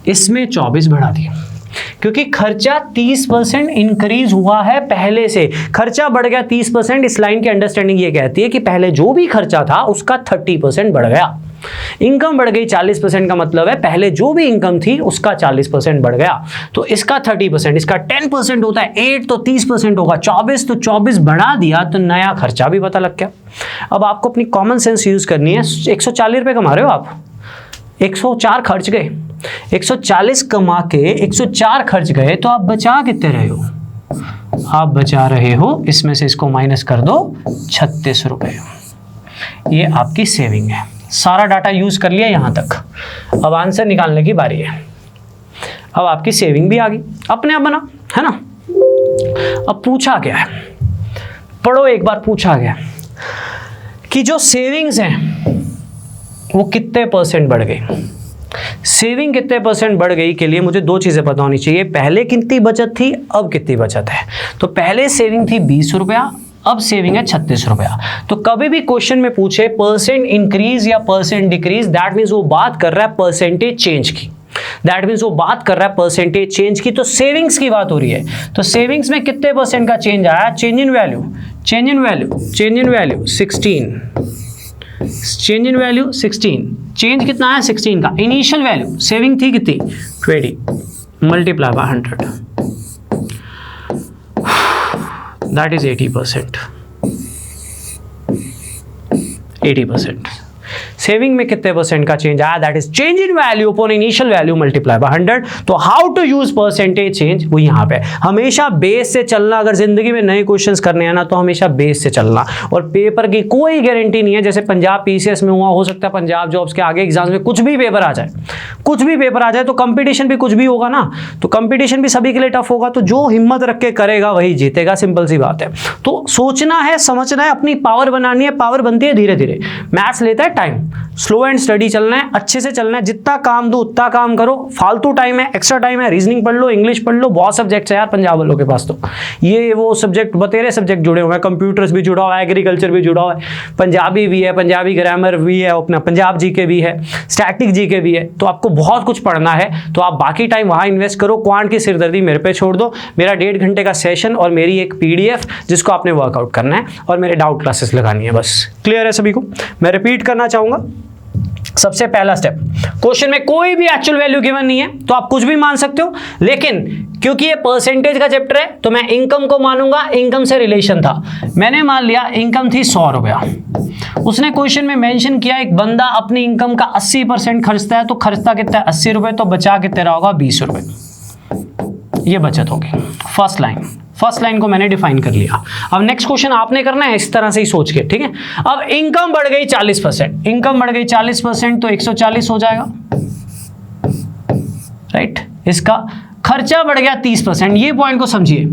इसमें 24 बढ़ा दिया क्योंकि खर्चा 30% इंक्रीज हुआ है पहले से। खर्चा बढ़ गया 30%। इस लाइन की अंडरस्टैंडिंग ये कहती है कि पहले जो भी खर्चा था उसका 30% बढ़ गया। इनकम बढ़ गई 40% का मतलब है पहले जो भी इनकम थी उसका 40% बढ़ गया। तो इसका 30%, इसका 10% होता है 8, तो 30% होगा 24। तो 24 बढ़ा दिया तो नया खर्चा भी पता लग गया। अब आपको अपनी कॉमन सेंस यूज करनी है। 140 रुपये कमा रहे हो आप, 104 खर्च गए, 140 कमा के 104 खर्च गए, तो आप बचा कितने रहे हो? आप बचा रहे हो, इसमें से इसको माइनस कर दो 36 रुपये। ये आपकी सेविंग है। सारा डाटा यूज कर लिया यहां तक। अब आंसर निकालने की बारी है। अब आपकी सेविंग भी आ गई, अपने आप बना है ना। अब पूछा गया है, पढ़ो एक बार, पूछा गया कि जो सेविंग्स हैं वो कितने % बढ़ गई। सेविंग कितने % बढ़ गई के लिए मुझे दो चीजें पता होनी चाहिए। पहले कितनी बचत थी, अब कितनी बचत है। तो पहले सेविंग थी 20 रुपया, अब सेविंग है 36 रुपया। तो कभी भी क्वेश्चन में पूछे % इंक्रीज या % डिक्रीज, दैट मीन्स वो बात कर रहा है परसेंटेज चेंज की। दैट मीन्स वो बात कर रहा है परसेंटेज चेंज की। तो सेविंग्स की बात हो रही है, तो सेविंग्स में कितने % का चेंज आया? Change in value 16। Change in value 16। Change कितना आया 16 का। इनिशियल वैल्यू सेविंग थी कितनी 20 multiply by 100, that is 80%। 80% saving में कितने % का चेंज आया? That is change in value upon initial value multiply by 100। तो how to use percentage change, वो यहां पे हमेशा बेस से चलना। अगर जिंदगी में नए क्वेश्चंस करने हैं ना तो हमेशा बेस से चलना। और पेपर की कोई गारंटी नहीं है, जैसे पंजाब पीसीएस में हुआ, हो सकता है पंजाब जॉब्स के आगे एग्जाम्स में कुछ भी पेपर आ जाए, कुछ भी पेपर आ जाए। तो कंपटीशन भी कुछ भी होगा ना, तो कंपटीशन भी सभी के लिए टफ होगा। तो जो हिम्मत रख के करेगा वही जीतेगा, सिंपल सी बात है। तो सोचना है, समझना है, अपनी पावर बनानी है। पावर बनती है धीरे धीरे। मैथ्स लेता है टाइम, स्लो एंड स्टडी चलना है, अच्छे से चलना है। जितना काम दो उतना काम करो। फालतू टाइम है, एक्स्ट्रा टाइम है, रीजनिंग पढ़ लो, इंग्लिश पढ़ लो, बहुत सब्जेक्ट्स है यार पंजाब वालों के पास। तो ये वो सब्जेक्ट बतेरे सब्जेक्ट जुड़े हुए हैं, कंप्यूटर्स भी जुड़ा हुआ है, एग्रीकल्चर भी जुड़ा हुआ है, पंजाबी भी है, पंजाबी ग्रामर भी है, अपना पंजाब जीके भी है, स्टैटिक जीके भी है। तो आपको बहुत कुछ पढ़ना है, तो आप बाकी टाइम वहाँ इन्वेस्ट करो। क्वांट की सिरदर्दी मेरे पे छोड़ दो। मेरा 1.5 घंटे का सेशन और मेरी एक PDF जिसको आपने वर्कआउट करना है, और मेरे डाउट क्लासेस लगानी है, बस। क्लियर है सभी को? मैं रिपीट करना चाहूंगा। सबसे पहला स्टेप, क्वेश्चन में कोई भी एक्चुअल वैल्यू गिवन नहीं है तो आप कुछ भी मान सकते हो, लेकिन क्योंकि ये परसेंटेज का चैप्टर है तो मैं इनकम को मानूंगा। इनकम से रिलेशन था, मैंने मान लिया इनकम थी 100 रुपया। उसने क्वेश्चन में मेंशन किया एक बंदा अपनी इनकम का 80% खर्चता है, तो खर्चता कितना है 80 रुपए, तो बचा कितना रहा होगा 20 रुपए। ये बचत होगी। फर्स्ट लाइन को मैंने डिफाइन कर लिया। अब नेक्स्ट क्वेश्चन आपने करना है इस तरह से ही सोच के, ठीक है। अब इनकम बढ़ गई 40%, इनकम बढ़ गई 40%, तो 140 हो जाएगा, राइट। इसका खर्चा बढ़ गया 30%, ये पॉइंट को समझिए।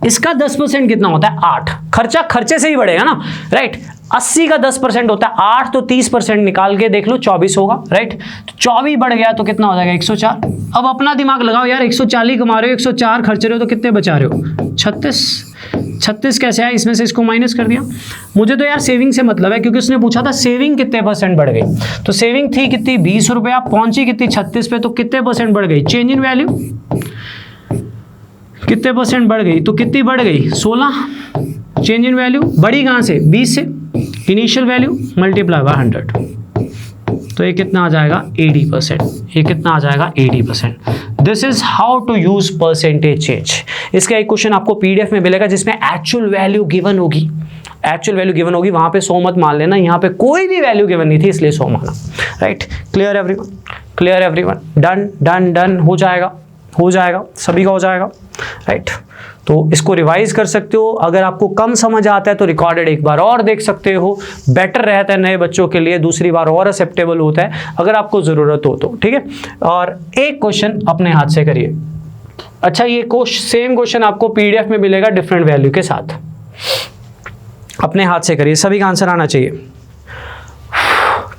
इसका 10% कितना होता है 8। खर्चा खर्चे से ही बढ़ेगा ना, राइट। 80 का 10% होता है 8, तो 30% निकाल के देख लो 24 होगा, राइट। तो 24 बढ़ गया तो कितना हो जाएगा 104। अब अपना दिमाग लगाओ यार, 140 कमा रहे हो, 104 खर्च रहे हो, तो कितने बचा रहे हो 36 कैसे आया? इसमें से इसको माइनस कर दिया। मुझे तो यार सेविंग से मतलब है, क्योंकि उसने पूछा था सेविंग कितने % बढ़ गई। तो सेविंग थी कितनी 20 रुपया, पहुंची कितनी 36 पे, तो कितने % बढ़ गई? चेंज इन वैल्यू कितने % बढ़ गई? तो कितनी बढ़ गई 16। चेंज इन वैल्यू बढ़ी कहां से 20 से, इनिशियल वैल्यू मल्टीप्लाई बाय 100, तो ये कितना आ जाएगा 80%। ये कितना आ जाएगा 80%। This is how to use percentage change. इसका एक क्वेश्चन आपको PDF में मिलेगा जिसमें एक्चुअल वैल्यू गिवन होगी। एक्चुअल वैल्यू गिवन होगी, वहां पे 100 मत मान लेना, यहाँ पे कोई भी वैल्यू गिवन नहीं थी इसलिए 100 माना, right. Clear everyone? Clear everyone? Done done done हो जाएगा, हो जाएगा, सभी का हो जाएगा, राइट। तो इसको रिवाइज कर सकते हो। अगर आपको कम समझ आता है तो रिकॉर्डेड एक बार और देख सकते हो, बेटर रहता है नए बच्चों के लिए, दूसरी बार और एक्सेप्टेबल होता है अगर आपको ज़रूरत हो तो, ठीक है। और एक क्वेश्चन अपने हाथ से करिए। अच्छा, ये सेम क्वेश्चन आपको PDF में मिलेगा डिफरेंट वैल्यू के साथ। अपने हाथ से करिए, सभी का आंसर आना चाहिए।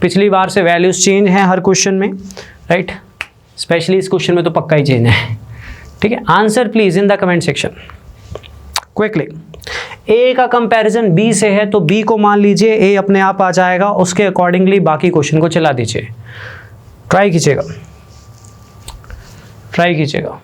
पिछली बार से वैल्यूज चेंज हैं हर क्वेश्चन में, राइट, स्पेशली इस क्वेश्चन में तो पक्का ही चेंज है, ठीक है। Answer please in the comment section quickly. A का कंपैरिजन बी से है तो बी को मान लीजिए, ए अपने आप आ जाएगा, उसके अकॉर्डिंगली बाकी क्वेश्चन को चला दीजिए। ट्राई कीजिएगा, ट्राई कीजिएगा।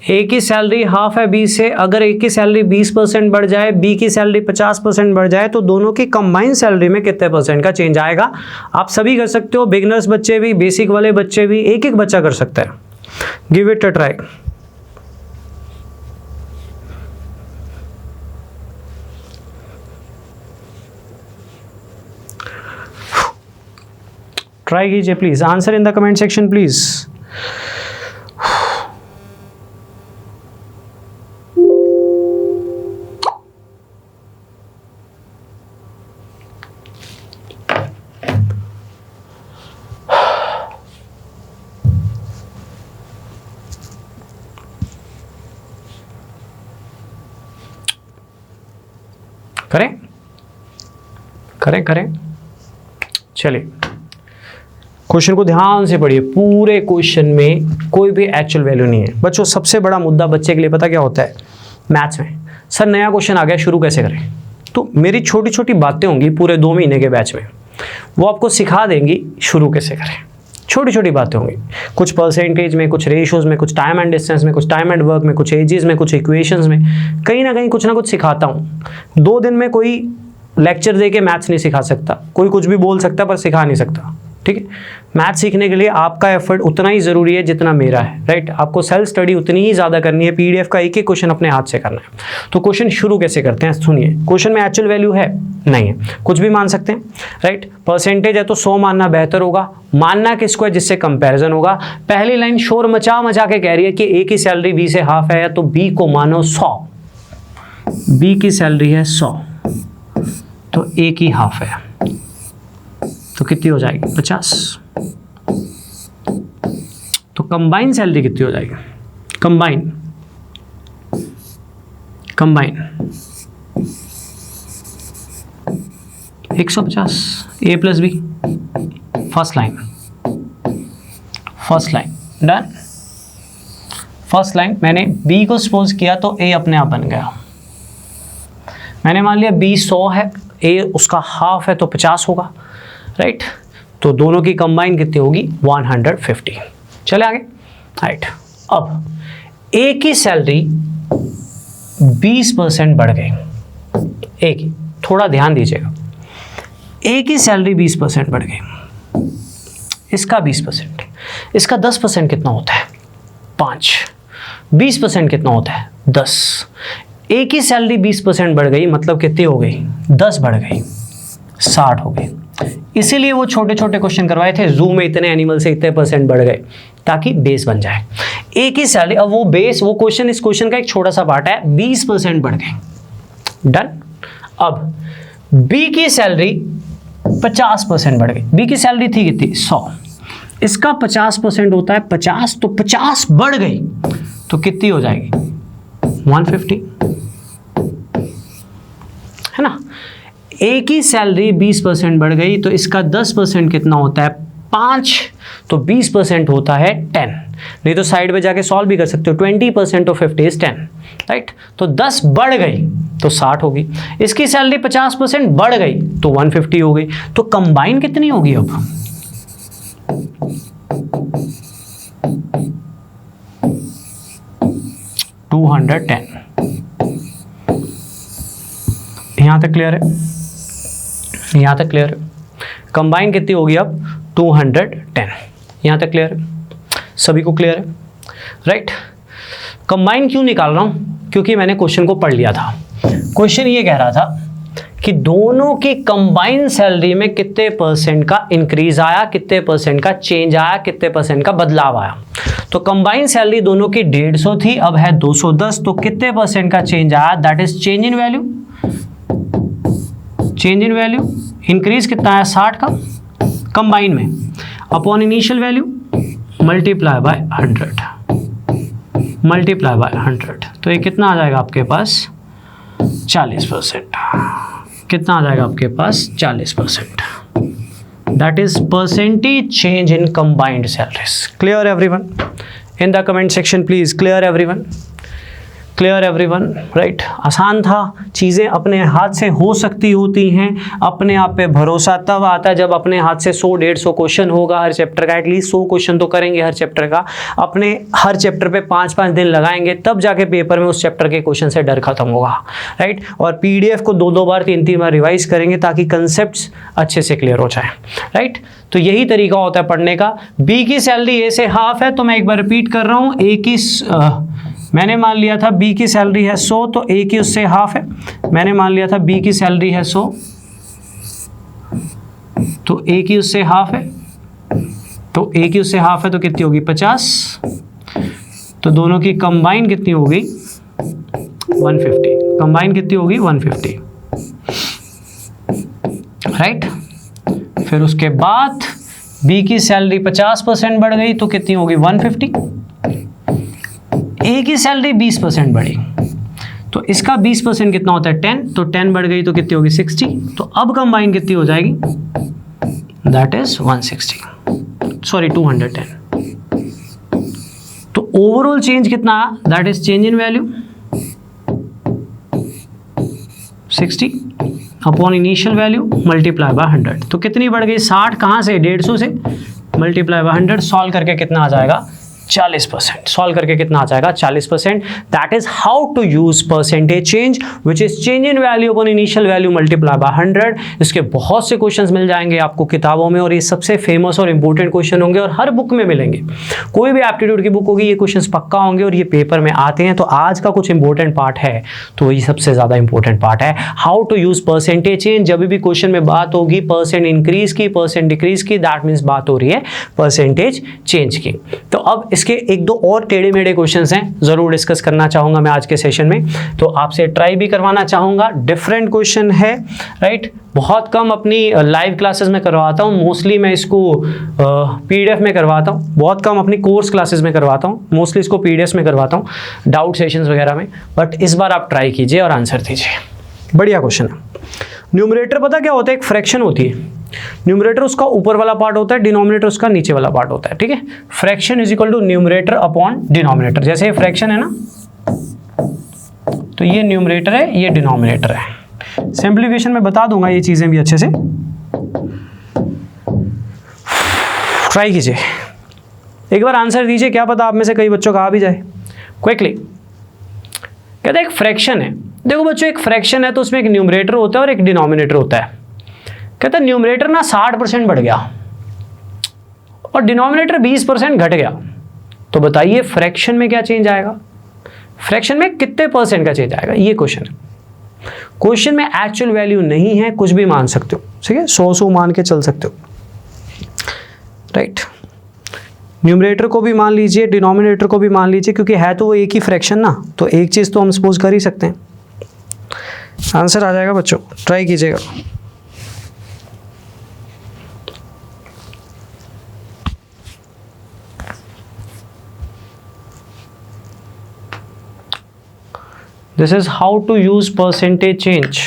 ए की सैलरी हाफ है बी से, अगर ए की सैलरी 20% बढ़ जाए, बी की सैलरी 50% बढ़ जाए, तो दोनों की कंबाइंड सैलरी में कितने परसेंट का चेंज आएगा? आप सभी कर सकते हो, बिगिनर्स बच्चे भी, बेसिक वाले बच्चे भी, एक एक बच्चा कर सकता है। Give it a try. Try कीजिए please, answer in the comment section please. करें करें करें, चलिए क्वेश्चन को ध्यान से पढ़िए। पूरे क्वेश्चन में कोई भी एक्चुअल वैल्यू नहीं है बच्चों। सबसे बड़ा मुद्दा बच्चे के लिए पता क्या होता है मैथ्स में? सर नया क्वेश्चन आ गया, शुरू कैसे करें? तो मेरी छोटी छोटी बातें होंगी पूरे 2 महीने के बैच में, वो आपको सिखा देंगी शुरू कैसे करें। छोटी छोटी बातें होंगी, कुछ परसेंटेज में, कुछ रेशियोज में, कुछ टाइम एंड डिस्टेंस में, कुछ टाइम एंड वर्क में, कुछ एजेस में, कुछ इक्वेशंस में, कहीं ना कहीं कुछ ना कुछ सिखाता हूँ। 2 दिन में कोई लेक्चर दे के मैथ्स नहीं सिखा सकता, कोई कुछ भी बोल सकता पर सिखा नहीं सकता, ठीक है। मैथ्स सीखने के लिए आपका एफर्ट उतना ही ज़रूरी है जितना मेरा है, राइट। आपको सेल्फ स्टडी उतनी ही ज़्यादा करनी है, पीडीएफ का एक एक क्वेश्चन अपने हाथ से करना है। तो क्वेश्चन शुरू कैसे करते हैं सुनिए। क्वेश्चन में एक्चुअल वैल्यू है नहीं है, कुछ भी मान सकते हैं, राइट। परसेंटेज है तो 100 मानना बेहतर होगा। मानना किसको है? जिससे कंपैरिजन होगा। पहली लाइन शोर मचा मचा के कह रही है कि ए की सैलरी बी से हाफ है, तो बी को मानो 100। बी की सैलरी है 100 तो ए की हाफ है, तो कितनी हो जाएगी? 50। तो कंबाइन सैलरी कितनी हो जाएगी? Combine 150 A plus B. First line done. First line मैंने बी को सपोज किया तो ए अपने आप बन गया। मैंने मान लिया बी 100 है, ए उसका हाफ है तो 50 होगा, राइट। तो दोनों की कंबाइन कितनी होगी? 150। चले आगे, राइट। अब ए की सैलरी 20% बढ़ गई। ए की, थोड़ा ध्यान दीजिएगा, ए की सैलरी 20% बढ़ गई, इसका 20%, इसका 10% कितना होता है? 5। 20% कितना होता है? 10। ए की सैलरी 20% बढ़ गई, मतलब कितनी हो गई? 10 बढ़ गई, 60 हो गई। इसीलिए वो छोटे छोटे क्वेश्चन करवाए थे, जू में इतने एनिमल से इतने परसेंट बढ़ गए, ताकि बेस बन जाए। ए की सैलरी, अब वो बेस, वो क्वेश्चन इस क्वेश्चन का एक छोटा सा पार्ट है, 20% बढ़ गए, डन। अब बी की सैलरी 50% बढ़ गई। बी की सैलरी थी कितनी? 100, इसका 50% होता है 50, तो 50 बढ़ गई तो कितनी हो जाएगी? 150, है ना। ए की सैलरी 20% बढ़ गई तो इसका 10% कितना होता है? 5, तो 20% होता है 10। नहीं तो साइड में जाके सॉल्व भी कर सकते हो। 20% ऑफ 50 इज 10, राइट। तो 10 बढ़ गई तो 60 होगी। इसकी सैलरी 50% बढ़ गई तो 150 हो गई। तो कंबाइन कितनी होगी अब? $210। यहां तक क्लियर है? यहां तक क्लियर है? कंबाइन कितनी होगी अब? 210। यहां तक क्लियर है? सभी को क्लियर है, राइट। कंबाइन क्यों निकाल रहा हूं? क्योंकि मैंने क्वेश्चन को पढ़ लिया था। क्वेश्चन ये कह रहा था कि दोनों की कंबाइन सैलरी में कितने परसेंट का इंक्रीज आया, कितने परसेंट का चेंज आया, कितने परसेंट का बदलाव आया। तो कंबाइन सैलरी दोनों की 150 थी, अब है 210, तो कितने परसेंट का चेंज आया? That is change in value. Change in value increase कितना आया? 60 का, कंबाइन में, upon initial value multiply by 100, multiply by 100, तो ये कितना आ जाएगा आपके पास 40%। कितना आ जाएगा आपके पास 40%। That is percentage change in combined salaries. Clear everyone? In the comment section please, clear everyone? Clear everyone? Right, आसान था, चीज़ें अपने हाथ से हो सकती होती हैं। अपने आप पे भरोसा तब आता है जब अपने हाथ से 100-150 क्वेश्चन होगा हर चैप्टर का, एटलीस्ट 100 क्वेश्चन तो करेंगे हर चैप्टर का, अपने हर चैप्टर पे 5-5 दिन लगाएंगे, तब जाके पेपर में उस चैप्टर के क्वेश्चन से डर खत्म होगा। राइट, और PDF को 2-2 बार 3-3 बार रिवाइज करेंगे ताकि कंसेप्ट्स अच्छे से क्लियर हो जाए। राइट, तो यही तरीका होता है पढ़ने का। बी की सैलरी ए से हाफ है, तो मैं एक बार रिपीट कर रहा हूँ, ए की मैंने मान लिया था बी की सैलरी है 100, तो ए की उससे हाफ है। मैंने मान लिया था बी की सैलरी है 100, तो ए की उससे हाफ है, तो ए की उससे हाफ है तो कितनी होगी 50, तो दोनों की कंबाइन कितनी होगी 150, कंबाइन कितनी होगी 150। राइट, फिर उसके बाद बी की सैलरी 50% बढ़ गई तो कितनी होगी 150, ए की सैलरी 20% बढ़ी, तो इसका 20% कितना होता है 10, तो 10 बढ़ गई तो कितनी होगी 60, तो अब कंबाइन कितनी हो जाएगी, दैट इज 160, सॉरी 210। तो ओवरऑल चेंज कितना, that is change in value 60 upon initial value multiply by 100, तो कितनी बढ़ गई 60, कहाँ से 150 से, मल्टीप्लाई बाय 100, सॉल्व करके कितना आ जाएगा 40%। सॉल्व करके कितना आ जाएगा 40%। That is how to use percentage change which is change in value upon initial value multiply by 100। इसके बहुत से क्वेश्चंस मिल जाएंगे आपको किताबों में, और ये सबसे फेमस और इंपॉर्टेंट क्वेश्चन होंगे और हर बुक में मिलेंगे। कोई भी एप्टीट्यूड की बुक होगी ये क्वेश्चंस पक्का होंगे और ये पेपर में आते हैं। तो आज का कुछ इंपॉर्टेंट पार्ट है, तो ये सबसे ज़्यादा इंपॉर्टेंट पार्ट है, how to use percentage change. जब भी क्वेश्चन में बात होगी परसेंट इंक्रीज की, परसेंट डिक्रीज की, दैट मीन्स बात हो रही है परसेंटेज चेंज की। तो अब इसके एक दो और टेढ़े मेढ़े क्वेश्चंस हैं, जरूर डिस्कस करना चाहूंगा मैं आज के सेशन में, तो आपसे ट्राई भी करवाना चाहूंगा। डिफरेंट क्वेश्चन है, राइट, बहुत कम अपनी लाइव क्लासेस में करवाता हूँ, मोस्टली मैं इसको PDF में करवाता हूँ, बहुत कम अपनी कोर्स क्लासेस में करवाता हूँ, मोस्टली इसको PDFs में करवाता हूँ, डाउट सेशंस वगैरह में। बट इस बार आप ट्राई कीजिए और आंसर दीजिए। बढ़िया क्वेश्चन है। न्यूमरेटर पता क्या होता है, एक फ्रैक्शन होती है। न्यूमरेटर उसका ऊपर वाला पार्ट होता है, डिनोमिनेटर उसका नीचे वाला पार्ट होता है, ठीक है। Fraction is equal to numerator upon denominator. जैसे ये फ्रैक्शन है ना, तो ये न्यूमरेटर है, ये डिनोमिनेटर है। सिंप्लीफिकेशन में बता दूंगा ये चीजें भी अच्छे से, ट्राई कीजिए, एक बार आंसर दीजिए, क्या पता आप में से कई बच्चों का आ भी जाए। क्विकली कहते हैं एक फ्रैक्शन है, देखो बच्चों एक फ्रैक्शन है तो उसमें एक न्यूमरेटर होता है और एक डिनोमिनेटर होता है। कहते हैं न्यूमरेटर ना 60% बढ़ गया और डिनोमिनेटर 20% घट गया, तो बताइए फ्रैक्शन में क्या चेंज आएगा, फ्रैक्शन में कितने % का चेंज आएगा, ये क्वेश्चन है। क्वेश्चन में एक्चुअल वैल्यू नहीं है, कुछ भी मान सकते हो, ठीक है, 100 मान के चल सकते हो, राइट। न्यूमरेटर को भी मान लीजिए, डिनोमिनेटर को भी मान लीजिए, क्योंकि है तो वो एक ही फ्रैक्शन ना, तो एक चीज़ तो हम सपोज कर ही सकते हैं। आंसर आ जाएगा बच्चों, ट्राई कीजिएगा। This is how to use percentage change.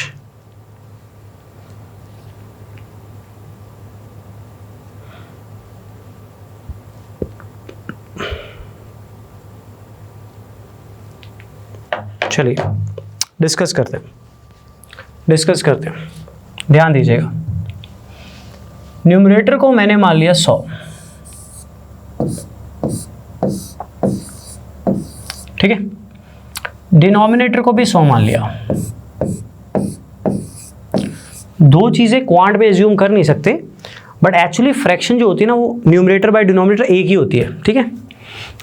चलिए डिस्कस करते हैं, ध्यान दीजिएगा। न्यूमरेटर को मैंने मान लिया 100, ठीक है, डिनोमिनेटर को भी 100 मान लिया। दो चीज़ें क्वांट में एज्यूम कर नहीं सकते, बट एक्चुअली फ्रैक्शन जो होती है ना वो न्यूमरेटर बाय डिनोमिनेटर एक ही होती है, ठीक है।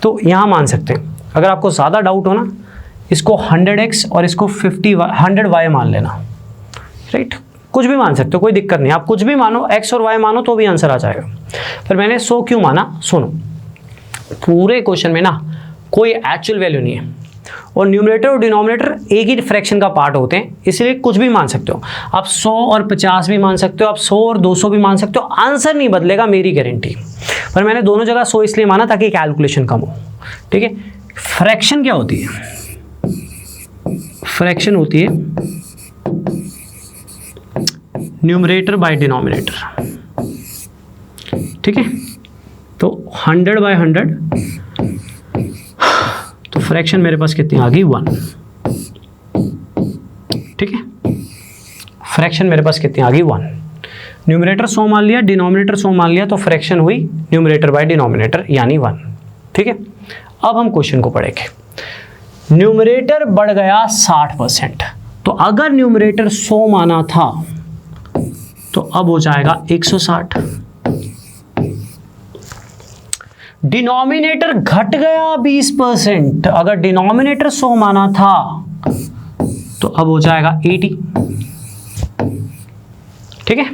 तो यहाँ मान सकते हैं। अगर आपको ज़्यादा डाउट हो ना, इसको 100x और इसको 100y मान लेना, राइट, कुछ भी मान सकते हो, कोई दिक्कत नहीं। आप कुछ भी मानो, x और y मानो तो भी आंसर आ जाएगा। फिर मैंने 100 क्यों माना, सुनो, पूरे क्वेश्चन में ना कोई एक्चुअल वैल्यू नहीं है और न्यूमरेटर और डिनोमिनेटर एक ही फ्रैक्शन का पार्ट होते हैं, इसलिए कुछ भी मान सकते हो आप। 100 और 50 भी मान सकते हो आप, 100 और 200 भी मान सकते हो, आंसर नहीं बदलेगा, मेरी गारंटी। पर मैंने दोनों जगह 100 इसलिए माना ताकि कैलकुलेशन कम हो। ठीक है, फ्रैक्शन क्या होती है? फ्रैक्शन होती है न्यूमरेटर बाय डिनोमिनेटर। ठीक है, तो 100 बाय 100, तो फ्रैक्शन मेरे पास कितनी आ गई? 1। ठीक है, फ्रैक्शन मेरे पास कितनी आ गई? 1। न्यूमरेटर 100 मान लिया, डिनोमिनेटर 100 मान लिया, तो फ्रैक्शन हुई न्यूमरेटर बाय डिनोमिनेटर यानी 1। ठीक है, अब हम क्वेश्चन को पढ़ेंगे। न्यूमरेटर बढ़ गया 60%, तो अगर न्यूमरेटर 100 माना था तो अब हो जाएगा 160। डिनोमिनेटर घट गया 20%, अगर डिनोमिनेटर 100 माना था तो अब हो जाएगा 80। ठीक है,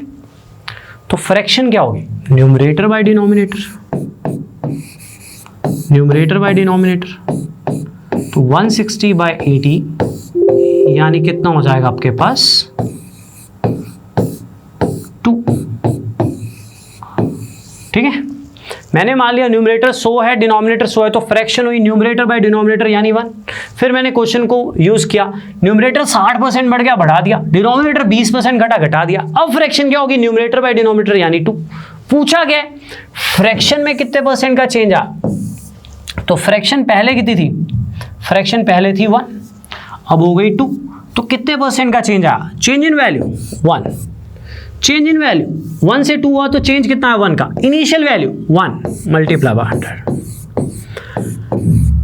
तो फ्रैक्शन क्या होगी? Numerator by denominator, numerator by denominator, तो 160 बाय 80 यानी कितना हो जाएगा आपके पास? 2। ठीक है, मैंने मान लिया न्यूमरेटर 100 है, डिनोमिनेटर 100 है, तो फ्रैक्शन हुई न्यूमरेटर बाय डिनोमिनेटर यानी 1। फिर मैंने क्वेश्चन को यूज किया, न्यूमरेटर 60% बढ़ गया, बढ़ा दिया, डिनोमिनेटर 20% घटा, घटा दिया। अब फ्रैक्शन क्या होगी? न्यूमरेटर बाय डिनोमिनेटर यानी 2। पूछा गया फ्रैक्शन में कितने परसेंट का चेंज आ, तो फ्रैक्शन पहले कितनी थी? फ्रैक्शन पहले थी 1, अब हो गई 2, तो कितने परसेंट का चेंज आ? Change in value 1। Change in value 1 से 2 हुआ तो चेंज कितना है? 1 का। Initial value 1 multiply by 100।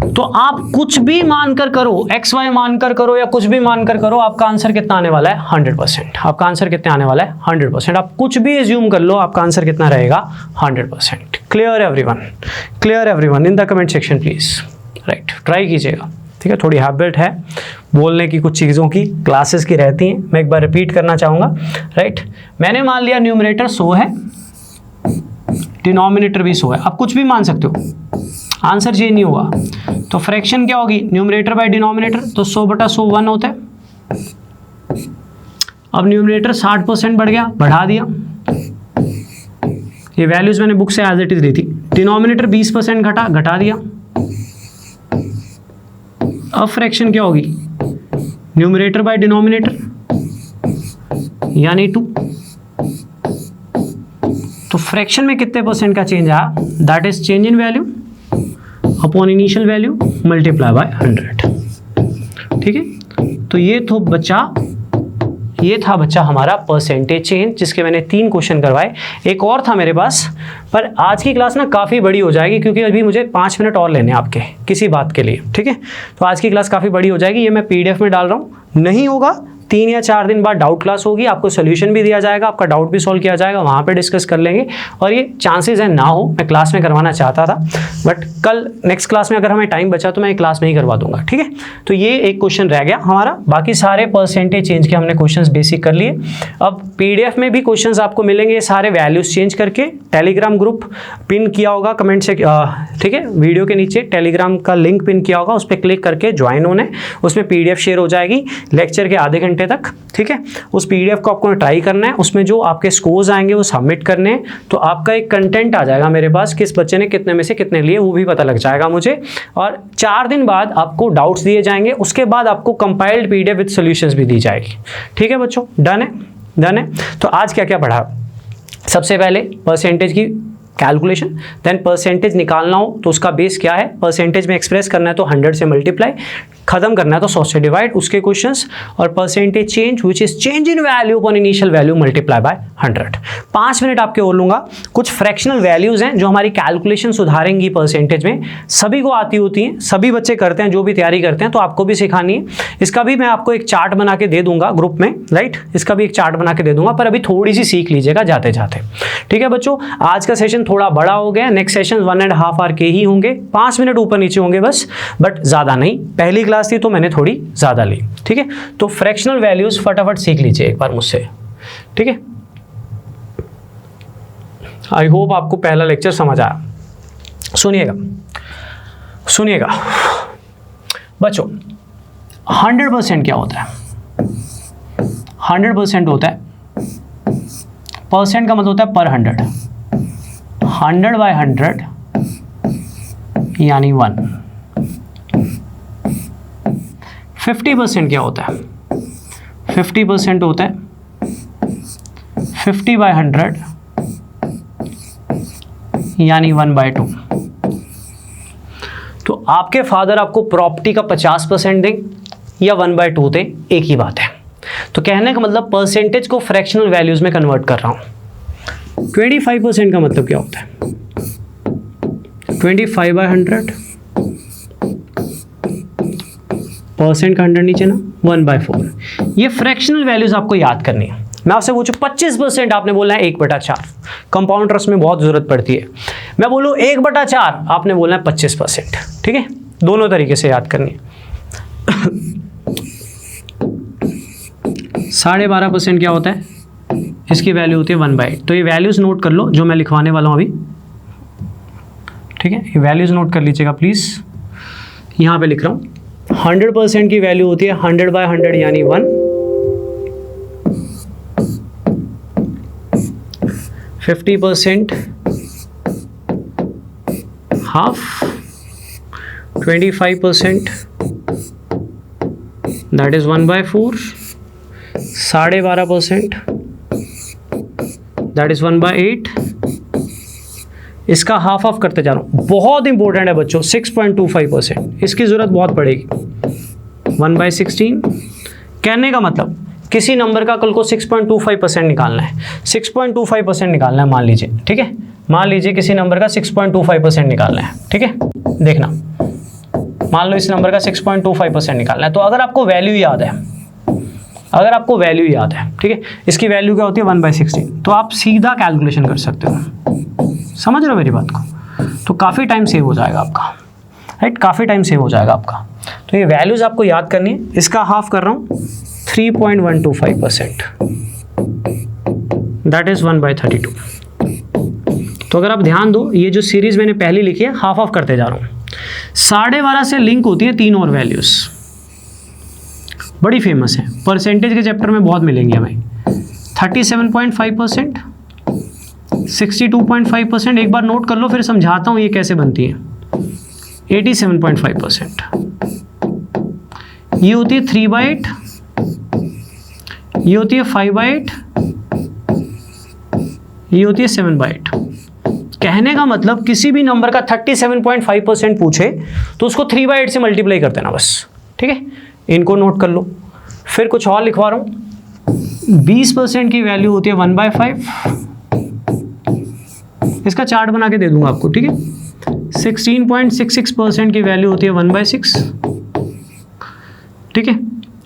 तो आप कुछ भी मानकर करो, एक्स वाई मानकर करो या कुछ भी मानकर करो, आपका आंसर कितना आने वाला है? 100%। आपका आंसर कितना आने वाला है? 100%। आप कुछ भी एज्यूम कर लो, आपका आंसर कितना रहेगा? 100%। Clear everyone? Clear everyone? In the comment section please. Right, try कीजिएगा। ठीक है, थोड़ी हैबिट है बोलने की, कुछ चीज़ों की क्लासेस की रहती हैं, मैं एक बार रिपीट करना चाहूँगा। राइट, मैंने मान लिया न्यूमरेटर 100 है, डिनोमिनेटर भी 100 है, आप कुछ भी मान सकते हो, आंसर चेंज नहीं होगा। तो फ्रैक्शन क्या होगी? न्यूमरेटर बाय डिनोमिनेटर, तो 100/100 1 होता है। अब न्यूमरेटर 60% बढ़ गया, बढ़ा दिया, ये वैल्यूज मैंने बुक से एज इट इज दी थी। डिनोमिनेटर 20% घटा, घटा दिया। अब फ्रैक्शन क्या होगी? न्यूमरेटर बाय डिनोमिनेटर यानी 2। तो फ्रैक्शन में कितने परसेंट का चेंज आया? That is change in value upon initial value multiply by 100। ठीक है, तो ये था बच्चा हमारा परसेंटेज चेंज, जिसके मैंने 3 क्वेश्चन करवाए। एक और था मेरे पास, पर आज की क्लास ना काफ़ी बड़ी हो जाएगी, क्योंकि अभी मुझे 5 मिनट और लेने हैं आपके किसी बात के लिए। ठीक है, तो आज की क्लास काफ़ी बड़ी हो जाएगी, ये मैं PDF में डाल रहा हूँ। नहीं होगा 3 या 4 दिन बाद डाउट क्लास होगी, आपको सोल्यूशन भी दिया जाएगा, आपका डाउट भी सॉल्व किया जाएगा, वहाँ पे डिस्कस कर लेंगे। और ये चांसेस है ना हो, मैं क्लास में करवाना चाहता था, बट कल नेक्स्ट क्लास में अगर हमें टाइम बचा तो मैं क्लास में ही करवा दूंगा। ठीक है, तो ये एक क्वेश्चन रह गया हमारा, बाकी सारे परसेंटेज चेंज के हमने क्वेश्चन बेसिक कर लिए। अब PDF में भी क्वेश्चन आपको मिलेंगे, ये सारे वैल्यूज चेंज करके। टेलीग्राम ग्रुप पिन किया होगा कमेंट से, ठीक है, वीडियो के नीचे टेलीग्राम का लिंक पिन किया होगा, उस पर क्लिक करके ज्वाइन होने, उसमें PDF शेयर हो जाएगी लेक्चर के आधे घंटे तक। ठीक है, उस PDF को आपको ट्राई करना है, उसमें जो आपके स्कोर्स आएंगे वो सबमिट करने हैं, तो आपका एक कंटेंट आ जाएगा मेरे पास, किस बच्चे ने कितने में से कितने लिए वो भी पता लग जाएगा मुझे। और 4 दिन बाद आपको डाउट्स दिए जाएंगे, उसके बाद आपको कंपाइल्ड PDF विद सॉल्यूशंस भी दी जाएगी। ठीक है बच्चों, डन है? डन है। तो आज क्या क्या पढ़ा? सबसे पहले परसेंटेज की कैलकुलेशन, देन परसेंटेज निकालना हो तो उसका बेस क्या है, परसेंटेज में एक्सप्रेस करना है तो 100 से मल्टीप्लाई, खत्म करना है तो 100 से डिवाइड, उसके क्वेश्चंस, और percentage change which is change in value upon initial value multiply by 100। 5 minute आपके और लूंगा। कुछ फ्रैक्शनल वैल्यूज हैं जो हमारी कैलकुलेशन सुधारेंगी परसेंटेज में, सभी को आती होती हैं, सभी बच्चे करते हैं जो भी तैयारी करते हैं, तो आपको भी सिखानी है। इसका भी मैं आपको एक चार्ट बना के दे दूंगा ग्रुप में, राइट, इसका भी एक चार्ट बना के दे दूंगा, पर अभी थोड़ी सी सीख लीजिएगा जाते जाते। ठीक है बच्चों, आज का सेशन थोड़ा बड़ा हो गया, नेक्स्ट सेशन 1.5 आवर के ही होंगे, 5 मिनट ऊपर नीचे होंगे बस, बट ज्यादा नहीं। पहली क्लास थी तो मैंने थोड़ी ज्यादा ली। ठीक है, तो फ्रैक्शनल वैल्यूज फटाफट सीख लीजिए एक बार मुझसे। ठीक है, आई होप आपको पहला लेक्चर समझ आया। सुनिएगा सुनिएगा बच्चों, 100% क्या होता है? 100% होता है, परसेंट का मतलब होता है पर 100, 100/100 यानी 1। 50% क्या होता है? 50% होता है 50/100 यानी 1/2। तो आपके फादर आपको प्रॉपर्टी का 50% दें या 1/2 दें, एक ही बात है। तो कहने का मतलब परसेंटेज को फ्रैक्शनल वैल्यूज में कन्वर्ट कर रहा हूं। 25% का मतलब क्या होता है? 25/100, परसेंट का 100 नीचे ना, 1/4। ये फ्रैक्शनल वैल्यूज आपको याद करनी है। मैं आपसे पूछूं 25%, आपने बोलना है 1/4। कंपाउंड इंटरेस्ट में बहुत जरूरत पड़ती है। मैं बोलूं 1/4, आपने बोलना है 25%। ठीक है, दोनों तरीके से याद करनी है। 12.5% क्या होता है? इसकी वैल्यू होती है 1/8। तो ये वैल्यूज नोट कर लो जो मैं लिखवाने वाला हूं अभी। ठीक है, ये वैल्यूज नोट कर लीजिएगा प्लीज। यहां पे लिख रहा हूं 100% की वैल्यू होती है 100/100 यानी 1। 50% half, 25% that is 1/4, 12.5% that is 1/8। इसका हाफ ऑफ करते जा रहा हूं, बहुत इंपॉर्टेंट है बच्चों। 6.25%, इसकी जरूरत बहुत पड़ेगी। 1/16। कहने का मतलब किसी नंबर का कल को 6.25% निकालना है, 6.25% निकालना है मान लीजिए। ठीक है, मान लीजिए किसी नंबर का 6.25% निकालना है। ठीक है, देखना, मान लो इस नंबर का 6.25% निकालना है। तो अगर आपको वैल्यू याद है, अगर आपको वैल्यू याद है, ठीक है, इसकी वैल्यू क्या होती है 1/16, तो आप सीधा कैलकुलेशन कर सकते हो। समझ रहे हो मेरी बात को? तो काफ़ी टाइम सेव हो जाएगा आपका, राइट, काफ़ी टाइम सेव हो जाएगा आपका। तो ये वैल्यूज़ आपको याद करनी है। इसका हाफ कर रहा हूँ 3.125%, दैट इज़ 1/32। तो अगर आप ध्यान दो, ये जो सीरीज़ मैंने पहली लिखी है हाफ ऑफ करते जा रहा हूँ। 12.5 से लिंक होती है 3 और वैल्यूज़, बड़ी फेमस है, परसेंटेज के चैप्टर में बहुत मिलेंगी हमें। 37.5%, 62.5%, एक बार नोट कर लो फिर समझाता हूँ ये कैसे बनती है। 87.5%, ये होती है 3/8, ये होती है 5/8, ये होती है 7/8। कहने का मतलब किसी भी नंबर का 37.5% पूछे तो उसको 3/8 से मल्टीप्लाई कर देना बस। ठीक है, इनको नोट कर लो। फिर कुछ और लिखवा रहा हूँ, 20% की वैल्यू होती है 1/5। इसका चार्ट बना के दे दूंगा आपको। ठीक है, 16.66% की वैल्यू होती है 1/6। ठीक है,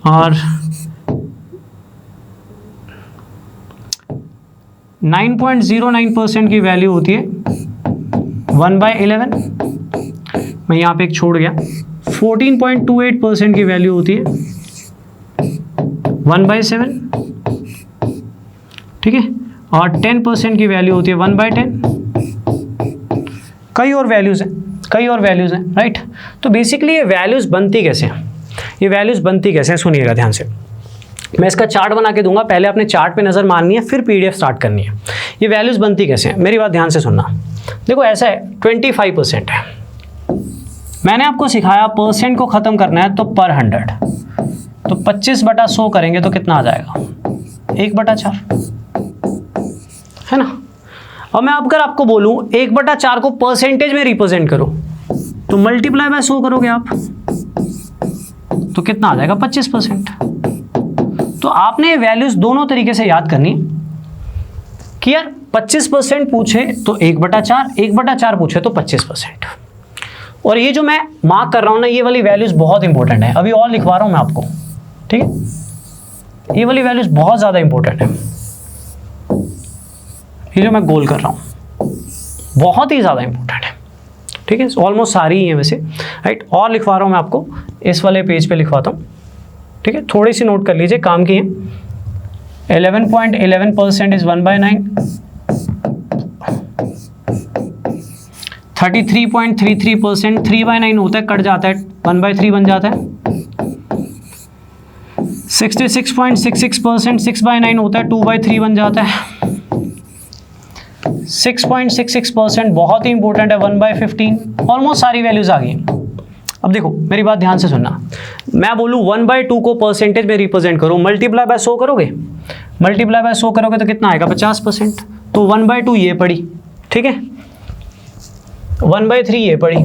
और 9.09% की वैल्यू होती है 1/11। मैं यहाँ पे एक छोड़ गया। 14.28% की वैल्यू होती है 1/7। ठीक है, और 10% की वैल्यू होती है 1/10। कई और वैल्यूज़ हैं, कई और वैल्यूज़ हैं, राइट। तो बेसिकली ये वैल्यूज़ बनती कैसे हैं, ये वैल्यूज़ बनती कैसे हैं, सुनिएगा ध्यान से। मैं इसका चार्ट बना के दूंगा, पहले आपने चार्ट पे नज़र मारनी है, फिर पीडीएफ स्टार्ट करनी है। ये वैल्यूज़ बनती कैसे हैं, मेरी बात ध्यान से सुनना। देखो ऐसा है, 25% है, मैंने आपको सिखाया परसेंट को ख़त्म करना है तो पर 100, तो 25/100 करेंगे तो कितना आ जाएगा 1/4, है ना। और मैं अगर आपको बोलूं 1/4 को परसेंटेज में रिप्रेजेंट करो तो मल्टीप्लाई बाय 100 करोगे आप, तो कितना आ जाएगा 25%। तो आपने वैल्यूज दोनों तरीके से याद करनी कि यार 25% पूछे तो 1/4, 1/4 पूछे तो 25%। और ये जो मैं मार्क कर रहा हूं ना, ये वाली वैल्यूज बहुत इंपॉर्टेंट है। अभी और लिखवा रहा हूं मैं आपको, ठीक है, ये वाली वैल्यूज बहुत ज्यादा इंपॉर्टेंट है। ये जो मैं गोल कर रहा हूं बहुत ही ज्यादा इंपॉर्टेंट है, ठीक है, ऑलमोस्ट सारी ही है वैसे, राइट। और लिखवा रहा हूं मैं आपको, इस वाले पेज पे लिखवाता हूं, ठीक है, थोड़ी सी नोट कर लीजिए, काम की है। 11.11% इज 1/9, 33.33% 3/9 होता है, कट जाता है, 1/3 बन जाता है। 66.66%, 6/9 होता है, 2/3 बन जाता है। 6.66% बहुत ही इंपॉर्टेंट है, 1/15, ऑलमोस्ट सारी वैल्यूज आ गई। अब देखो मेरी बात ध्यान से सुनना, मैं बोलूँ 1/2 को परसेंटेज में रिप्रेजेंट करो, मल्टीप्लाई बाय 100 करोगे, मल्टीप्लाई बाय 100 करोगे तो कितना आएगा, 50%। तो 1/2 ये पड़ी, ठीक है, 1/3 ये पड़ी,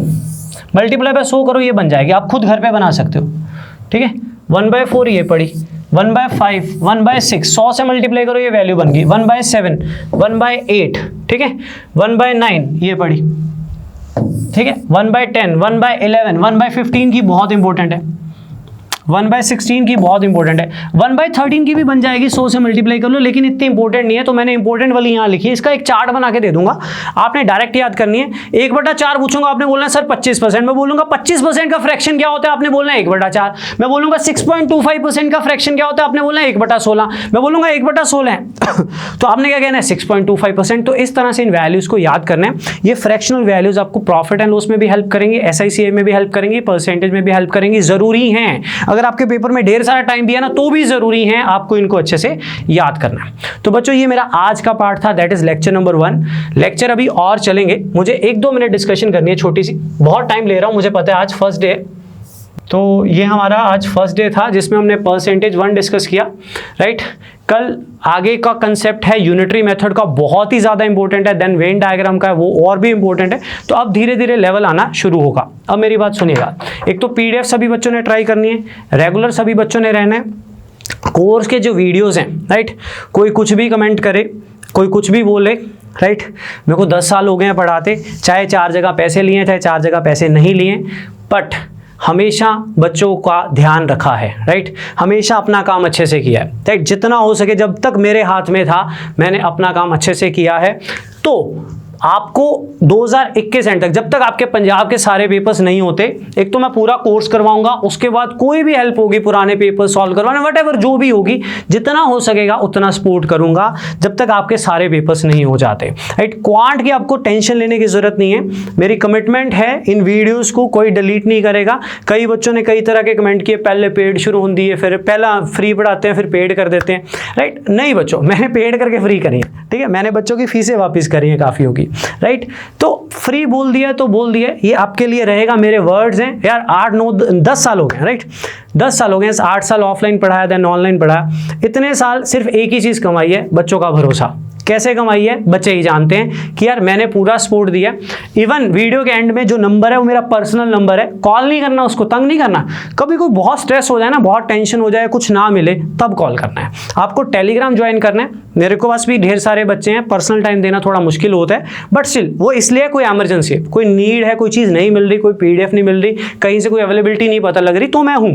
मल्टीप्लाई बाय 100 करो, ये बन जाएगी, आप खुद घर पे बना सकते हो, ठीक है। 1/4 ये पड़ी, 1/5, 1/6, 100 से मल्टीप्लाई करो, ये वैल्यू बन गई, 1/7, 1/8, ठीक है, 1/9 ये पड़ी, ठीक है, 1/10, 1/11, 1/15 की बहुत इंपॉर्टेंट है, 1/16 की बहुत इंपॉर्टेंट है, 1/13 की भी बन जाएगी, 100 से मल्टीप्लाई कर लो, लेकिन इतनी इंपॉर्टेंट नहीं है, तो मैंने इंपॉर्टेंट वाली यहाँ लिखी है। इसका एक चार्ट बना के दे दूंगा, आपने डायरेक्ट याद करनी है। 1/4 पूछूंगा, आपने बोलना है सर 25%, मैं बोलूंगा 25% का फ्रैक्शन क्या होता है, आपने बोलना है 1/4। मैं बोलूंगा 6.25% का फ्रैक्शन क्या होता है, आपने बोलना है 1/16। मैं बोलूंगा 1/16 है तो आपने क्या कहना है, 6.25%। तो इस तरह से इन वैल्यूज को याद करना है। ये फ्रैक्शनल वैल्यूज आपको प्रॉफिट एंड लॉस में भी हेल्प करेंगी, SICA में भी हेल्प करेंगी, परसेंटेज में भी हेल्प करेंगी, जरूरी हैं। अगर आपके पेपर में ढेर सारा टाइम भी है ना, तो भी जरूरी है आपको इनको अच्छे से याद करना। तो बच्चों ये मेरा आज का पार्ट था, that is lecture number 1। Lecture अभी और चलेंगे, मुझे 1-2 मिनट डिस्कशन करनी है छोटी सी, बहुत टाइम ले रहा हूं, मुझे पता है आज फर्स्ट डे। तो ये हमारा आज फर्स्ट डे था जिसमें हमने परसेंटेज 1 डिस्कस किया, राइट। कल आगे का कंसेप्ट है यूनिटरी मेथड का, बहुत ही ज़्यादा इंपॉर्टेंट है। देन वेन डायग्राम का है, वो और भी इंपॉर्टेंट है। तो अब धीरे धीरे लेवल आना शुरू होगा। अब मेरी बात सुनिएगा, एक तो PDF सभी बच्चों ने ट्राई करनी है, रेगुलर सभी बच्चों ने रहना है। कोर्स के जो वीडियोज़ हैं, राइट, कोई कुछ भी कमेंट करे, कोई कुछ भी बोले, राइट। मेरे को 10 साल हो गए हैं पढ़ाते, चाहे 4 जगह पैसे लिए, चाहे 4 जगह पैसे नहीं लिए, बट हमेशा बच्चों का ध्यान रखा है, राइट। हमेशा अपना काम अच्छे से किया है, राइट। जितना हो सके, जब तक मेरे हाथ में था मैंने अपना काम अच्छे से किया है। तो आपको 2021 एंड तक, जब तक आपके पंजाब के सारे पेपर्स नहीं होते, एक तो मैं पूरा कोर्स करवाऊंगा, उसके बाद कोई भी हेल्प होगी पुराने पेपर सॉल्व करवाने, वट जो भी होगी, जितना हो सकेगा उतना सपोर्ट करूंगा, जब तक आपके सारे पेपर्स नहीं हो जाते, राइट। क्वांट की आपको टेंशन लेने की जरूरत नहीं है, मेरी कमिटमेंट है, इन वीडियोस को कोई डिलीट नहीं करेगा। कई बच्चों ने कई तरह के कमेंट किए, पहले पेड शुरू होती है, फिर पहला फ्री पढ़ाते हैं, फिर पेड कर देते हैं, राइट। नहीं बच्चों, मैंने पेड करके फ्री करी है, ठीक है। मैंने बच्चों की फीसें वापस करी हैं काफियों की, राइट। तो फ्री बोल दिया तो बोल दिया, ये आपके लिए रहेगा, मेरे वर्ड्स हैं यार। 8, 9, 10 साल हो गए, राइट। 10 साल हो गए, 8 साल ऑफलाइन पढ़ाया, देन ऑनलाइन पढ़ाया। इतने साल सिर्फ एक ही चीज कमाई है, बच्चों का भरोसा। कैसे कमाई है बच्चे ही जानते हैं कि यार मैंने पूरा सपोर्ट दिया। इवन वीडियो के एंड में जो नंबर है वो मेरा पर्सनल नंबर है, कॉल नहीं करना, उसको तंग नहीं करना। कभी कोई बहुत स्ट्रेस हो जाए ना, बहुत टेंशन हो जाए, कुछ ना मिले, तब कॉल करना है। आपको टेलीग्राम ज्वाइन करना है। मेरे को पास भी ढेर सारे बच्चे हैं, पर्सनल टाइम देना थोड़ा मुश्किल होता है, बट स्टिल वो इसलिए कोई एमरजेंसी है, कोई नीड है, कोई चीज़ नहीं मिल रही, कोई PDF नहीं मिल रही, कहीं से कोई अवेलेबिलिटी नहीं पता लग रही, तो मैं हूँ,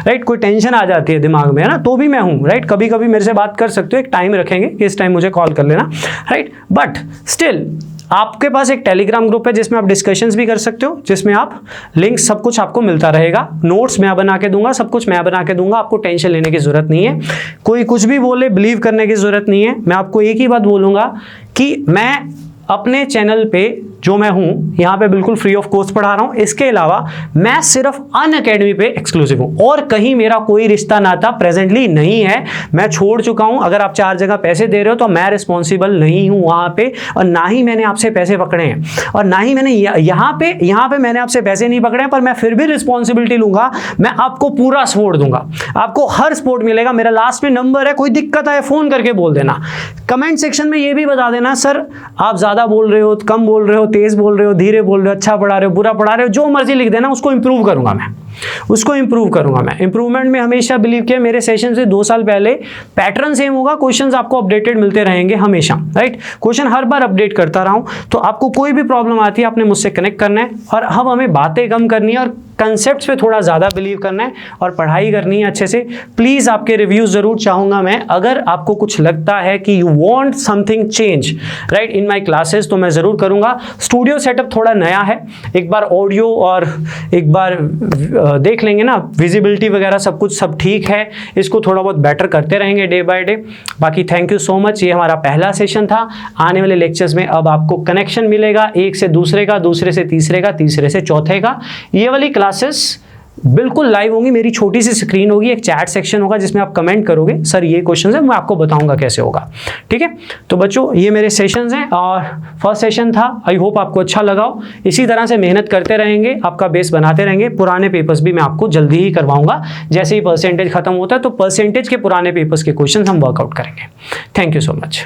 राइट। कोई टेंशन आ जाती है दिमाग में, है ना, तो भी मैं हूँ, राइट। कभी कभी मेरे से बात कर सकते हो, एक टाइम रखेंगे कि इस टाइम मुझे कॉल कर लेना, राइट। बट स्टिल आपके पास एक टेलीग्राम ग्रुप है जिसमें आप डिस्कशंस भी कर सकते हो, जिसमें आप लिंक सब कुछ आपको मिलता रहेगा, नोट्स मैं बना के दूंगा, सब कुछ मैं बना के दूंगा। आपको टेंशन लेने की जरूरत नहीं है, कोई कुछ भी बोले बिलीव करने की जरूरत नहीं है। मैं आपको एक ही बात बोलूंगा कि मैं अपने चैनल पे जो मैं हूँ यहाँ पे बिल्कुल फ्री ऑफ कॉस्ट पढ़ा रहा हूँ। इसके अलावा मैं सिर्फ अनअकैडमी पे एक्सक्लूसिव हूँ और कहीं मेरा कोई रिश्ता नाता प्रेजेंटली नहीं है। मैं छोड़ चुका हूँ। अगर आप 4 जगह पैसे दे रहे हो तो मैं रिस्पॉन्सिबल नहीं हूँ वहाँ पे, और ना ही मैंने आपसे पैसे पकड़े हैं, और ना ही मैंने यहाँ पे मैंने आपसे पैसे नहीं पकड़े हैं, पर मैं फिर भी रिस्पॉन्सिबिलिटी लूंगा। मैं आपको पूरा सपोर्ट दूंगा, आपको हर सपोर्ट मिलेगा। मेरा लास्ट में नंबर है, कोई दिक्कत आए फ़ोन करके बोल देना। कमेंट सेक्शन में ये भी बता देना सर आप ज़्यादा बोल रहे हो, कम बोल रहे हो, तेज बोल रहे हो, धीरे बोल रहे हो, अच्छा पढ़ा रहे हो, बुरा पढ़ा रहे हो, जो मर्जी लिख देना, उसको इंप्रूव करूंगा मैं, उसको इंप्रूव करूंगा मैं। इंप्रूवमेंट में हमेशा बिलीव किया। मेरे सेशन से 2 साल पहले पैटर्न सेम होगा, क्वेश्चंस आपको अपडेटेड मिलते रहेंगे हमेशा, राइट। क्वेश्चन हर बार अपडेट करता रहा हूं। तो आपको कोई भी प्रॉब्लम आती है आपने मुझसे कनेक्ट करना है, और अब हमें बातें कम करनी है और कंसेप्ट्स पे थोड़ा ज़्यादा बिलीव करना है और पढ़ाई करनी है अच्छे से। प्लीज़ आपके रिव्यूज ज़रूर चाहूँगा मैं। अगर आपको कुछ लगता है कि you want something change right in my classes तो मैं ज़रूर करूँगा। स्टूडियो सेटअप थोड़ा नया है, एक बार ऑडियो और एक बार देख लेंगे ना, विजिबिलिटी वगैरह सब कुछ सब ठीक है। इसको थोड़ा बहुत बेटर करते रहेंगे डे बाय डे। बाकी थैंक यू सो मच। ये हमारा पहला सेशन था। आने वाले लेक्चर्स में अब आपको कनेक्शन मिलेगा एक से दूसरे का, दूसरे से तीसरे का, तीसरे से चौथे का। ये वाली क्लासेस बिल्कुल लाइव होंगी, मेरी छोटी सी स्क्रीन होगी, एक चैट सेक्शन होगा जिसमें आप कमेंट करोगे सर ये क्वेश्चन है, मैं आपको बताऊंगा कैसे होगा। ठीक है, तो बच्चों ये मेरे सेशंस हैं और फर्स्ट सेशन था, आई होप आपको अच्छा लगा हो। इसी तरह से मेहनत करते रहेंगे, आपका बेस बनाते रहेंगे। पुराने पेपर्स भी मैं आपको जल्दी ही करवाऊंगा, जैसे ही परसेंटेज खत्म होता है तो परसेंटेज के पुराने पेपर्स के क्वेश्चन हम वर्कआउट करेंगे। Thank you so much.